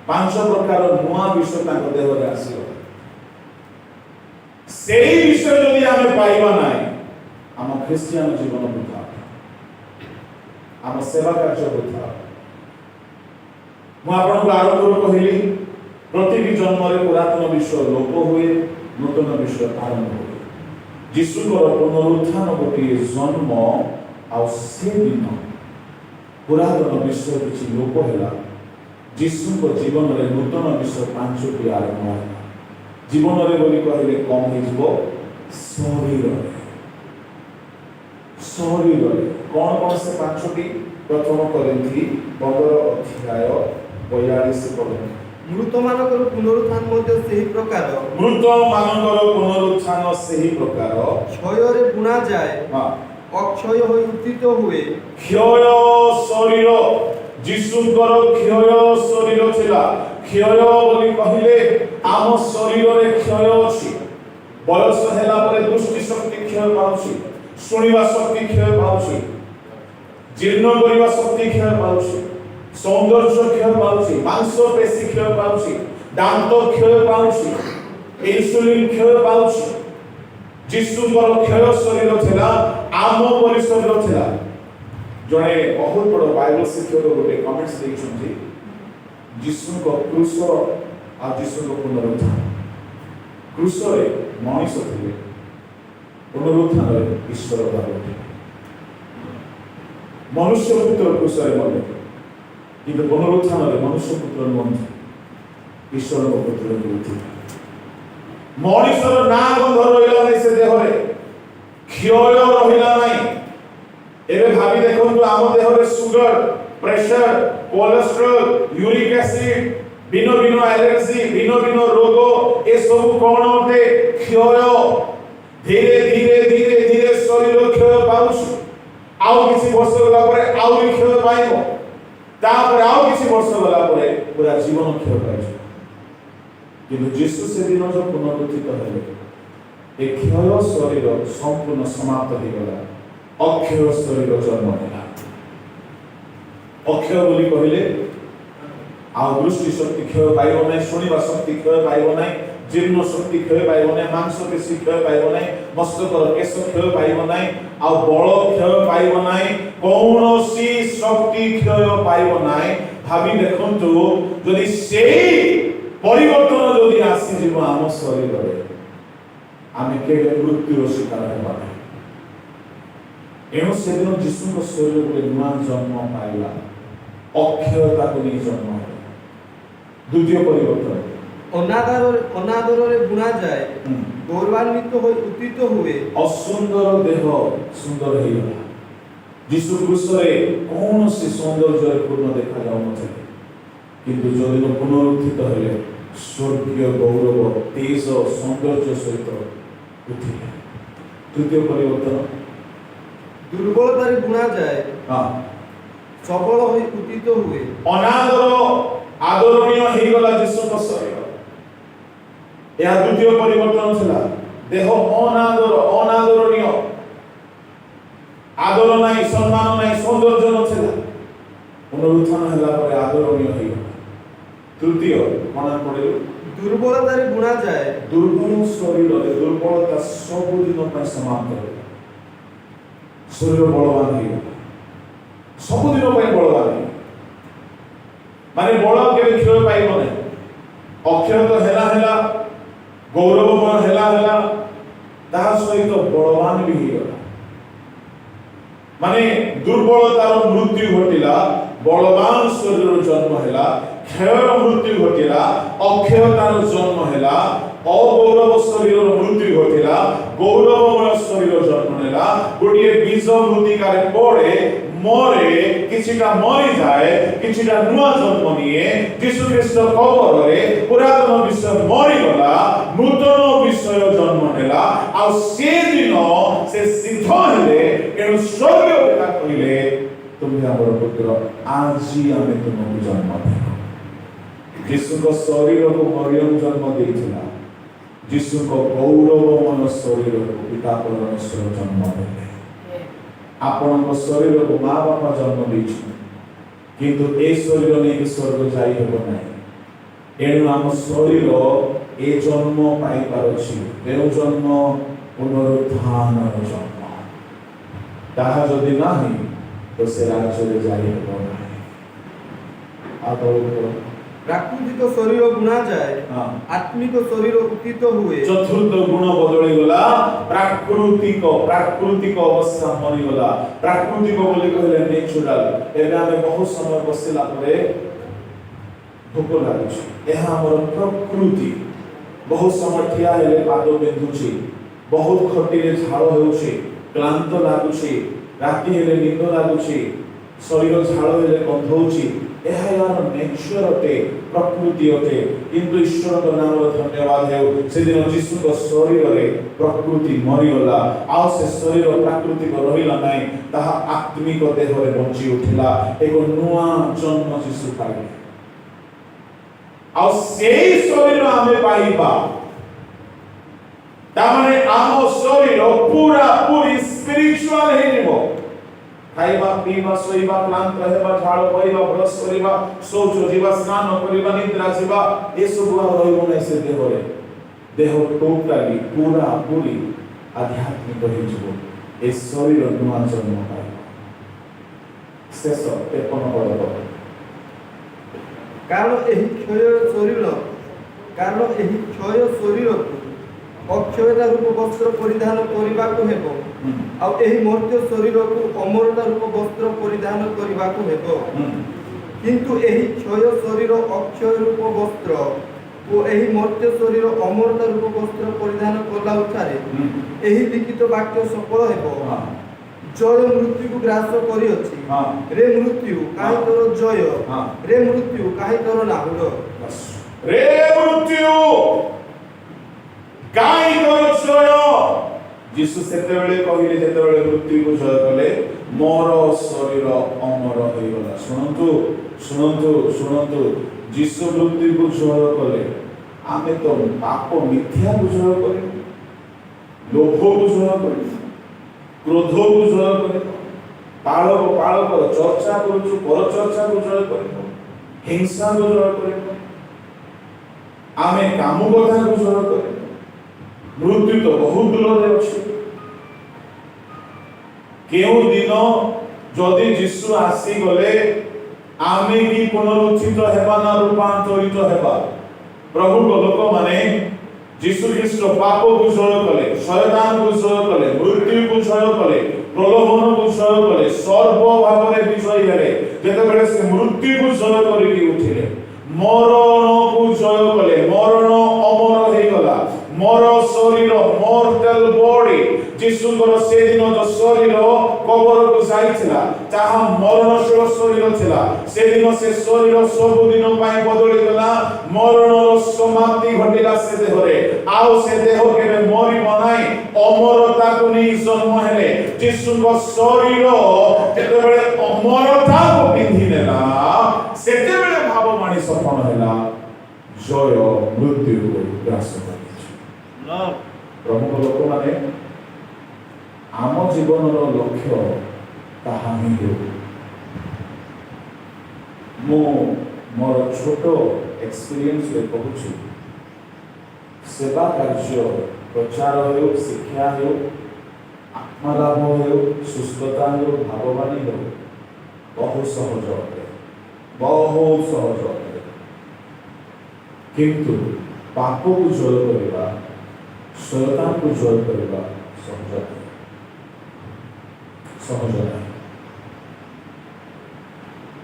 ପାଞ୍ଚ ପ୍ରକାର ନୂଆ ବିଷୟ ତାଙ୍କ ଦେହରେ ଆସିବ। ସେଇ ବିଷୟ ଯଦି ଆମେ ପାଇବା ନାହିଁ, ଆମ ଖ୍ରୀଷ୍ଟିଆନ ଜୀବନ ବୃଥା, ଆମ ସେବା କାର୍ଯ୍ୟ ବୃଥା। ମୁଁ ଆପଣଙ୍କୁ ଆରମ୍ଭରୁ କହିଲି, ପ୍ରତିଟି ଜନ୍ମରେ ପୁରାତନ ବିଷୟ ଲୋପ ହୁଏ, ନୂତନ ବିଷୟ ଆରମ୍ଭ ହୁଏ। ଯୀଶୁଙ୍କର ପୁନରୁତ୍ଥାନ ଗୋଟିଏ ଜନ୍ମ, ଆଉ ସେଦିନ ପୁରାତନ ବିଷୟ କିଛି ଲୋପ ହେଲା। ଯୀଶୁଙ୍କ ଜୀବନରେ ନୂତନ ବିଷୟ ପାଞ୍ଚଟି ଆରମ୍ଭ ହେଲା। ଜୀବନରେ ବୋଲି କହିଲେ କମ୍ ହେଇଯିବ, ଶରୀରରେ। ଶରୀରରେ କ'ଣ କ'ଣ ସେ ପାଞ୍ଚଟି? ପ୍ରଥମ କରିନ୍ଥୀ 15:42। ମୃତମାନଙ୍କର ପୁନରୁତ୍ଥାନ ମଧ୍ୟ ସେହି ପ୍ରକାର। ମୃତମାନଙ୍କର ପୁନରୁତ୍ଥାନ ସେହି ପ୍ରକାର। କ୍ଷୟରେ ବୁଣାଯାଏ, ହଁ, ଅକ୍ଷୟ ହୋଇ ଉତ୍ଥିତ ହୁଏ। କ୍ଷୟ ଶରୀର, ଯୀଶୁଙ୍କର କ୍ଷୟ ଶରୀର ଥିଲା। କ୍ଷୟ ବୋଲି କହିଲେ ଆମ ଶରୀରରେ କ୍ଷୟ ଅଛି। ବୟସ ହେଲା ପରେ ଦୃଷ୍ଟି ଶକ୍ତି କ୍ଷୟ ପାଉଛି, ଶୁଣିବା ଶକ୍ତି କ୍ଷୟ ପାଉଛି, ଜୀର୍ଣ୍ଣ କରିବା ଶକ୍ତି କ୍ଷୟ ପାଉଛି, ସୌନ୍ଦର୍ଯ୍ୟ କ୍ଷୟ ପାଉଛି, ମାଂସ ପେଶୀ କ୍ଷୟ ପାଉଛି, ଦାନ୍ତ କ୍ଷୟ ପାଉଛି, ଇନ୍ସୁଲିନ କ୍ଷୟ ପାଉଛି। ଯୀଶୁଙ୍କର କ୍ଷୟ ଶରୀର ଥିଲା, ଆମ ପରି ଶରୀର ଥିଲା। ଜଣେ ବହୁତ ବଡ଼ ବାଇବଲ ଶିକ୍ଷକ ଗୋଟେ କମେଣ୍ଟସ୍ ଦେଇଛନ୍ତି, ଯୀଶୁଙ୍କ କ୍ରୁଶ ଆଉ ଯୀଶୁଙ୍କ ପୁନରୁତ୍ଥାନ। କ୍ରୁଶରେ ମଣିଷ ଥିଲେ, ପୁନରୁତ୍ଥାନରେ ଈଶ୍ୱର ଭାବେ ଥିଲେ। ମନୁଷ୍ୟ ପୁତ୍ର କ୍ରୁଶରେ ମଲେ, କିନ୍ତୁ ପୁନରୁତ୍ଥାନରେ ମନୁଷ୍ୟ ପୁତ୍ର ନୁହନ୍ତି, ଈଶ୍ୱରଙ୍କ ପୁତ୍ର ଥିଲେ। ମଣିଷର ନାଁ ଗନ୍ଧ ରହିଲା ନାହିଁ ସେ ଦେହରେ, କ୍ଷୟ ରହିଲା ନାହିଁ। ଏବେ ଭାବି ଦେଖନ୍ତୁ, ଆମ ଦେହରେ sugar, pressure, cholesterol, uric acid, ଭିନ୍ନ ଭିନ୍ନ ଆଲର୍ଜି, ଭିନ୍ନ ଭିନ୍ନ ରୋଗ, ଏସବୁ କ'ଣ ଅଟେ? କ୍ଷୟ। ଧୀରେ ଧୀରେ ଧୀରେ ଧୀରେ ଶରୀର କ୍ଷୟ ପାଉଛି। ଆଉ କିଛି ବର୍ଷ ଗଲା ପରେ ଆହୁରି କ୍ଷୟ ପାଇବ, ତାପରେ ଆଉ କିଛି ବର୍ଷ ଗଲା ପରେ ପୁରା ଜୀବନ କ୍ଷୟ ପାଇଯିବ। କିନ୍ତୁ ଯୀଶୁ ସେଦିନ ଯୋଉ ପୁନରୁତ୍ଥିତ ହେଲେ, ଏ କ୍ଷୟ ଶରୀର ସମ୍ପୂର୍ଣ୍ଣ ସମାପ୍ତ ହେଇଗଲା। ଅକ୍ଷୟ ଶରୀର ଜନ୍ମ ହେଲା। ଅକ୍ଷୟ ବୋଲି କହିଲେ ଆଉ ଦୃଷ୍ଟି ଶକ୍ତି କ୍ଷୟ ପାଇବ ନାହିଁ, ଶୁଣିବା ଶକ୍ତି କ୍ଷୟ ପାଇବ ନାହିଁ, ଜୀର୍ଣ୍ଣ ଶକ୍ତି କ୍ଷୟ ପାଇବ ନାହିଁ, ମାଂସ ପେଶୀ କ୍ଷୟ ପାଇବ ନାହିଁ, ମସ୍ତକର କେଶ କ୍ଷୟ ପାଇବ ନାହିଁ, ଆଉ ବଳ କ୍ଷୟ ପାଇବ ନାହିଁ, କୌଣସି ଶକ୍ତି କ୍ଷୟ ପାଇବ ନାହିଁ। ଭାବି ଦେଖନ୍ତୁ, ଯଦି ସେଇ ପରିବର୍ତ୍ତନ ଯଦି ଆସିଯିବ ଆମ ଶରୀରରେ, ଆମେ କେବେ ମୃତ୍ୟୁର ଶିକାର ହେବା ନାହିଁ। ଏଣୁ ସେଦିନ ଯୀଶୁଙ୍କ ଶରୀର ଗୋଟେ ନୂଆ ଜନ୍ମ ପାଇଲା, ଅକ୍ଷୟତାକୁ ନେଇ ଜନ୍ମ ହେଲା। ଦ୍ୱିତୀୟ ପରିବର୍ତ୍ତନ, ଅନାଦରରେ ବୁଣାଯାଏ, ଗୌରବାନ୍ୱିତ ହୋଇ ଉତ୍ଥିତ ହୁଏ। ଅସୁନ୍ଦର ଦେହ ସୁନ୍ଦର ହେଇଗଲା। ଯୀଶୁ କ୍ରୁଶରେ କୌଣସି ସୌନ୍ଦର୍ଯ୍ୟରେ ପୂର୍ଣ୍ଣ ଦେଖାଯାଉନଥିଲେ, କିନ୍ତୁ ଯଦିନ ପୁନରୁତ୍ଥିତ ହେଲେ, ସ୍ୱର୍ଗୀୟ ଗୌରବ, ତେଜ, ସୌନ୍ଦର୍ଯ୍ୟ ସହିତ ଉଠିଲେ। ତୃତୀୟ ପରିବର୍ତ୍ତନ, ଦୁର୍ବଳତାରେ ବୁଣାଯାଏ, ହଁ, ସବଳ ହୋଇ ଉତ୍ଥିତ ହୁଏ। ଅନାଦର ଆଦରଣୀୟ ହେଇଗଲା ଯୀଶୁଙ୍କ ଶରୀର। ଏହା ଦ୍ୱିତୀୟ ପରିବର୍ତ୍ତନ ଥିଲା। ଦେହ ଅନାଦରଣୀୟ, ଆଦର ନାହିଁ, ସମ୍ମାନ ନାହିଁ, ସୌନ୍ଦର୍ଯ୍ୟ ନଥିଲା। ପୁନରୁତ୍ଥାନ ହେଲା ପରେ ଆଦରଣୀୟ ହେଇଗଲା। ତୃତୀୟ କ'ଣ ପଡ଼ିଲୁ? ଦୁର୍ବଳତାରେ ବୁଣାଯାଏ, ଦୁର୍ବଳ ଶରୀରରେ ଦୁର୍ବଳତା ସବୁଦିନ ପାଇଁ ସମାପ୍ତ ହେଲା। ଶରୀର ବଳବାନ ହେଇଗଲା, ସବୁଦିନ ପାଇଁ ବଳବାନ ହେଇଗଲା। ମାନେ ବଳ କେବେ କ୍ଷୟ ପାଇବ ନାହିଁ। ଅକ୍ଷୟ ତ ହେଲା, ଗୌରବମୟ ହେଲା, ତାହା ସହିତ ବଳବାନ ବି ହେଇଗଲା। ମାନେ ଦୁର୍ବଳତାର ମୃତ୍ୟୁ ଘଟିଲା, ବଳବାନ ଶରୀର ଜନ୍ମ ହେଲା। କ୍ଷୟର ମୃତ୍ୟୁ ଘଟିଲା, ଅକ୍ଷୟତାର ଜନ୍ମ ହେଲା। ଅଗୌରବ ଶରୀରର ମୃତ୍ୟୁ ଘଟିଲା, ଗୌରବମୟ ଶରୀର ଜନ୍ମ ନେଲା। ଗୋଟିଏ ବୀଜ ମୃତ୍ତିକାରେ ପଡ଼େ, ମରେ, କିଛିଟା ମରିଯାଏ, କିଛିଟା ନୂଆ ଜନ୍ମ ନିଏ। ଯୀଶୁ ଖ୍ରୀଷ୍ଟ କବରରେ ପୁରାତନ ବିଷୟ ମରିଗଲା, ନୂତନ ବିଷୟ ଜନ୍ମ ନେଲା। ଆଉ ସେଦିନ ସେ ସିଦ୍ଧ ହେଲେ। ଏଣୁ ସ୍ୱର୍ଗୀୟ ପିତା କହିଲେ, ତୁମେ ଆମର ପୁତ୍ର, ଆଜି ଆମେ ତୁମକୁ ଜନ୍ମ ଦେବୁ। ଯୀଶୁଙ୍କ ଶରୀରକୁ ମରିୟମ ଜନ୍ମ ଦେଇଥିଲା, ଯୀଶୁଙ୍କ ଗୌରବମୟ ଶରୀରକୁ ପିତା ପରମେଶ୍ୱର ଜନ୍ମ ଦେଲେ। ଆପଣଙ୍କ ଶରୀରକୁ ମା ବାପା ଜନ୍ମ ଦେଇଛନ୍ତି, କିନ୍ତୁ ଏ ଶରୀର ନେଇକି ସ୍ୱର୍ଗ ଯାଇ ହେବ ନାହିଁ। एणु आम शरीर ए जन्म पाई पारुछि एउ जन्म पुनरुत्थान जन्म ताहा जदि नाही तो से राज्य रे जाई हेबो नाही आतो ପ୍ରାକୃତିକ ଶରୀର ଗୁଣା ଯାଏ हाँ ଆତ୍ମିକ ଶରୀର ଉତ୍ଥିତ ହୁଏ चतुर्थ गुण बदली गला प्राकृतिक अवस्था मरी गला प्राकृतिक बोली कहले नेचुरल एबे हमें बहुत समय बसिला परे भूख लागुछि एहा हमर प्रकृति बहुत समय ठिया हेले पाद बिंधुछि बहुत खटिले झाड़ हेउछि क्लांत लागुछि राति हेले निंद लागुछि शरीर झाड़ हेले गंधौछि एहा यार नेचर अटे प्रकृति अटे किंतु ईश्वर को नाम धन्यवाद हेउ से दिन यीशु को शरीर रे प्रकृति मरी गला आ से शरीर प्राकृतिक रहिला नै ताहा आत्मिक देह रे बंची उठिला एको नुआ जन्म यीशु पाइले आ सेई शरीर आमे पाइबा तामाने आम शरीर पूरा पूरी स्पिरिचुअल हे निबो खाइबा पीबा सोइबा क्लांत रहबा झाड़ पइबा ब्रश करिबा शौच जीवा स्नान करिबा निद्रा जीवा ए सब रहइबो नै से देह टोटली पूरा पूरी आध्यात्मिक हो जिवो ए शरीर नुआ जन्म पाइबा शेष 53 पद କାରଣ ଏହି କ୍ଷୟ ଶରୀରକୁ ଅକ୍ଷୟତା ରୂପ ବସ୍ତ୍ର ପରିଧାନ କରିବାକୁ ହେବ ଆଉ ଏହି ମର୍ତ୍ତ୍ୟ ଶରୀରକୁ ଅମରତା ରୂପ ବସ୍ତ୍ର ପରିଧାନ କରିବାକୁ ହେବ କିନ୍ତୁ ଏହି କ୍ଷୟ ଶରୀର ଅକ୍ଷୟ ରୂପ ବସ୍ତ୍ର ଓ ଏହି ମର୍ତ୍ତ୍ୟ ଶରୀର ଅମରତା ରୂପ ବସ୍ତ୍ର ପରିଧାନ କଲା ଉଠାରେ ଏହି ଲିଖିତ ବାକ୍ୟ ସଫଳ ହେବ ଜୟ ମୃତ୍ୟୁକୁ ଗ୍ରାସ କରିଅଛି ରେ ମୃତ୍ୟୁ କାହିଁ ତୋର ଜୟ ରେ ମୃତ୍ୟୁ କାହିଁ ତୋର ନାହୁର रे मृत्यु काई तोर जय यीशु सेते बेले कहिले जेते बेले मृत्यु को जय कले मोर शरीर अमर होई गला सुनंतु यीशु मृत्यु को जय कले आमे तो पाप मिथ्या को जय करे लोभ को जय करे क्रोध को जय करे पाळक चर्चा करू पर चर्चा को जय करे हिंसा को जय करे आमे काम कथा को जय करे मृत्यु तो बहुत दूर रे अछि केउ दिन जदि यीशु आसी गले आमे की पुनरुत्थित हेबा ना रूपांतरित हेबा प्रभु को लोक माने यीशु ख्रीष्ट पाप को जय कले शैतान को जय कले मृत्यु को जय कले प्रलोभन को जय कले सर्व भाव रे विजय हेले जेते बेले से मृत्यु को जय करी उठिले मरण को जय कले मरण अमर हे गला मोर शरीर मॉर्टल बॉडी यीशुଙ୍କର ସେ ଦିନ जो शरीर कबर को जाइथिला ताहा मरणशील शरीर थिला से दिन से शरीर सब दिन पाई बदली गला मरणर समाप्ति घटिला से देहरे आउ से देह केबे मरि बनाई अमरता को नै जन्म हेले यीशुଙ୍କ शरीर जेते बेले अमरता को पिंधि नेला सेते बेले भाववाणी सफल हेला जय मृत्यु को ग्रास कर प्रमुख लोक माने आम जीवन लक्ष्य ताहा ही मो मोर छोट एक्सपीरियंस रे कहूची सेवा कार्य प्रचार हो शिक्षा हो आत्मलाभ हो सुस्थता हो भाववाणी हो बहुत सहज अटे बहुत सहज अटे किंतु पाप को जय करवा शैतान को जय करवा सहज नहीं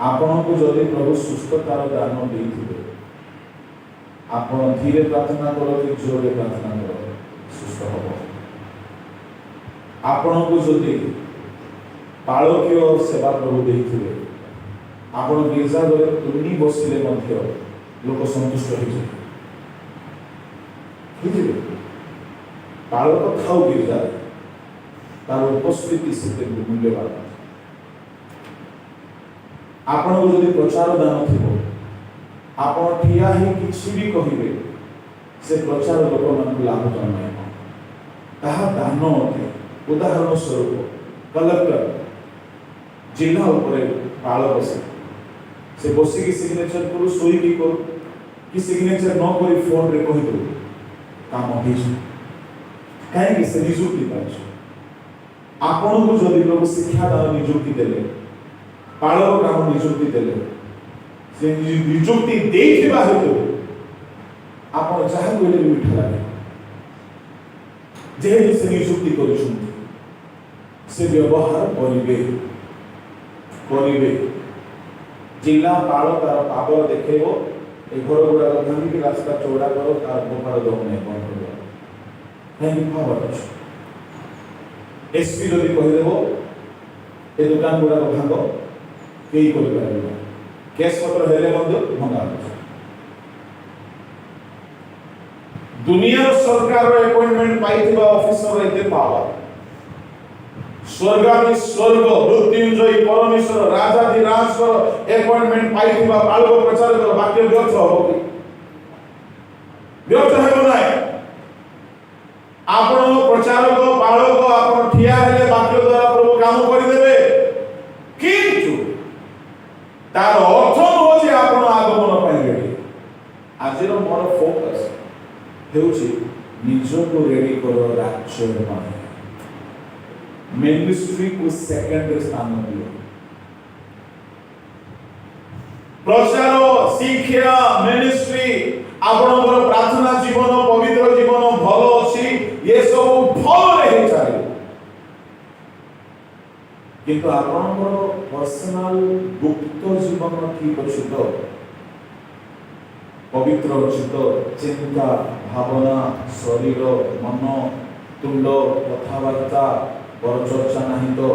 आपण को जदि प्रभु सुस्थतार दान देइथिबे आपण धीरे प्रार्थना करो कि जोरे प्रार्थना करो सुस्थ हबो आपण को जदि पाळकीय सेवा प्रभु देइथिबे आपण गिरजा घरे तुनी बसिले मध्य लोक संतुष्ट होइछे बुझिले पाळक खाऊ गिरजा तार उपस्थिति से मूल्यवान आपण को जदि प्रचार दान थिबो आपण ठिया ही किछि भी कहिबे से प्रचार लोक मन लाभ जन्मे ताहा दान होते उदाहरण स्वरूप कलेक्टर जिला ऊपर पाळ बसे से बसी की सिग्नेचर करू सोई की करू कि सिग्नेचर न करी फोन रे कहि दो काम हो कहीं से निजुक्ति पाइछ आपण को जदि प्रभु शिक्षा दान निजुक्ति देले पाळक काम निजुक्ति देले से निजुक्ति देखिबा हेतु आपण चाहे कोइले भी उठा लागे जे से निजुक्ति करूछन से व्यवहार करिवे जिला पाळ तार पावर देखेबो ए घर गुडा भांगी के रास्ता चौड़ा करो तार गोपाल दो नहीं बंद कर नहीं पावर एसपी जदि कहि देबो ए दुकान गुडा भांगो केई कोइ पारिबो केस पत्र हेले मध्य भंगा दुनिया सरकार अपॉइंटमेंट पाइथिबा ऑफिसर एते पावर स्वर्गादि स्वर्ग मृत्युंजयी परमेश्वर राजाधिराज अपॉइंटमेंट पाइथिबा बालक प्रचार कर वाक्य व्यर्थ हो कि व्यर्थ हेबो नाही आपण प्रचारक बालक आपण ठिया हेले वाक्य द्वारा प्रभु काम करि देबे किंतु तार अर्थ हो जे आपण आगमन पाइ रेडी आजिर मोर फोकस हेउची निजो को रेडी करो राज्य माने मिनिस्ट्री को सेकेंडरी स्थान दियो प्रचार शिक्षा मिनिस्ट्री आपनकर प्रार्थना जीवन पवित्र जीवन भल अछि ये सब भल रहे चाहे किंतु आपनकर पर्सनल गुप्त जीवन ठीक अछि तो पवित्र अछि तो चिंता भावना शरीर मन तुंड कथावार्ता पर चर्चा नहीं तो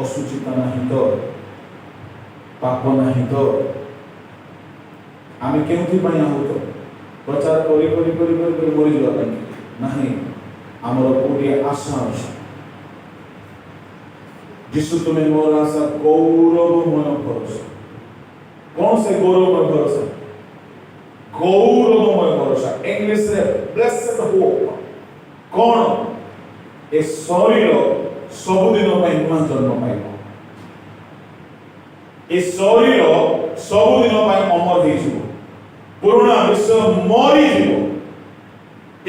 असुचिता नहीं तो पाप नहीं तो आमे केउथि पय आहु तो प्रचार करी करी करी करी मरि जवा पय नहीं हमर पूरी आशा अछि जिसु तुम्हें मोर आशा गौरवमय भरोसा कौन से गौरवमय भरोसा गौरवमय भरोसा इंग्लिश रे ब्लेस्ड होप कौन ए शरीर सबुदिन नूआ जन्म पाइब ए शरीर सबुदिन अमर हो पुराणा विश्व मरी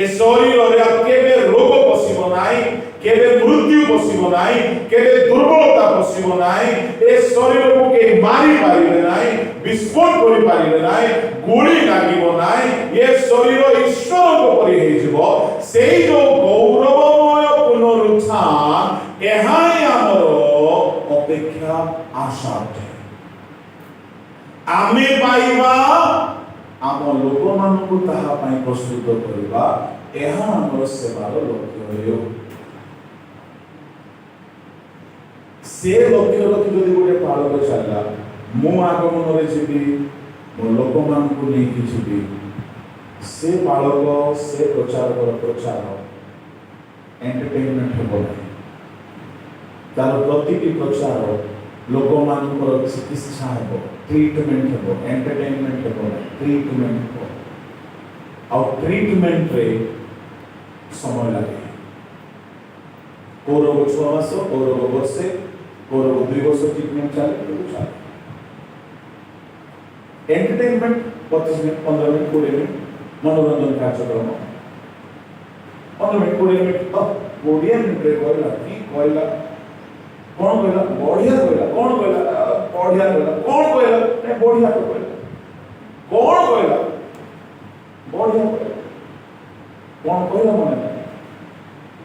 ए शरीर केबे रोग पशिब नाई केबे मृत्यु पशिब नाई केबे दुर्बलता पशिब नाई ए शरीर को के मारी पारिबे नाई विस्फोट करि पारिबे नाई गोली लागिबो नाई ये शरीर ईश्वर को परि हे जिवो सेई जो गौरवमय पुनरुत्थान एहाई हमर अपेक्षा आशा आमे पाइबा आम लोक मानकु ताहा पई प्रस्तुत करबा एहा हमर सेवार लक्ष्य होयो से लक्ष्य रखि जदि गोटे पालक चलला मु आगमन रे जिबी मो लोक मानकु नै कि जिबी से पालक से प्रचार एंटरटेनमेंट हेबो तार प्रतिटी प्रचार लोक मानकर चिकित्सा हेबो ट्रीटमेंट हेबो एंटरटेनमेंट हेबो ट्रीटमेंट हेबो आ ट्रीटमेंट रे समय लागे को रोग 6 मास को रोग वर्षे को रोग 2 वर्ष ट्रीटमेंट चले एंटरटेनमेंट 25 मिनट 15 मिनट 20 मिनट मनोरंजन कार्यक्रम 15 मिनट 20 मिनट 20 मिनट रे कहला की कहला कौन कहला बढ़िया कहला कौन कहला बढ़िया कहला कौन कहला नहीं बढ़िया तो कहला कौन कहला बढ़िया कहला कौन कहला माने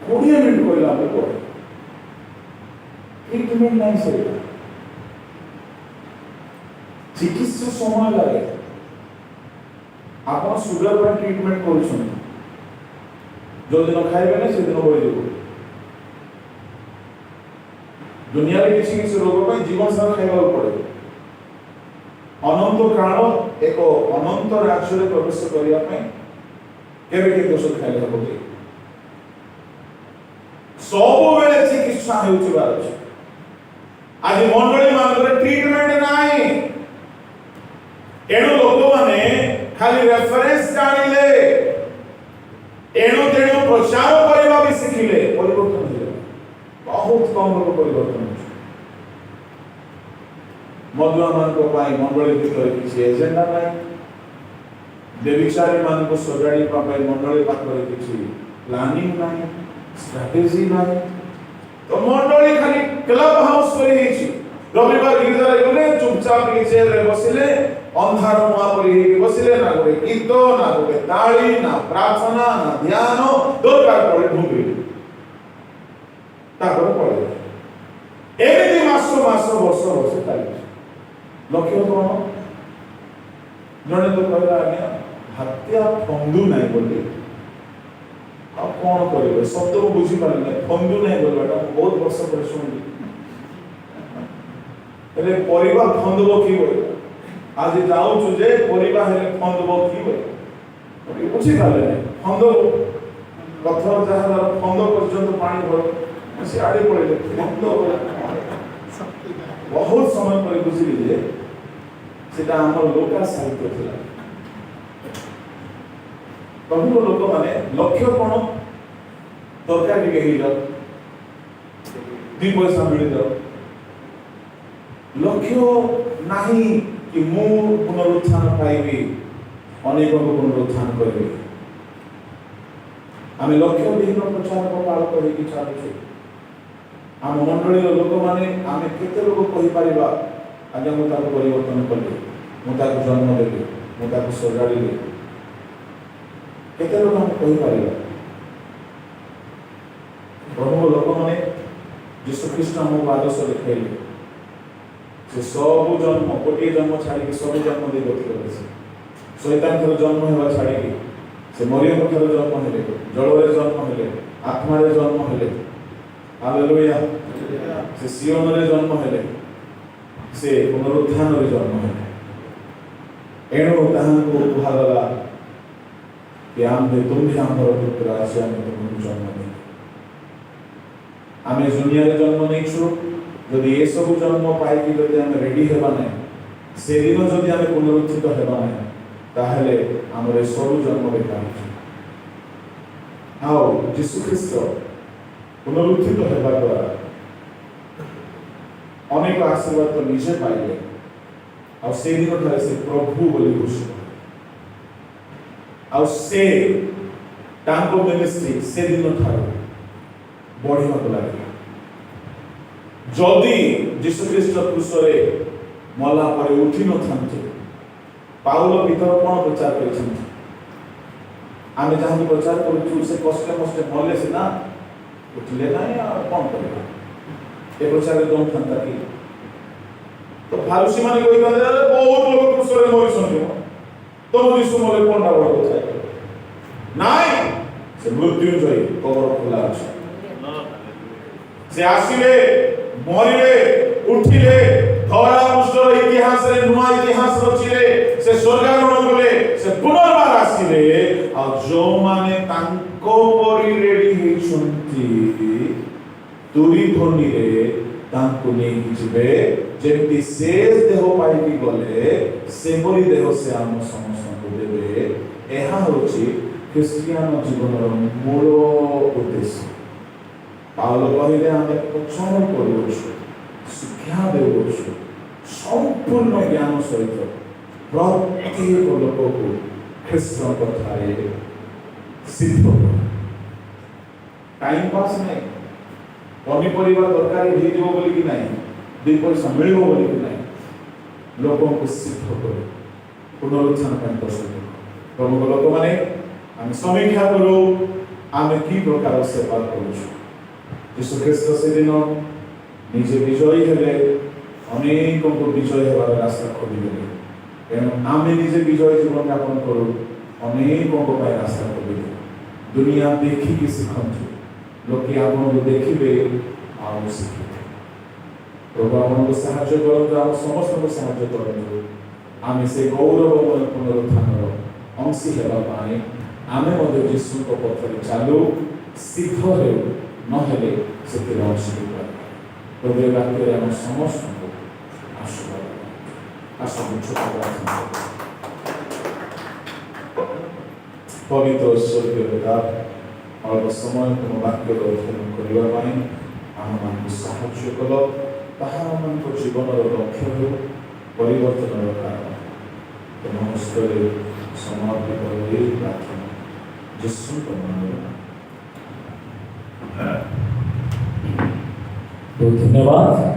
20 मिनट कहला हमको ट्रीटमेंट नहीं सही चिकित्सा समय लगे आप सुगर पर ट्रीटमेंट करूछन जो दिन खाइबे ना से दिन बढ़ी जाबो दुनिया रे किसी रोग पर जीवन सारा खाइबा पड़े अनंत काल एक अनंत राज्य रे प्रवेश करिया पे केबे के दोष खाइले हबो कि सब बेले चिकित्सा हेउछि बार आज मंडली मानरे ट्रीटमेंट नाही एणु लोक माने खाली रेफरेंस जानिले एणु तेणु प्रचार करबा भी सिखिले परिवर्तन हेले बहुत कम लोग परिवर्तन मधुआ मान को पाई मंडली भीतर किसी एजेंडा नाही बेविचारी मान को सजाड़ी पापे मंडली पाखरे किछि प्लानिंग नाही स्ट्रैटेजी नाही तो मंडली खाली क्लब हाउस करी हिछि रविवार गिरजा रे गले चुपचाप चेयर रे बसिले अंधार मुआ परी बसिले ना गोटे गीत ना गोटे ताली ना प्रार्थना ना ध्यान दरकार पड़े ढूंढी तापर पड़े एमिति मास वर्ष चली लक्ष्य कौन जड़े तो कहला आज्ञा हत्या फंदू नहीं बोली आ कौन करेंगे शब्द को बुझी पारे नहीं फंदू नहीं बोलवाटा बहुत वर्ष पर शुणली हेले परिवार फंदबो की होय आज जाऊ छु जे परिवार हेले फंदबो की होय बुझी पारे नहीं फंदबो पत्थर जहां फंद पर्यंत पानी भर से आड़े पड़े फंद बहुत समय पर बुझिली जे सेटा हमर लोका साहित्य थिला बहु लोक माने लक्ष्य कोन दरकार के हिल दी पैसा मिल जाओ लक्ष्य नहीं कि मु पुनरुत्थान पाइबी अनेक को पुनरुत्थान करबी आमे लक्ष्य विहीन प्रचार को पाल करी कि चालू आम मंडली लोक माने आमे केते लोक कहि परिबा आज मु ताको परिवर्तन कली मु ताको जन्म देली मु ताको सजाड़ी केते लोक हम कहि परिबा प्रभु लोक माने यीशु ख्रीष्ट हम आदर्श देखेले से सब जन्म गोटे जन्म छाड़ी सब जन्म दे गति करे शैतान थर जन्म हेबा छाड़ी से मरियम थर जन्म हेले जल रे जन्म हेले आत्मा रे जन्म हेले हालेलुया से सियोन रे जन्म हेले से पुनरुत्थान रे जन्म हेले एणु ताहां को कुहागला कि आमे तुम्ही आमर पुत्र आसी आमे तुमको जन्म दे आमे दुनिया रे जन्म नहीं छु यदि ये सब जन्म पाई कि यदि आमे रेडी हेबा नै से दिन यदि आमे पुनरुत्थित हेबा नै ताहले हमरे सब जन्म बेकार छु आओ यीशु ख्रीष्ट पुनरुत्थित हेबा द्वारा अनेक आशीर्वाद तो निजे पाइले और से दिन ठारे से प्रभु बोली घोषित और से तांको मिनिस्ट्री से दिन ठारे बढ़िया को लगे जदि यीशु ख्रीष्ट क्रूसरे मला पर उठी न थांते पाउल भीतर कोन प्रचार करिसथि आमे जहां प्रचार करू से कष्ट मष्ट मले से ना उठले ना या कोन करबा ए प्रचार दम थांता कि तो फारुसी माने कोइ कहले बहुत लोग क्रूसरे मरिसन तो यीशु मले कोनटा बड़ କଥା नाही से मृत्युंजय कबर खुला अछि से आसिले मरिले उठिले धरा पृष्ठर इतिहास रे नुआ इतिहास रचिले से स्वर्गारोहण कले से पुनर्बार आसिले आ जो माने तांको परि रेडी हेछंती तुरी धोनी रे तांको नै जिवे जेति शेष देह पाइबी गले से परि देह से हम समस्त को देबे एहा होछि क्रिश्चियन जीवनर मूल उद्देश्य पाउल कहिले आमे प्रचार करूछु शिक्षा देउछु संपूर्ण ज्ञान सहित प्रत्येक लोक को ख्रीष्ट कथारे सिद्ध टाइम पास नहीं पनीपरिवा दरकार ही दियो बोली कि नहीं दुई पैसा मिलिबो बोली कि नहीं लोकों को सिद्ध करे पुनरुत्थान ପାଇଁ प्रस्तुत प्रभु लोक माने आमे समीक्षा करू आमे की प्रकार सेवा करूछु यीशु ख्रीष्ट से दिन निजे विजयी हेले अनेक को विजय हेबार रास्ता खोली देले एवं आमे निजे विजय जीवन यापन करू अनेक को पाए रास्ता खोली दे दुनिया देखी कि सिखंतु लोक आपन को देखिबे आ सिखिबे प्रभु आपन को सहायता करन आ समस्त को सहायता करन आमे से गौरवमय पुनरुत्थानर अंशी हेबा पाए आमे मध्य यीशु को पथरे चालू सिद्ध हे न हेले से अंशी प्रभु वाक्य हम समस्त को आशीर्वाद आशा छोटा प्रार्थना पवित्र स्वर्गीय पिता अल्प समय तुम वाक्य अध्ययन करने आम साहाय्य कल ताहा आम जीवन लक्ष्य हो परिवर्तन कारण ତମ ହସ୍ତରେ ସମର୍ପିତ ହୋଇ ପ୍ରାର୍ଥନା ଯୀଶୁଙ୍କ ନାମରେ। बहुत धन्यवाद।